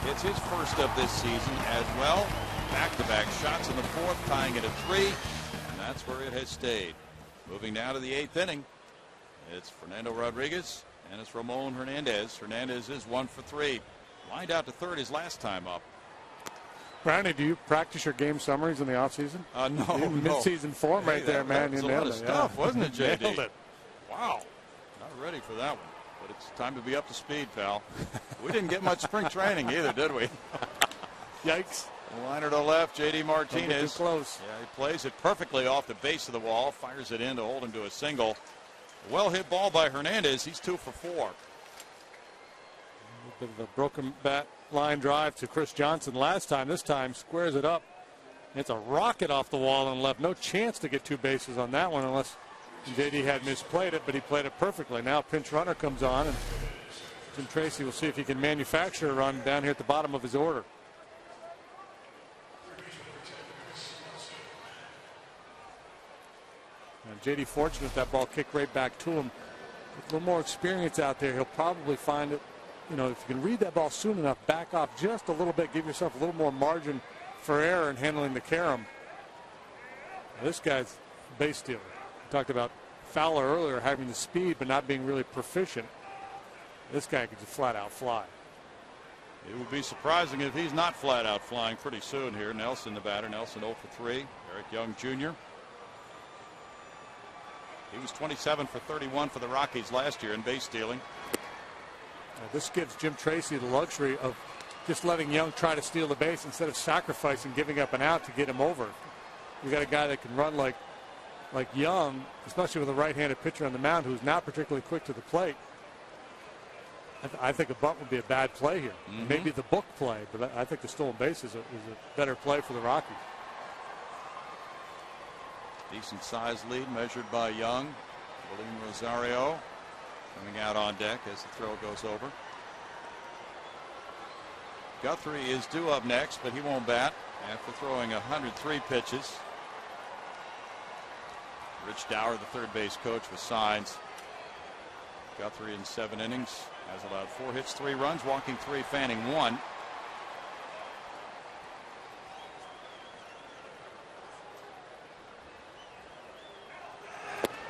hits his first of this season as well. Back-to-back shots in the 4th, tying it at 3, and that's where it has stayed. Moving now to the 8th inning. It's Fernando Rodriguez, and it's Ramon Hernandez. Hernandez is 1 for 3. Lined out to third his last time up. Brownie, do you practice your game summaries in the offseason? No. Mid-season form right there, man. That was you a lot nailed of it. stuff, Yeah. wasn't it, JD? Nailed it. Wow. Not ready for that one. But it's time to be up to speed, pal. We didn't get much spring training either, did we? Yikes. Liner to left, J.D. Martinez. Too close. Yeah, he plays it perfectly off the base of the wall, fires it in to hold him to a single. Well-hit ball by Hernandez. He's 2 for 4. A bit of a broken bat line drive to Chris Johnson last time. This time squares it up. It's a rocket off the wall and left. No chance to get 2 bases on that one unless JD had misplayed it, but he played it perfectly. Now pinch runner comes on, and Jim Tracy will see if he can manufacture a run down here at the bottom of his order. And JD fortunate that ball kicked right back to him. With a little more experience out there, he'll probably find it. You know, if you can read that ball soon enough, back off just a little bit, give yourself a little more margin for error in handling the carom. Now, this guy's base stealer. We talked about Fowler earlier having the speed but not being really proficient. This guy could just flat out fly. It would be surprising if he's not flat out flying pretty soon here. Nelson, the batter. Nelson 0 for 3. Eric Young Jr. He was 27 for 31 for the Rockies last year in base stealing. This gives Jim Tracy the luxury of just letting Young try to steal the base instead of sacrificing giving up an out to get him over. You got a guy that can run like Young, especially with a right-handed pitcher on the mound who's not particularly quick to the plate. I think a bunt would be a bad play here. Maybe the book play, but I think the stolen base is a better play for the Rockies. Decent size lead measured by Young. William Rosario coming out on deck as the throw goes over. Guthrie is due up next, but he won't bat after throwing 103 pitches. Rich Dower, the third base coach, with signs. Guthrie in 7 innings has allowed 4 hits, 3 runs, walking 3, fanning 1.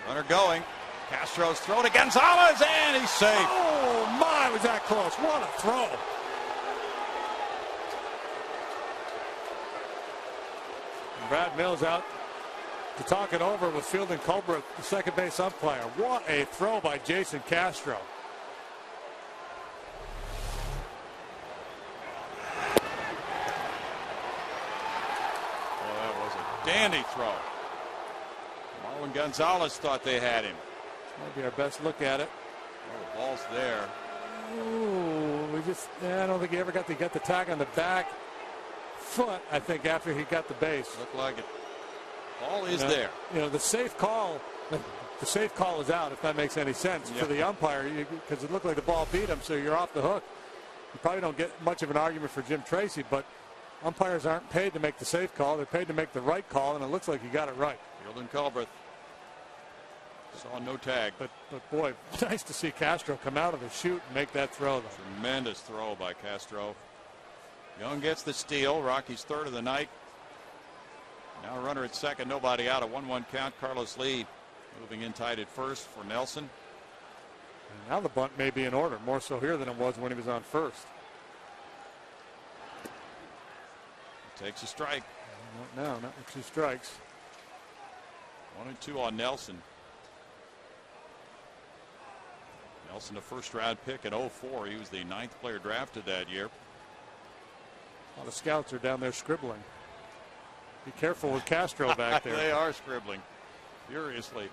Runner going. Castro's throw to Gonzalez, and he's safe. Oh, my, was that close. What a throw. And Brad Mills out to talk it over with Fielding Colbert, the second base umpire. What a throw by Jason Castro. Well, that was a dandy throw. Marwin Gonzalez thought they had him. Might be our best look at it. Oh, the ball's there. Ooh, I don't think he ever got the tag on the back foot, I think, after he got the base. Looked like it. Ball is there. You know, the safe call is out, if that makes any sense for the umpire, because it looked like the ball beat him, so you're off the hook. You probably don't get much of an argument for Jim Tracy, but umpires aren't paid to make the safe call. They're paid to make the right call, and it looks like he got it right. Fielding Colbert saw no tag. But boy, nice to see Castro come out of the chute and make that throw. Tremendous throw by Castro. Young gets the steal. Rocky's third of the night. Now a runner at second, nobody out. A 1-1 count. Carlos Lee moving in tight at first for Nelson. And now the bunt may be in order, more so here than it was when he was on first. Takes a strike. Not with 2 strikes. 1-2 on Nelson. Nelson, a first-round pick in 04. He was the 9th player drafted that year. A lot of scouts are down there scribbling. Be careful with Castro back there. They are scribbling furiously.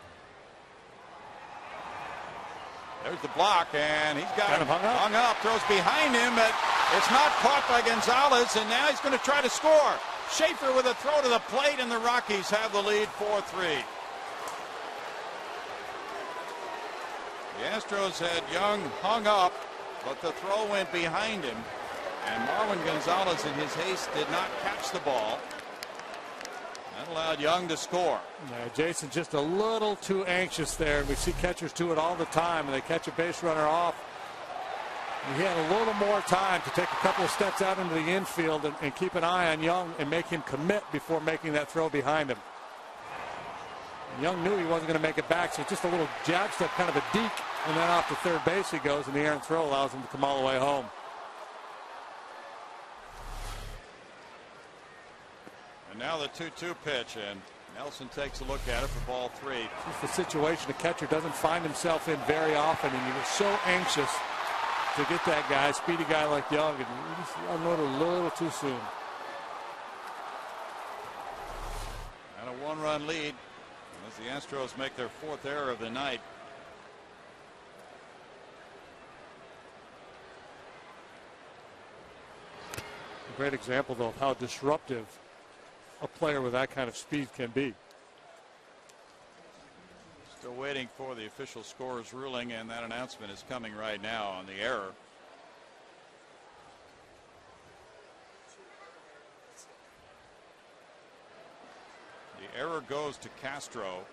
There's the block, and he's got him hung up. Throws behind him, but it's not caught by Gonzalez, and now he's going to try to score. Schaefer with a throw to the plate, and the Rockies have the lead 4-3. The Astros had Young hung up, but the throw went behind him, and Marwin Gonzalez in his haste did not catch the ball. That allowed Young to score. Yeah, Jason just a little too anxious there. We see catchers do it all the time, and they catch a base runner off. And he had a little more time to take a couple of steps out into the infield and keep an eye on Young and make him commit before making that throw behind him. And Young knew he wasn't going to make it back, so just a little jab step, kind of a deke, and then off to third base he goes, and the errant throw allows him to come all the way home. And now the 2-2 pitch, and Nelson takes a look at it for ball 3. It's the situation a catcher doesn't find himself in very often, and you're so anxious to get that guy, speedy guy like Young, and you just unload a little too soon. And a 1-run lead as the Astros make their 4th error of the night. A great example, though, of how disruptive a player with that kind of speed can be. Still waiting for the official scorer's ruling, and that announcement is coming right now on the error. The error goes to Castro.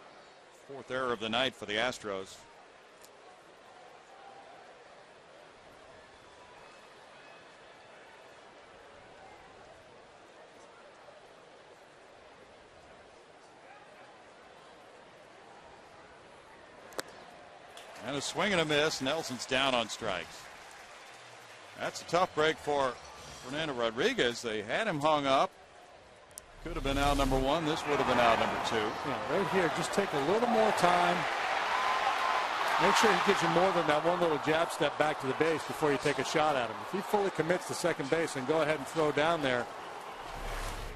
4th error of the night for the Astros. And a swing and a miss. Nelson's down on strikes. That's a tough break for Fernando Rodriguez. They had him hung up. Could have been out number one. This would have been out number two. Yeah, right here, just take a little more time. Make sure he gives you more than that one little jab step back to the base before you take a shot at him. If he fully commits to second base and go ahead and throw down there,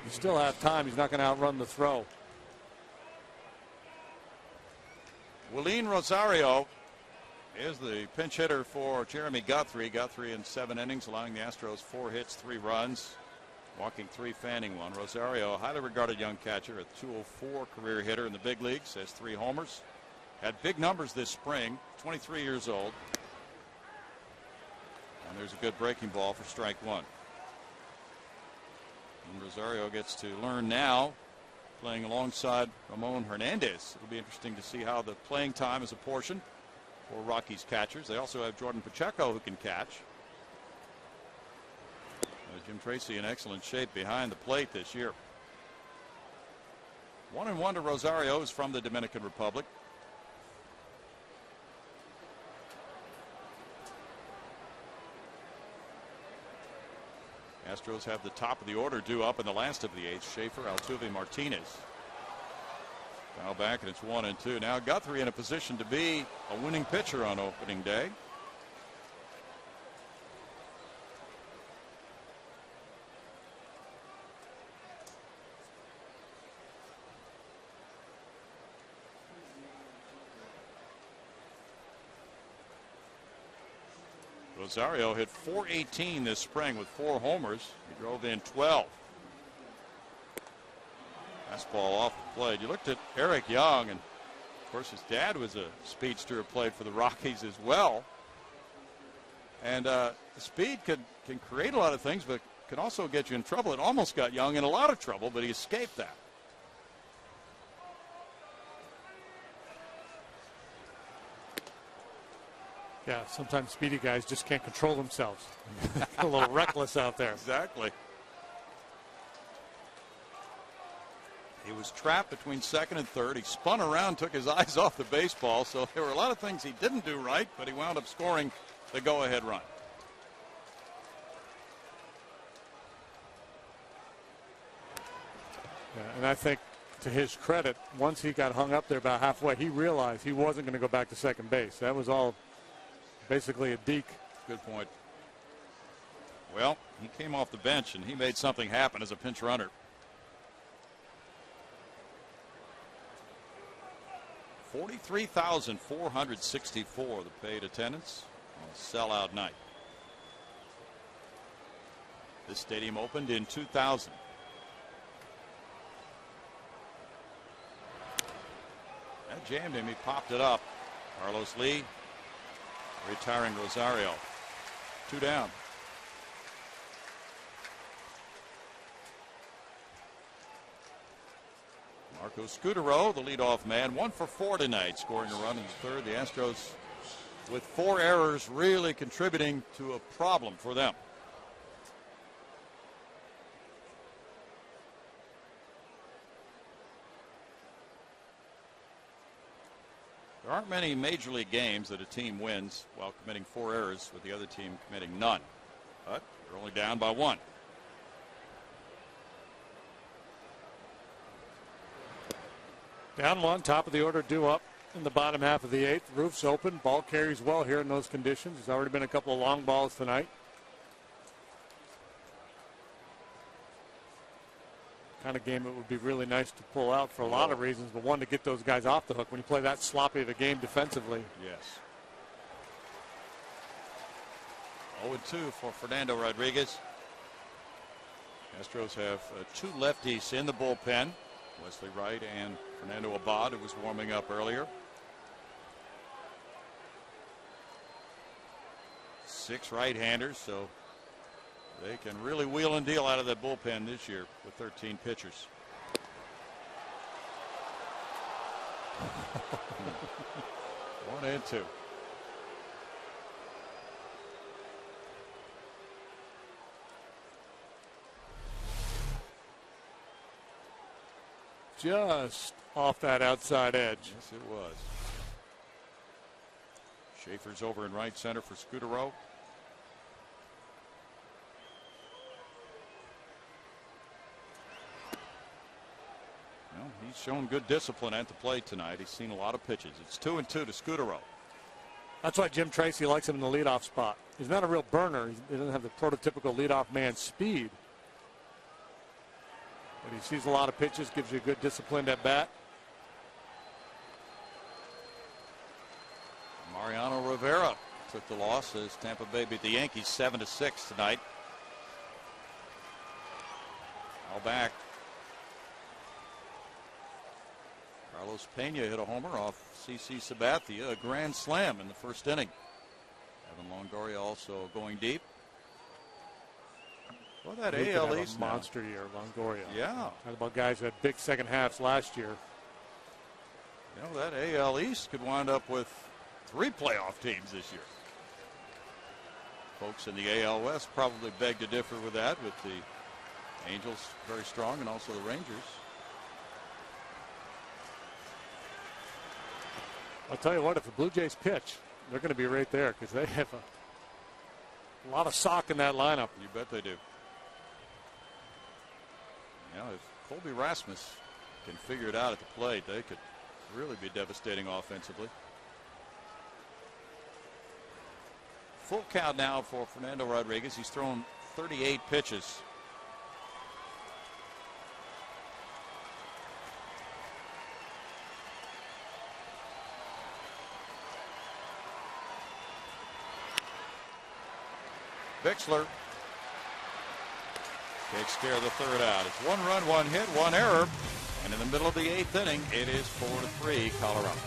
you still have time. He's not going to outrun the throw. Willeen Rosario is the pinch hitter for Jeremy Guthrie. Guthrie in 7 innings, allowing the Astros 4 hits, 3 runs, walking 3, fanning 1. Rosario, a highly regarded young catcher, a .204 career hitter in the big leagues, has 3 homers. Had big numbers this spring, 23 years old. And there's a good breaking ball for strike 1. And Rosario gets to learn now, playing alongside Ramon Hernandez. It'll be interesting to see how the playing time is apportioned for Rockies catchers. They also have Jordan Pacheco who can catch. Jim Tracy in excellent shape behind the plate this year. 1-1 to Rosario is from the Dominican Republic. Astros have the top of the order due up in the last of the 8th. Schaefer, Altuve, Martinez. Foul back, and it's 1-2. Now Guthrie in a position to be a winning pitcher on opening day. Rosario hit .418 this spring with 4 homers. He drove in 12. Fastball off the plate. You looked at Eric Young, and of course his dad was a speedster who played for the Rockies as well. And the speed can create a lot of things, but can also get you in trouble. It almost got Young in a lot of trouble, but he escaped that. Yeah, sometimes speedy guys just can't control themselves. A little reckless out there. Exactly. He was trapped between second and third. He spun around, took his eyes off the baseball. So there were a lot of things he didn't do right, but he wound up scoring the go-ahead run. Yeah, and I think to his credit, once he got hung up there about halfway, he realized he wasn't going to go back to second base. That was all basically a deke. Good point. Well, he came off the bench and he made something happen as a pinch runner. $43,464 the paid attendance on a sellout night. This stadium opened in 2000. That jammed him. He popped it up. Carlos Lee retiring Rosario. 2 down. Marco Scutaro, the leadoff man, 1 for 4 tonight, scoring a run in the third. The Astros with 4 errors really contributing to a problem for them. There aren't many major league games that a team wins while committing 4 errors with the other team committing none. But they're only down by 1. Down 1, top of the order due up in the bottom half of the 8th. Roof's open. Ball carries well here in those conditions. There's already been a couple of long balls tonight. Kind of game it would be really nice to pull out for a lot of reasons, but one, to get those guys off the hook when you play that sloppy of a game defensively. Yes. 0-2 for Fernando Rodriguez. Astros have 2 lefties in the bullpen. Wesley Wright and Fernando Abad, who was warming up earlier. 6 right-handers, so they can really wheel and deal out of that bullpen this year with 13 pitchers. 1-2. Just off that outside edge. Yes, it was. Schaefer's over in right center for Scutaro. He's shown good discipline at the plate tonight. He's seen a lot of pitches. It's 2-2 to Scutaro. That's why Jim Tracy likes him in the leadoff spot. He's not a real burner. He doesn't have the prototypical leadoff man speed. But he sees a lot of pitches, gives you a good disciplined at bat. Mariano Rivera took the loss as Tampa Bay beat the Yankees 7-6 tonight. Now back. Carlos Pena hit a homer off CC Sabathia, a grand slam in the first inning. Evan Longoria also going deep. Well, that AL East monster year, Longoria. Yeah. Talk about guys who had big second halves last year. You know, that AL East could wind up with 3 playoff teams this year. Folks in the AL West probably beg to differ with that, with the Angels very strong and also the Rangers. I'll tell you what, if the Blue Jays pitch, they're going to be right there because they have a lot of sock in that lineup. You bet they do. You know, if Colby Rasmus can figure it out at the plate, they could really be devastating offensively. Full count now for Fernando Rodriguez. He's thrown 38 pitches. Bixler takes care of the third out. It's 1 run, 1 hit, 1 error. And in the middle of the 8th inning, it is 4-3 Colorado.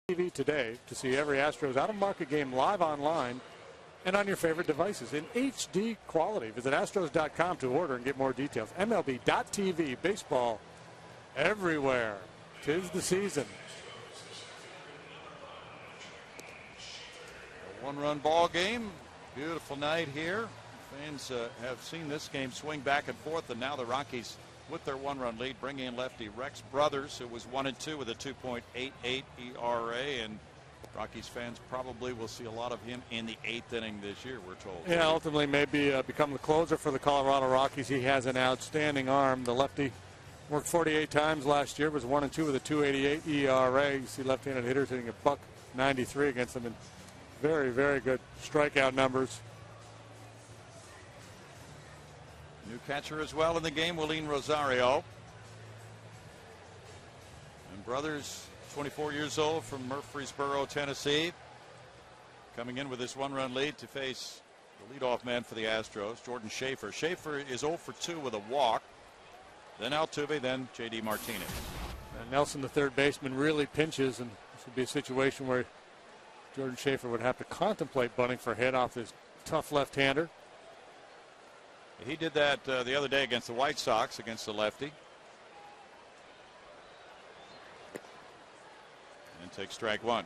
TV today to see every Astros out-of-market game live online and on your favorite devices in HD quality. Visit Astros.com to order and get more details. MLB.TV, baseball everywhere. 'Tis the season. A 1-run ball game. Beautiful night here. Fans have seen this game swing back and forth, and now the Rockies with their 1-run lead, bringing in lefty Rex Brothers, who was 1-2 with a 2.88 ERA, and Rockies fans probably will see a lot of him in the 8th inning this year, we're told. Yeah, ultimately maybe become the closer for the Colorado Rockies. He has an outstanding arm. The lefty worked 48 times last year, was 1-2 with a 2.88 ERA. You see left-handed hitters hitting a .93 against them, and very, very good strikeout numbers. New catcher as well in the game, Willeen Rosario. And Brothers, 24 years old, from Murfreesboro, Tennessee, coming in with this 1-run lead to face the leadoff man for the Astros, Jordan Schaefer. Schaefer is 0 for 2 with a walk. Then Altuve, then J.D. Martinez. And Nelson, the third baseman, really pinches, and this would be a situation where Jordan Schaefer would have to contemplate bunting for a hit off his tough left-hander. He did that the other day against the White Sox, against the lefty. take strike one.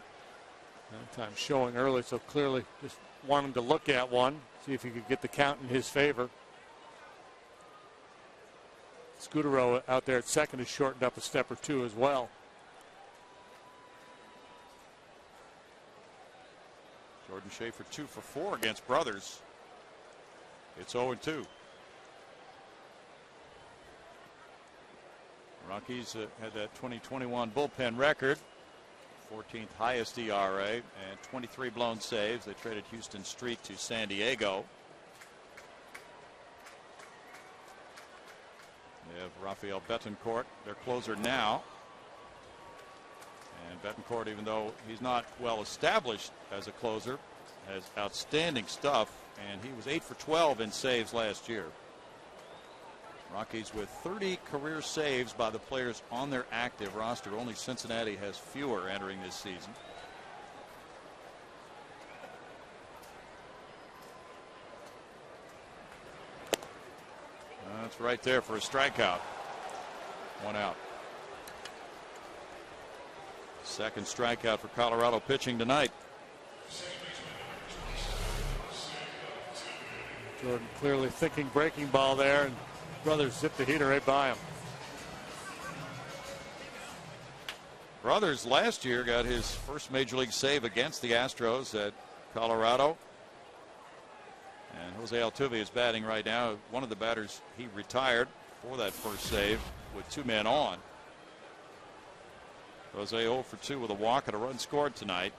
That time showing early, so clearly just wanting to look at one, see if he could get the count in his favor. Scutaro out there at second has shortened up a step or two as well. Jordan Schaefer 2 for 4 against Brothers. It's 0-2. Rockies had that 2021 bullpen record, 14th highest ERA and 23 blown saves. They traded Houston Street to San Diego. They have Rafael Betancourt, their closer now. And Betancourt, even though he's not well established as a closer, has outstanding stuff, and he was 8 for 12 in saves last year. Rockies with 30 career saves by the players on their active roster. Only Cincinnati has fewer entering this season. That's right there for a strikeout. 1 out. Second strikeout for Colorado pitching tonight. Jordan clearly thinking breaking ball there, and Brothers zipped the heater right by him. Brothers last year got his first major league save against the Astros at Colorado. And Jose Altuve is batting right now. One of the batters he retired for that first save with 2 men on. Jose 0 for 2 with a walk and a run scored tonight.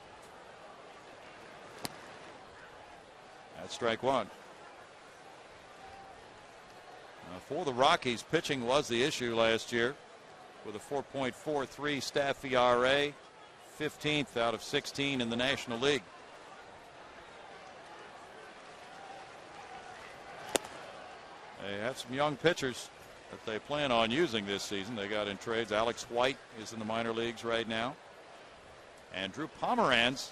That's strike one. Now for the Rockies, pitching was the issue last year with a 4.43 staff ERA, 15th out of 16 in the National League. They have some young pitchers that they plan on using this season. They got in trades. Alex White is in the minor leagues right now. And Drew Pomeranz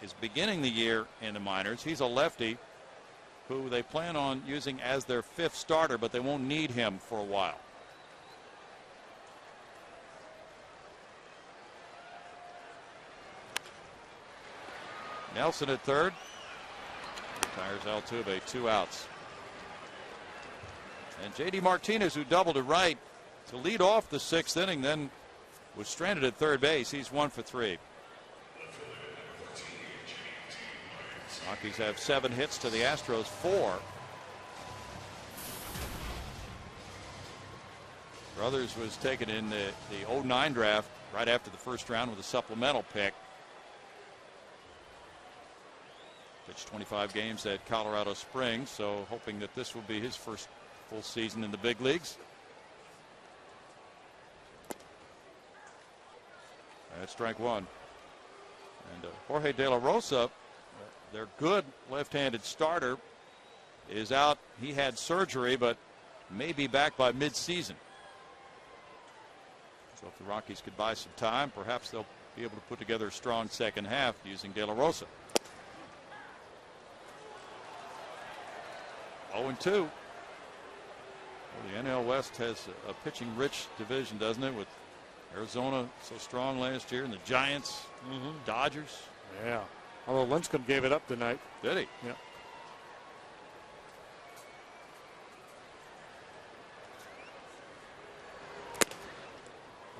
is beginning the year in the minors. He's a lefty who they plan on using as their 5th starter, but they won't need him for a while. Nelson at third. Retires Altuve, 2 outs. And J.D. Martinez, who doubled to right to lead off the 6th inning, then was stranded at third base. He's 1 for 3. Rockies have 7 hits to the Astros 4. Brothers was taken in the 09 draft right after the first round with a supplemental pick. Pitched 25 games at Colorado Springs, so hoping that this will be his first full season in the big leagues. That's strike one. And Jorge De La Rosa, their good left-handed starter, is out. He had surgery, but may be back by mid-season. So if the Rockies could buy some time, perhaps they'll be able to put together a strong second half using De La Rosa. 0-2. Well, the NL West has a pitching-rich division, doesn't it? With Arizona so strong last year, and the Giants, Dodgers. Yeah. Although Lincecum gave it up tonight. Did he? Yeah.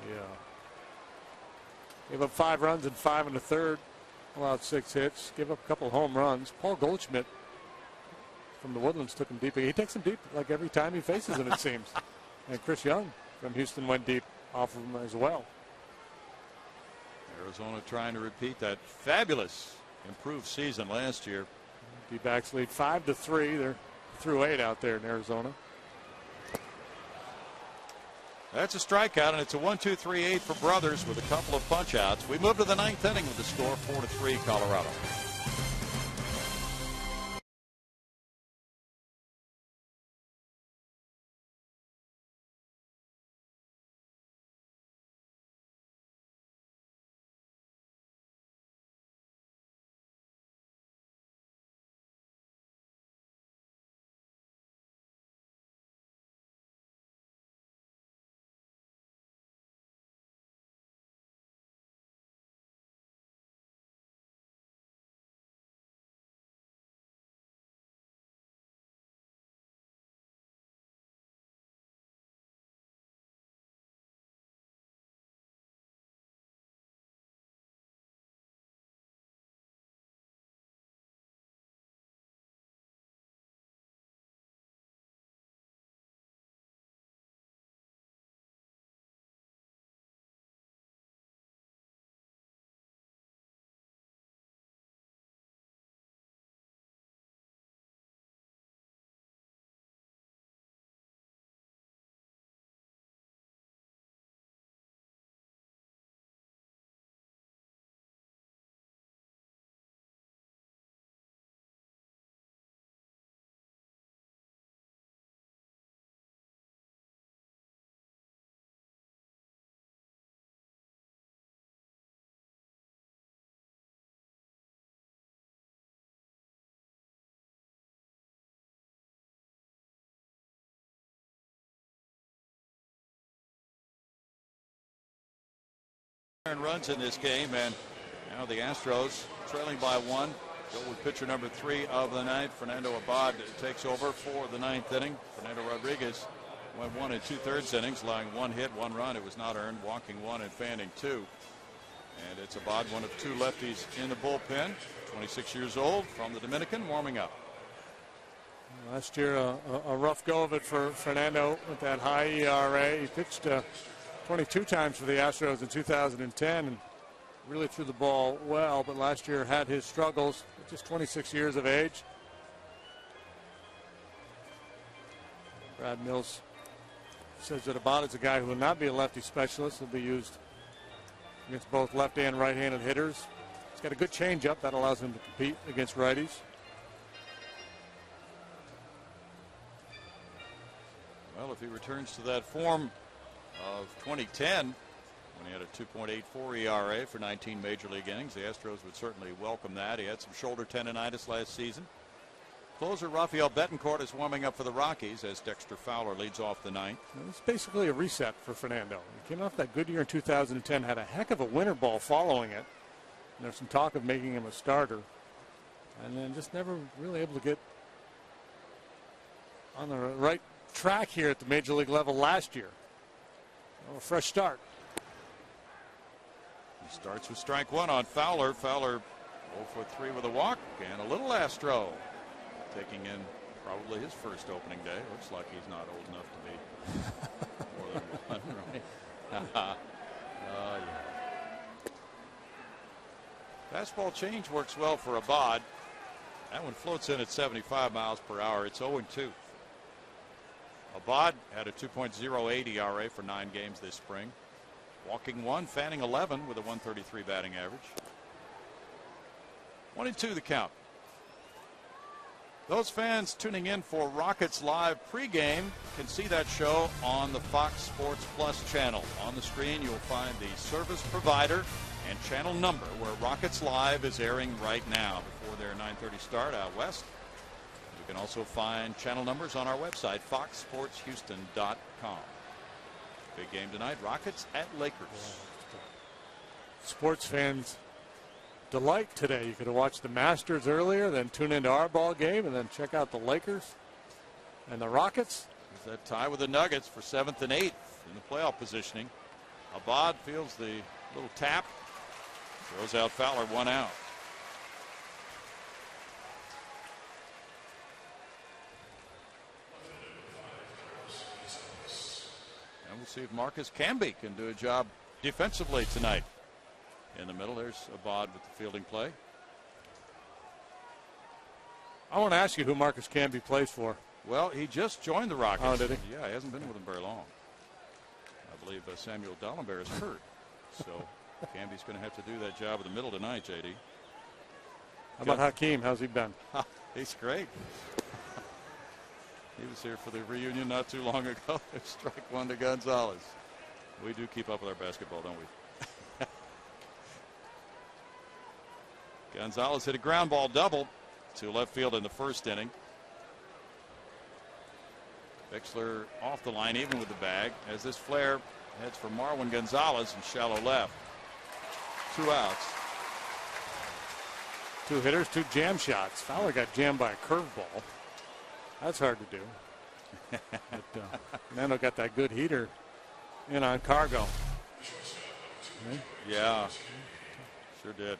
Yeah. Gave up 5 runs and 5 in the third. Allowed 6 hits. Gave up a couple home runs. Paul Goldschmidt from the Woodlands took him deep. He takes him deep like every time he faces him, it seems. And Chris Young from Houston went deep off of him as well. Arizona trying to repeat that fabulous improved season last year. D-backs lead 5-3. They're through 8 out there in Arizona. That's a strikeout, and it's a 1-2-3-8 for Brothers with a couple of punch outs. We move to the 9th inning with the score 4-3 Colorado. runs in this game, and now the Astros trailing by 1. Go with pitcher number 3 of the ninth. Fernando Abad takes over for the ninth inning. Fernando Rodriguez went 1 2/3 innings, allowing 1 hit, 1 run. It was not earned, walking 1 and fanning 2. And it's Abad, one of 2 lefties in the bullpen. 26 years old, from the Dominican, warming up. Last year, a rough go of it for Fernando with that high ERA. He pitched 22 times for the Astros in 2010 and really threw the ball well, but last year had his struggles, just 26 years of age. Brad Mills says that Abad is a guy who will not be a lefty specialist. He'll be used against both left and right-handed hitters. He's got a good changeup that allows him to compete against righties. Well, if he returns to that form of 2010, when he had a 2.84 ERA for 19 major league innings, the Astros would certainly welcome that. He had some shoulder tendonitis last season. Closer Rafael Betancourt is warming up for the Rockies as Dexter Fowler leads off the ninth. It's basically a reset for Fernando. He came off that good year in 2010, had a heck of a winter ball following it. And there's some talk of making him a starter, and then just never really able to get on the right track here at the major league level last year. Oh, a fresh start. He starts with strike 1 on Fowler. Fowler 0 for 3 with a walk and a little Astro, taking in probably his first opening day. Looks like he's not old enough to be more than one, right? Yeah. Fastball change works well for Abad. That one floats in at 75 miles per hour. It's 0-2. Abad had a 2.08 ERA for 9 games this spring. Walking 1, fanning 11 with a 133 batting average. 1-2 the count. Those fans tuning in for Rockets Live pregame can see that show on the Fox Sports Plus channel. On the screen, you'll find the service provider and channel number where Rockets Live is airing right now before their 9:30 start out west. You can also find channel numbers on our website, foxsportshouston.com. Big game tonight, Rockets at Lakers. Sports fans delight today. You could have watched the Masters earlier, then tune into our ball game, and then check out the Lakers and the Rockets. There's that tie with the Nuggets for 7th and 8th in the playoff positioning. Abad feels the little tap, throws out Fowler, 1 out. And we'll see if Marcus Camby can do a job defensively tonight. In the middle, there's Abad with the fielding play. I want to ask you who Marcus Camby plays for. Well, he just joined the Rockets. Oh, did he? Yeah, he hasn't been with them very long. I believe Samuel Dallenberg is hurt. So Camby's going to have to do that job in the middle tonight, JD. How about Hakeem? How's he been? He's great. He was here for the reunion not too long ago. Strike 1 to Gonzalez. We do keep up with our basketball, don't we? Gonzalez hit a ground ball double to left field in the first inning. Bixler off the line even with the bag as this flare heads for Marwin Gonzalez in shallow left. 2 outs. 2 hitters, 2 jam shots. Fowler got jammed by a curveball. That's hard to do. But Nando got that good heater in on Cargo. Right? Yeah, sure did.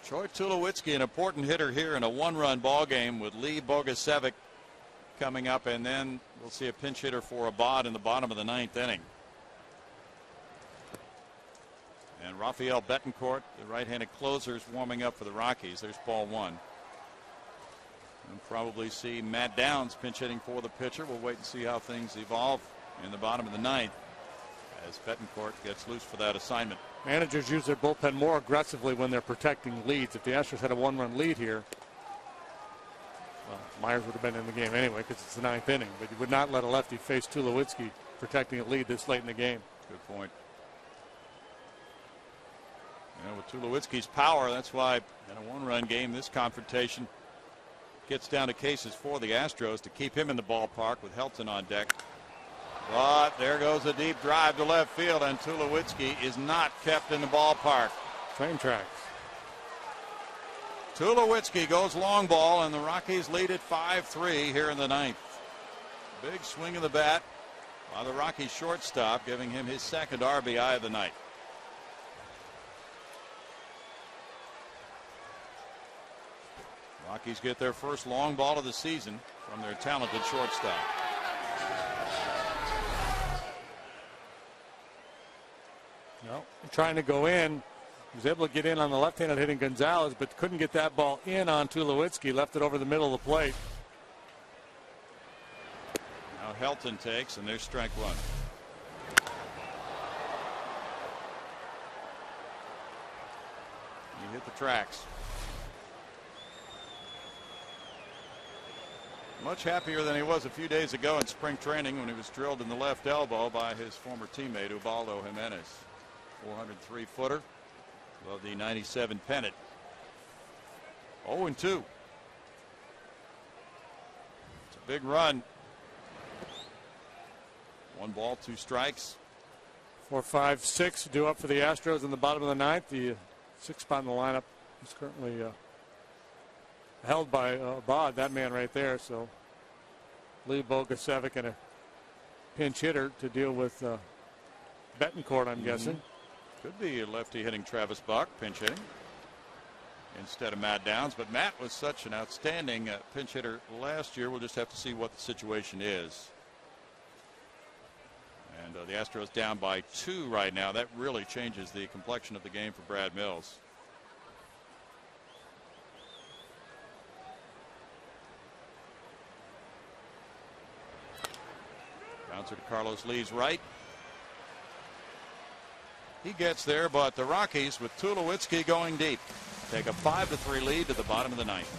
Troy Tulowitzki, an important hitter here in a 1-run ball game with Lee Bogusevic coming up, and then we'll see a pinch hitter for Abad in the bottom of the 9th inning. And Rafael Betancourt, the right-handed closer, is warming up for the Rockies. There's ball 1. We'll probably see Matt Downs pinch hitting for the pitcher. We'll wait and see how things evolve in the bottom of the 9th as Betancourt gets loose for that assignment. Managers use their bullpen more aggressively when they're protecting leads. If the Astros had a 1-run lead here, well, Myers would have been in the game anyway because it's the 9th inning. But you would not let a lefty face Tulowitzki protecting a lead this late in the game. Good point. And with Tulowitzki's power, that's why in a 1-run game, this confrontation gets down to cases for the Astros to keep him in the ballpark with Helton on deck. But there goes a deep drive to left field, and Tulowitzki is not kept in the ballpark. Train tracks. Tulowitzki goes long ball, and the Rockies lead it 5-3 here in the ninth. Big swing of the bat by the Rockies shortstop, giving him his second RBI of the night. Rockies get their first long ball of the season from their talented shortstop. No, trying to go in. He was able to get in on the left-handed hitting Gonzalez, but couldn't get that ball in on Tulowitzki. Left it over the middle of the plate. Now Helton takes, and there's strike one. He hit the tracks. Much happier than he was a few days ago in spring training when he was drilled in the left elbow by his former teammate Ubaldo Jimenez. 403-footer above the 97 pennant. 0-2. It's a big run. 1 ball, 2 strikes. 4, 5, 6 due up for the Astros in the bottom of the ninth. The 6th spot in the lineup is currently held by Bod, that man right there. So Lee Bogasevic and a pinch hitter to deal with Betancourt, I'm guessing. Could be a lefty hitting Travis Buck, pinch hitting instead of Matt Downs. But Matt was such an outstanding pinch hitter last year. We'll just have to see what the situation is. And the Astros down by 2 right now. That really changes the complexion of the game for Brad Mills. Bouncer to Carlos Lee's right. He gets there, but the Rockies, with Tulowitzki going deep, take a 5-3 lead to the bottom of the ninth.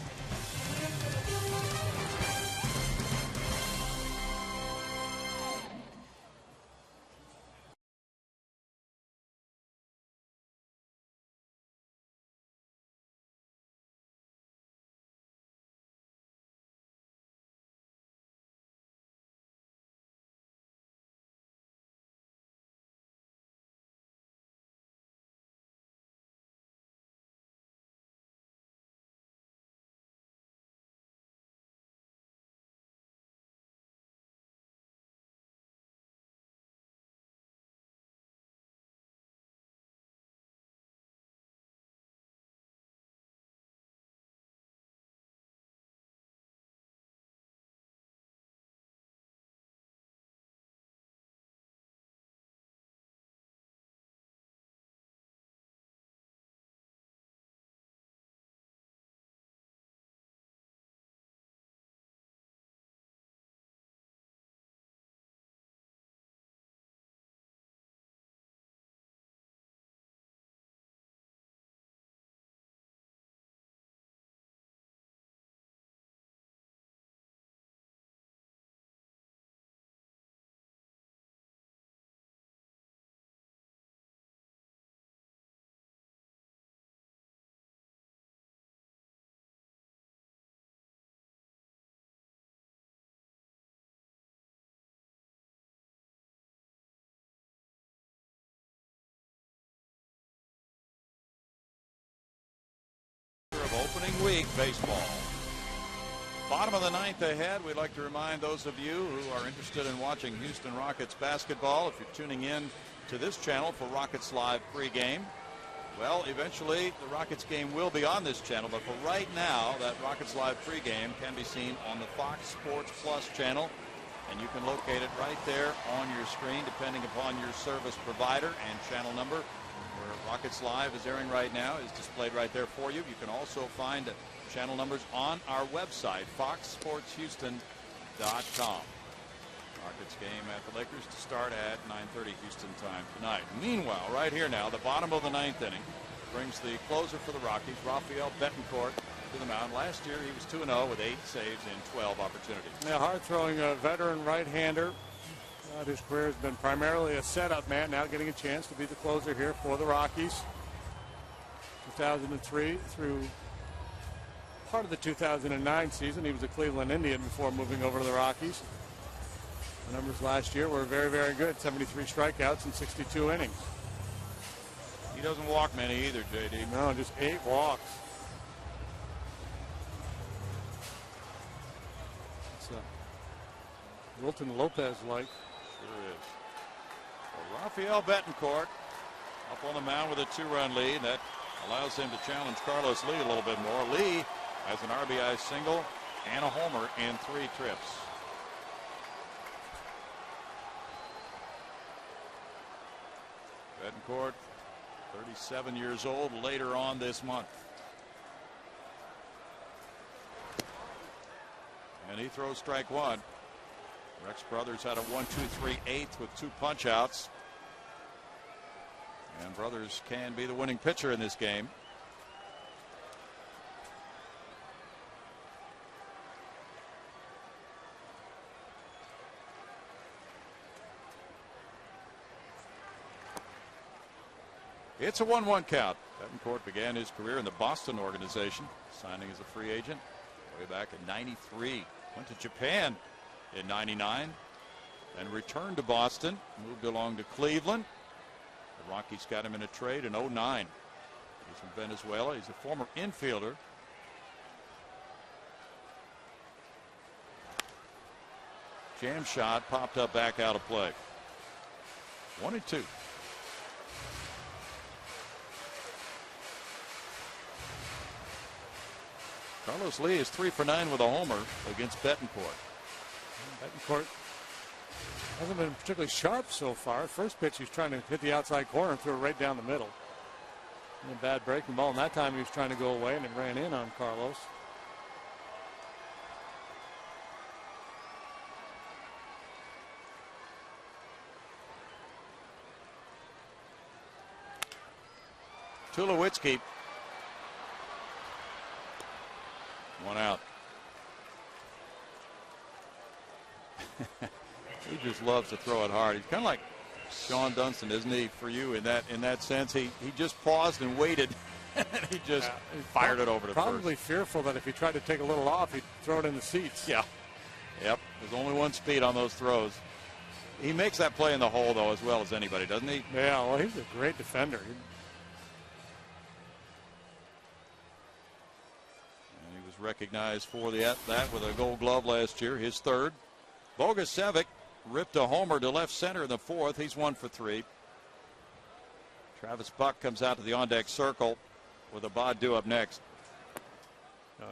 Of opening week baseball. Bottom of the ninth ahead. We'd like to remind those of you who are interested in watching Houston Rockets basketball, if you're tuning in to this channel for Rockets Live pregame, well, eventually the Rockets game will be on this channel, but for right now, that Rockets Live pregame can be seen on the Fox Sports Plus channel, and you can locate it right there on your screen depending upon your service provider and channel number. Where Rockets Live is airing right now is displayed right there for you. You can also find channel numbers on our website, foxsportshouston.com. Rockets game at the Lakers to start at 9:30 Houston time tonight. Meanwhile, right here now, the bottom of the ninth inning brings the closer for the Rockies, Rafael Betancourt, to the mound. Last year he was 2-0 with 8 saves in 12 opportunities. Yeah, hard-throwing veteran right-hander. His career has been primarily a setup man, now getting a chance to be the closer here for the Rockies. 2003 through part of the 2009 season. He was a Cleveland Indian before moving over to the Rockies. The numbers last year were very, very good. 73 strikeouts in 62 innings. He doesn't walk many either, J.D. No, just 8 walks. It's Wilton Lopez-like. Sure is. Well, Rafael Betancourt up on the mound with a 2-run lead. That allows him to challenge Carlos Lee a little bit more. Lee has an RBI single and a homer in 3 trips. Betancourt, 37 years old, later on this month. And he throws strike 1. Rex Brothers had a 1-2-3-8 with 2 punch-outs. And Brothers can be the winning pitcher in this game. It's a 1-1 count. Betancourt began his career in the Boston organization, signing as a free agent way back in '93. Went to Japan in '99 and returned to Boston, moved along to Cleveland. The Rockies got him in a trade in '09. He's from Venezuela. He's a former infielder. Jam shot popped up back out of play. 1-2. Carlos Lee is 3 for 9 with a homer against Betancourt. Betancourt hasn't been particularly sharp so far. First pitch, he's trying to hit the outside corner and threw it right down the middle. And a bad breaking ball, and that time he was trying to go away and it ran in on Carlos. Tulowitzki. 1 out. He just loves to throw it hard. He's kind of like Sean Dunston, isn't he, for you in that sense? He just paused and waited, and he just fired it over to probably first. fearful that if he tried to take a little off, he'd throw it in the seats. Yeah. Yep. There's only one speed on those throws. He makes that play in the hole, though, as well as anybody, doesn't he? Yeah, well, he's a great defender. Recognized for that with a Gold Glove last year, his 3rd. Bogusevic ripped a homer to left center in the 4th. He's 1 for 3. Travis Buck comes out to the on-deck circle with a Badu up next.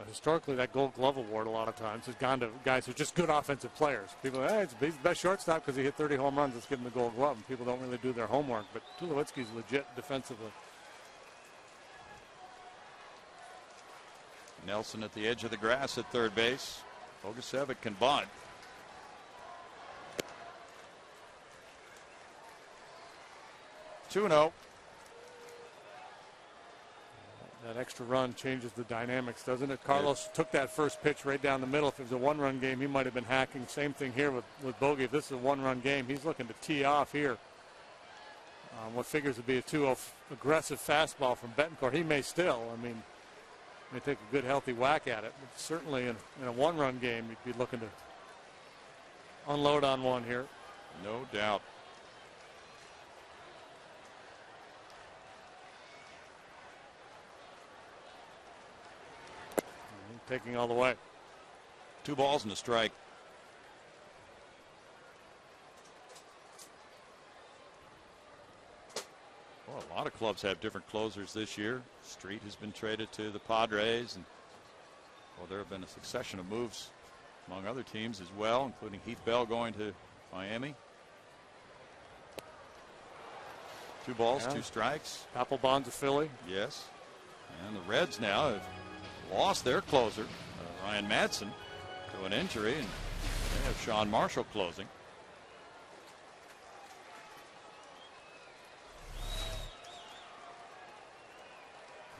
Historically, that Gold Glove award a lot of times has gone to guys who are just good offensive players. People, he's the best shortstop because he hit 30 home runs. Let's give him the Gold Glove. And people don't really do their homework, but Tulowitzki's legit defensively. Nelson at the edge of the grass at third base. Bogusevic can bunt. Two-0. That extra run changes the dynamics, doesn't it? Carlos took that first pitch right down the middle. If it was a 1-run game, he might have been hacking. Same thing here with Bogey. If this is a 1-run game, he's looking to tee off here. What figures to be a 2-0 aggressive fastball from Betancourt. He may still. I mean, may take a good healthy whack at it, but certainly in a 1-run game you'd be looking to unload on one here. No doubt. Taking all the way. 2 balls and a strike. Well, a lot of clubs have different closers this year. Street has been traded to the Padres, and well, there have been a succession of moves among other teams as well, including Heath Bell going to Miami. 2 balls, 2 strikes. Applebaum's a Philly. Yes. And the Reds now have lost their closer, Ryan Madsen, to an injury, and they have Sean Marshall closing.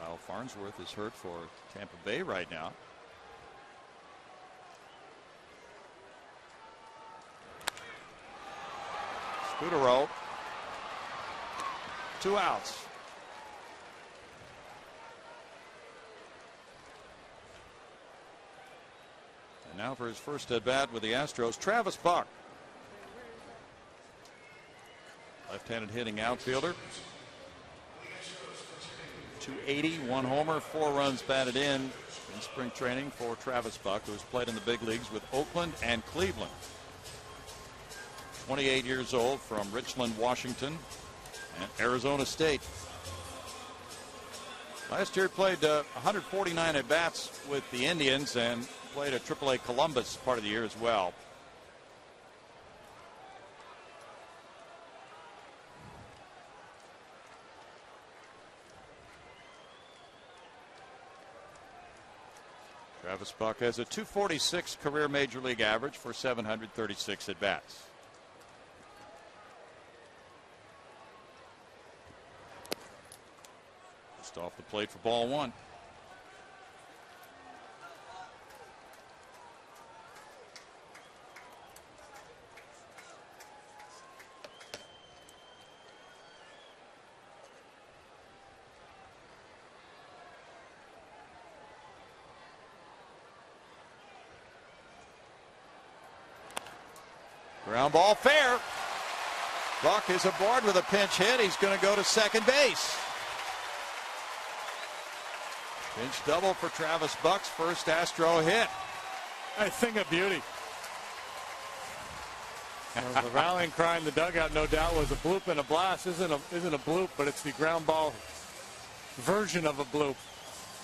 Kyle Farnsworth is hurt for Tampa Bay right now. Scudero. 2 outs. And now for his first at bat with the Astros, Travis Buck. left-handed hitting outfielder. 280, 1 homer, 4 runs batted in spring training for Travis Buck, who has played in the big leagues with Oakland and Cleveland. 28 years old, from Richland, Washington, and Arizona State. Last year played 149 at-bats with the Indians and played at AAA Columbus part of the year as well. Travis Buck has a .246 career major league average for 736 at-bats. Just off the plate for ball 1. Ground ball fair. Buck is aboard with a pinch hit. He's going to go to second base. Pinch double for Travis Buck's first Astro hit. A thing of beauty. The rallying cry in the dugout, no doubt, was a bloop and a blast. Isn't a bloop, but it's the ground ball version of a bloop.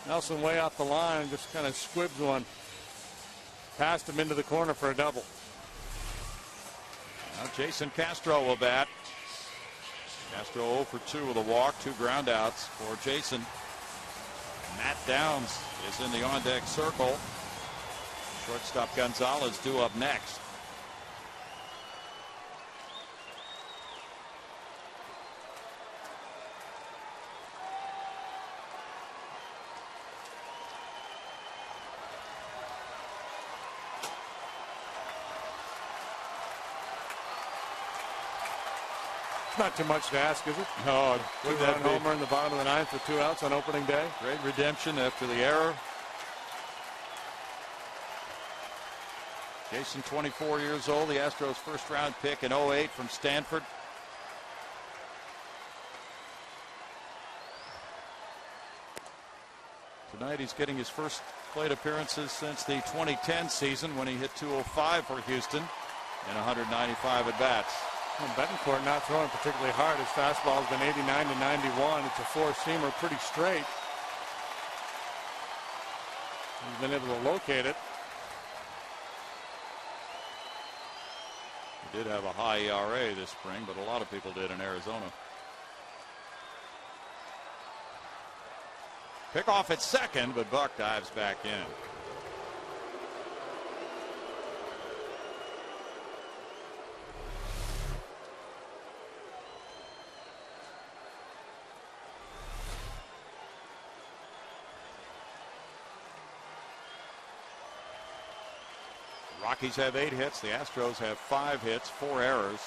Nelson way off the line, just kind of squibs one. Passed him into the corner for a double. Now Jason Castro will bat. Castro 0 for 2 with a walk, 2 groundouts for Jason. Matt Downs is in the on-deck circle. Shortstop Gonzalez due up next. Not too much to ask, is it? No, Two-run homer in the bottom of the 9th with 2 outs on opening day. Great redemption after the error. Jason, 24 years old, the Astros' first-round pick in '08 from Stanford. Tonight he's getting his first plate appearances since the 2010 season when he hit .205 for Houston in 195 at-bats. Well, Betancourt not throwing particularly hard. His fastball has been 89 to 91. It's a four-seamer, pretty straight. He's been able to locate it. He did have a high ERA this spring, but a lot of people did in Arizona. Pick off at second, but Buck dives back in. Rockies have 8 hits. The Astros have 5 hits, 4 errors.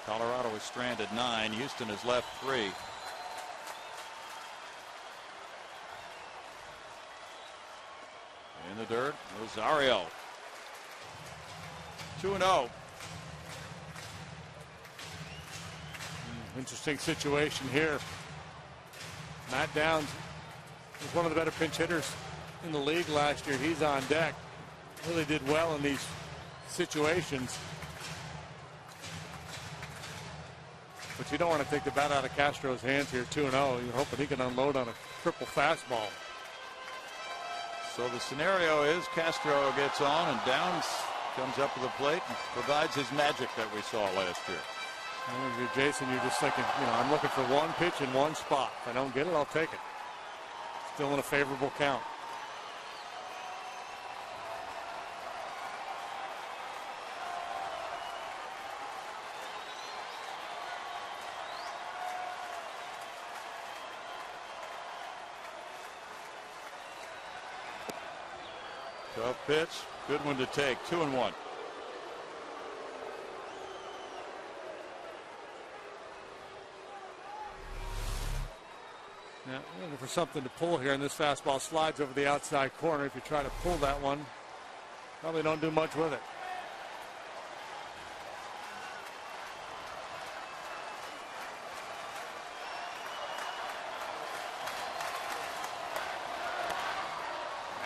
Colorado is stranded 9. Houston has left 3. In the dirt, Rosario. 2-0. Interesting situation here. Matt Downs was one of the better pinch hitters in the league last year. He's on deck. Really did well in these situations. But you don't want to take the bat out of Castro's hands here, 2-0. You're hoping he can unload on a triple fastball. So the scenario is Castro gets on and Downs comes up to the plate and provides his magic that we saw last year. And if you're Jason, you're just thinking, I'm looking for one pitch in one spot. If I don't get it, I'll take it. Still in a favorable count. Tough pitch, good one to take. 2-1. Now, looking for something to pull here, and this fastball slides over the outside corner. If you try to pull that one, probably don't do much with it.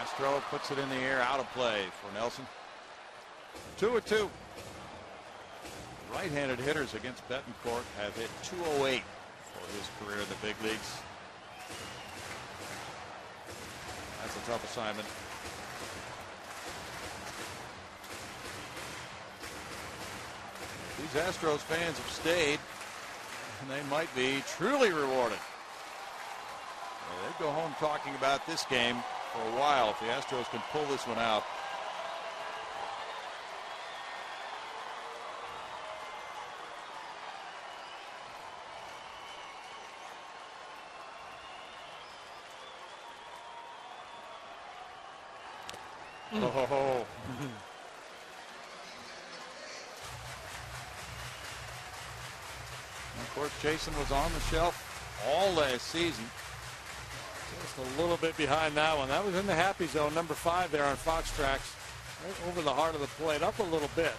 Castro puts it in the air, out of play for Nelson. 2-2. Right-handed hitters against Betancourt have hit 208 for his career in the big leagues. That's a tough assignment. These Astros fans have stayed, and they might be truly rewarded. They'd go home talking about this game for a while if the Astros can pull this one out. Oh. Of course, Jason was on the shelf all last season. Just a little bit behind that one. That was in the happy zone, number 5 there on Fox Tracks. Right over the heart of the plate, up a little bit.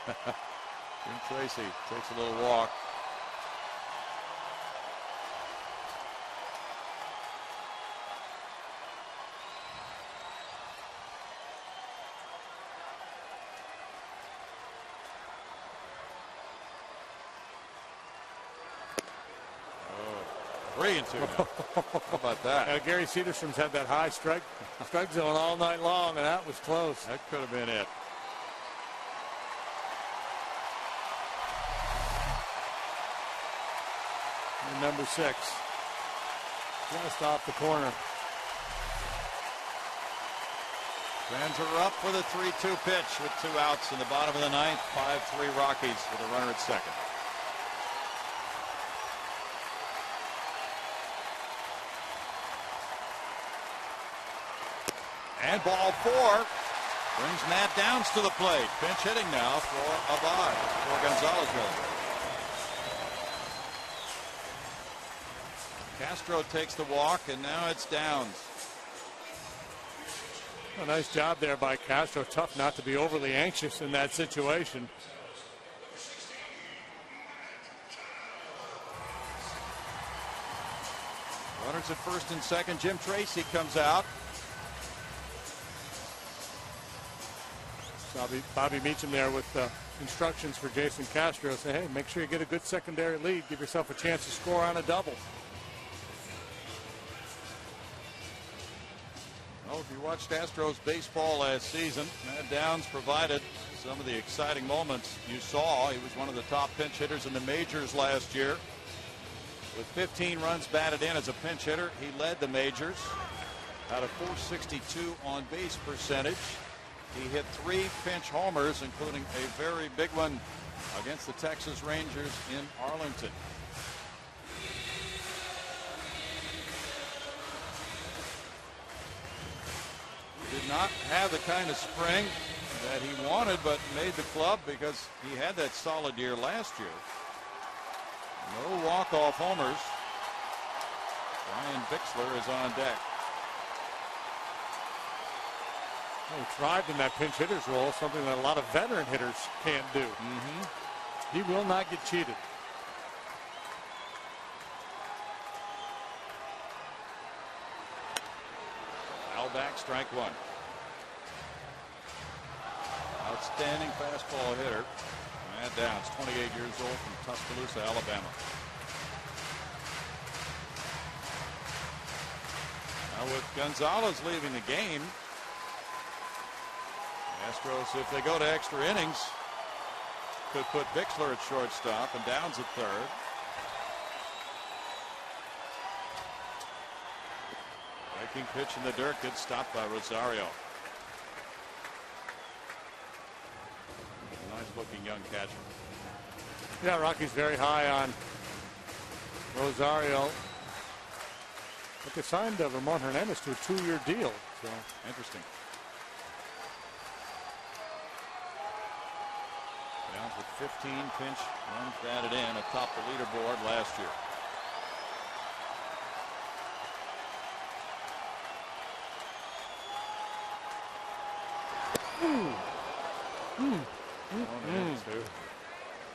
Jim Tracy takes a little walk. 3-2 now. How about that? Gary Cederstrom's had that high strike zone all night long, and that was close. That could have been it. And number 6. Just off the corner. Fans are up for the 3-2 pitch with 2 outs in the bottom of the 9th. 5-3 Rockies with a runner at second. And ball 4 brings Matt Downs to the plate. Pinch hitting now for Abad, for Gonzalez. Castro takes the walk, and now it's Downs. A nice job there by Castro. Tough not to be overly anxious in that situation. Runners at first and second. Jim Tracy comes out. Bobby Meacham there with instructions for Jason Castro. Say, hey, make sure you get a good secondary lead. Give yourself a chance to score on a double. Well, if you watched Astros baseball last season, Matt Downs provided some of the exciting moments you saw. He was one of the top pinch hitters in the majors last year. With 15 runs batted in as a pinch hitter, he led the majors. Out of .462 on base percentage. He hit 3 pinch homers, including a very big one against the Texas Rangers in Arlington. He did not have the kind of spring that he wanted, but made the club because he had that solid year last year. No walk-off homers. Brian Bixler is on deck. He thrived in that pinch hitter's role, something that a lot of veteran hitters can't do. He will not get cheated. Foul back, strike 1. Outstanding fastball hitter. Matt Downs, 28 years old, from Tuscaloosa, Alabama. Now with Gonzalez leaving the game, Astros, if they go to extra innings, could put Bixler at shortstop and Downs at third. Breaking pitch in the dirt, good stop by Rosario. Nice looking young catcher. Yeah, Rocky's very high on Rosario. But they signed Ramon Hernandez to a 2-year deal. So interesting. Downs with 15 pinch runs batted in atop the leaderboard last year.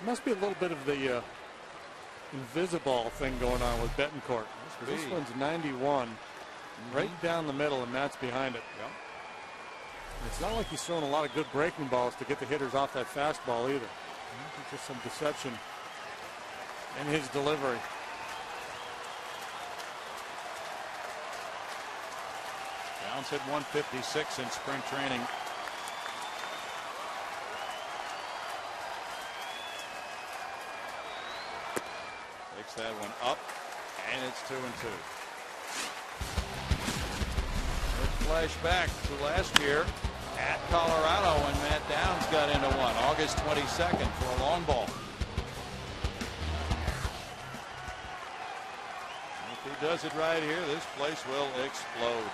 Must be a little bit of the invisible thing going on with Betancourt. This one's 91, right down the middle, and Matt's behind it. Yep. It's not like he's throwing a lot of good breaking balls to get the hitters off that fastball either. Just some deception in his delivery. Downs hit 156 in spring training. Takes that one up, and it's 2-2. Flashback to last year at Colorado when Matt Downs got into one, August 22nd for a long ball. If he does it right here, this place will explode.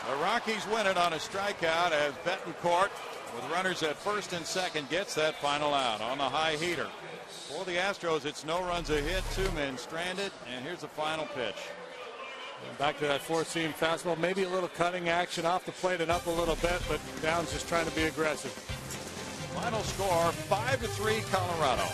The Rockies win it on a strikeout as Betancourt, with runners at first and second, gets that final out on the high heater. For the Astros, it's no runs a hit, 2 men stranded, and here's the final pitch. And back to that four-seam fastball, maybe a little cutting action off the plate and up a little bit, but Downs just trying to be aggressive. Final score, 5-3 Colorado.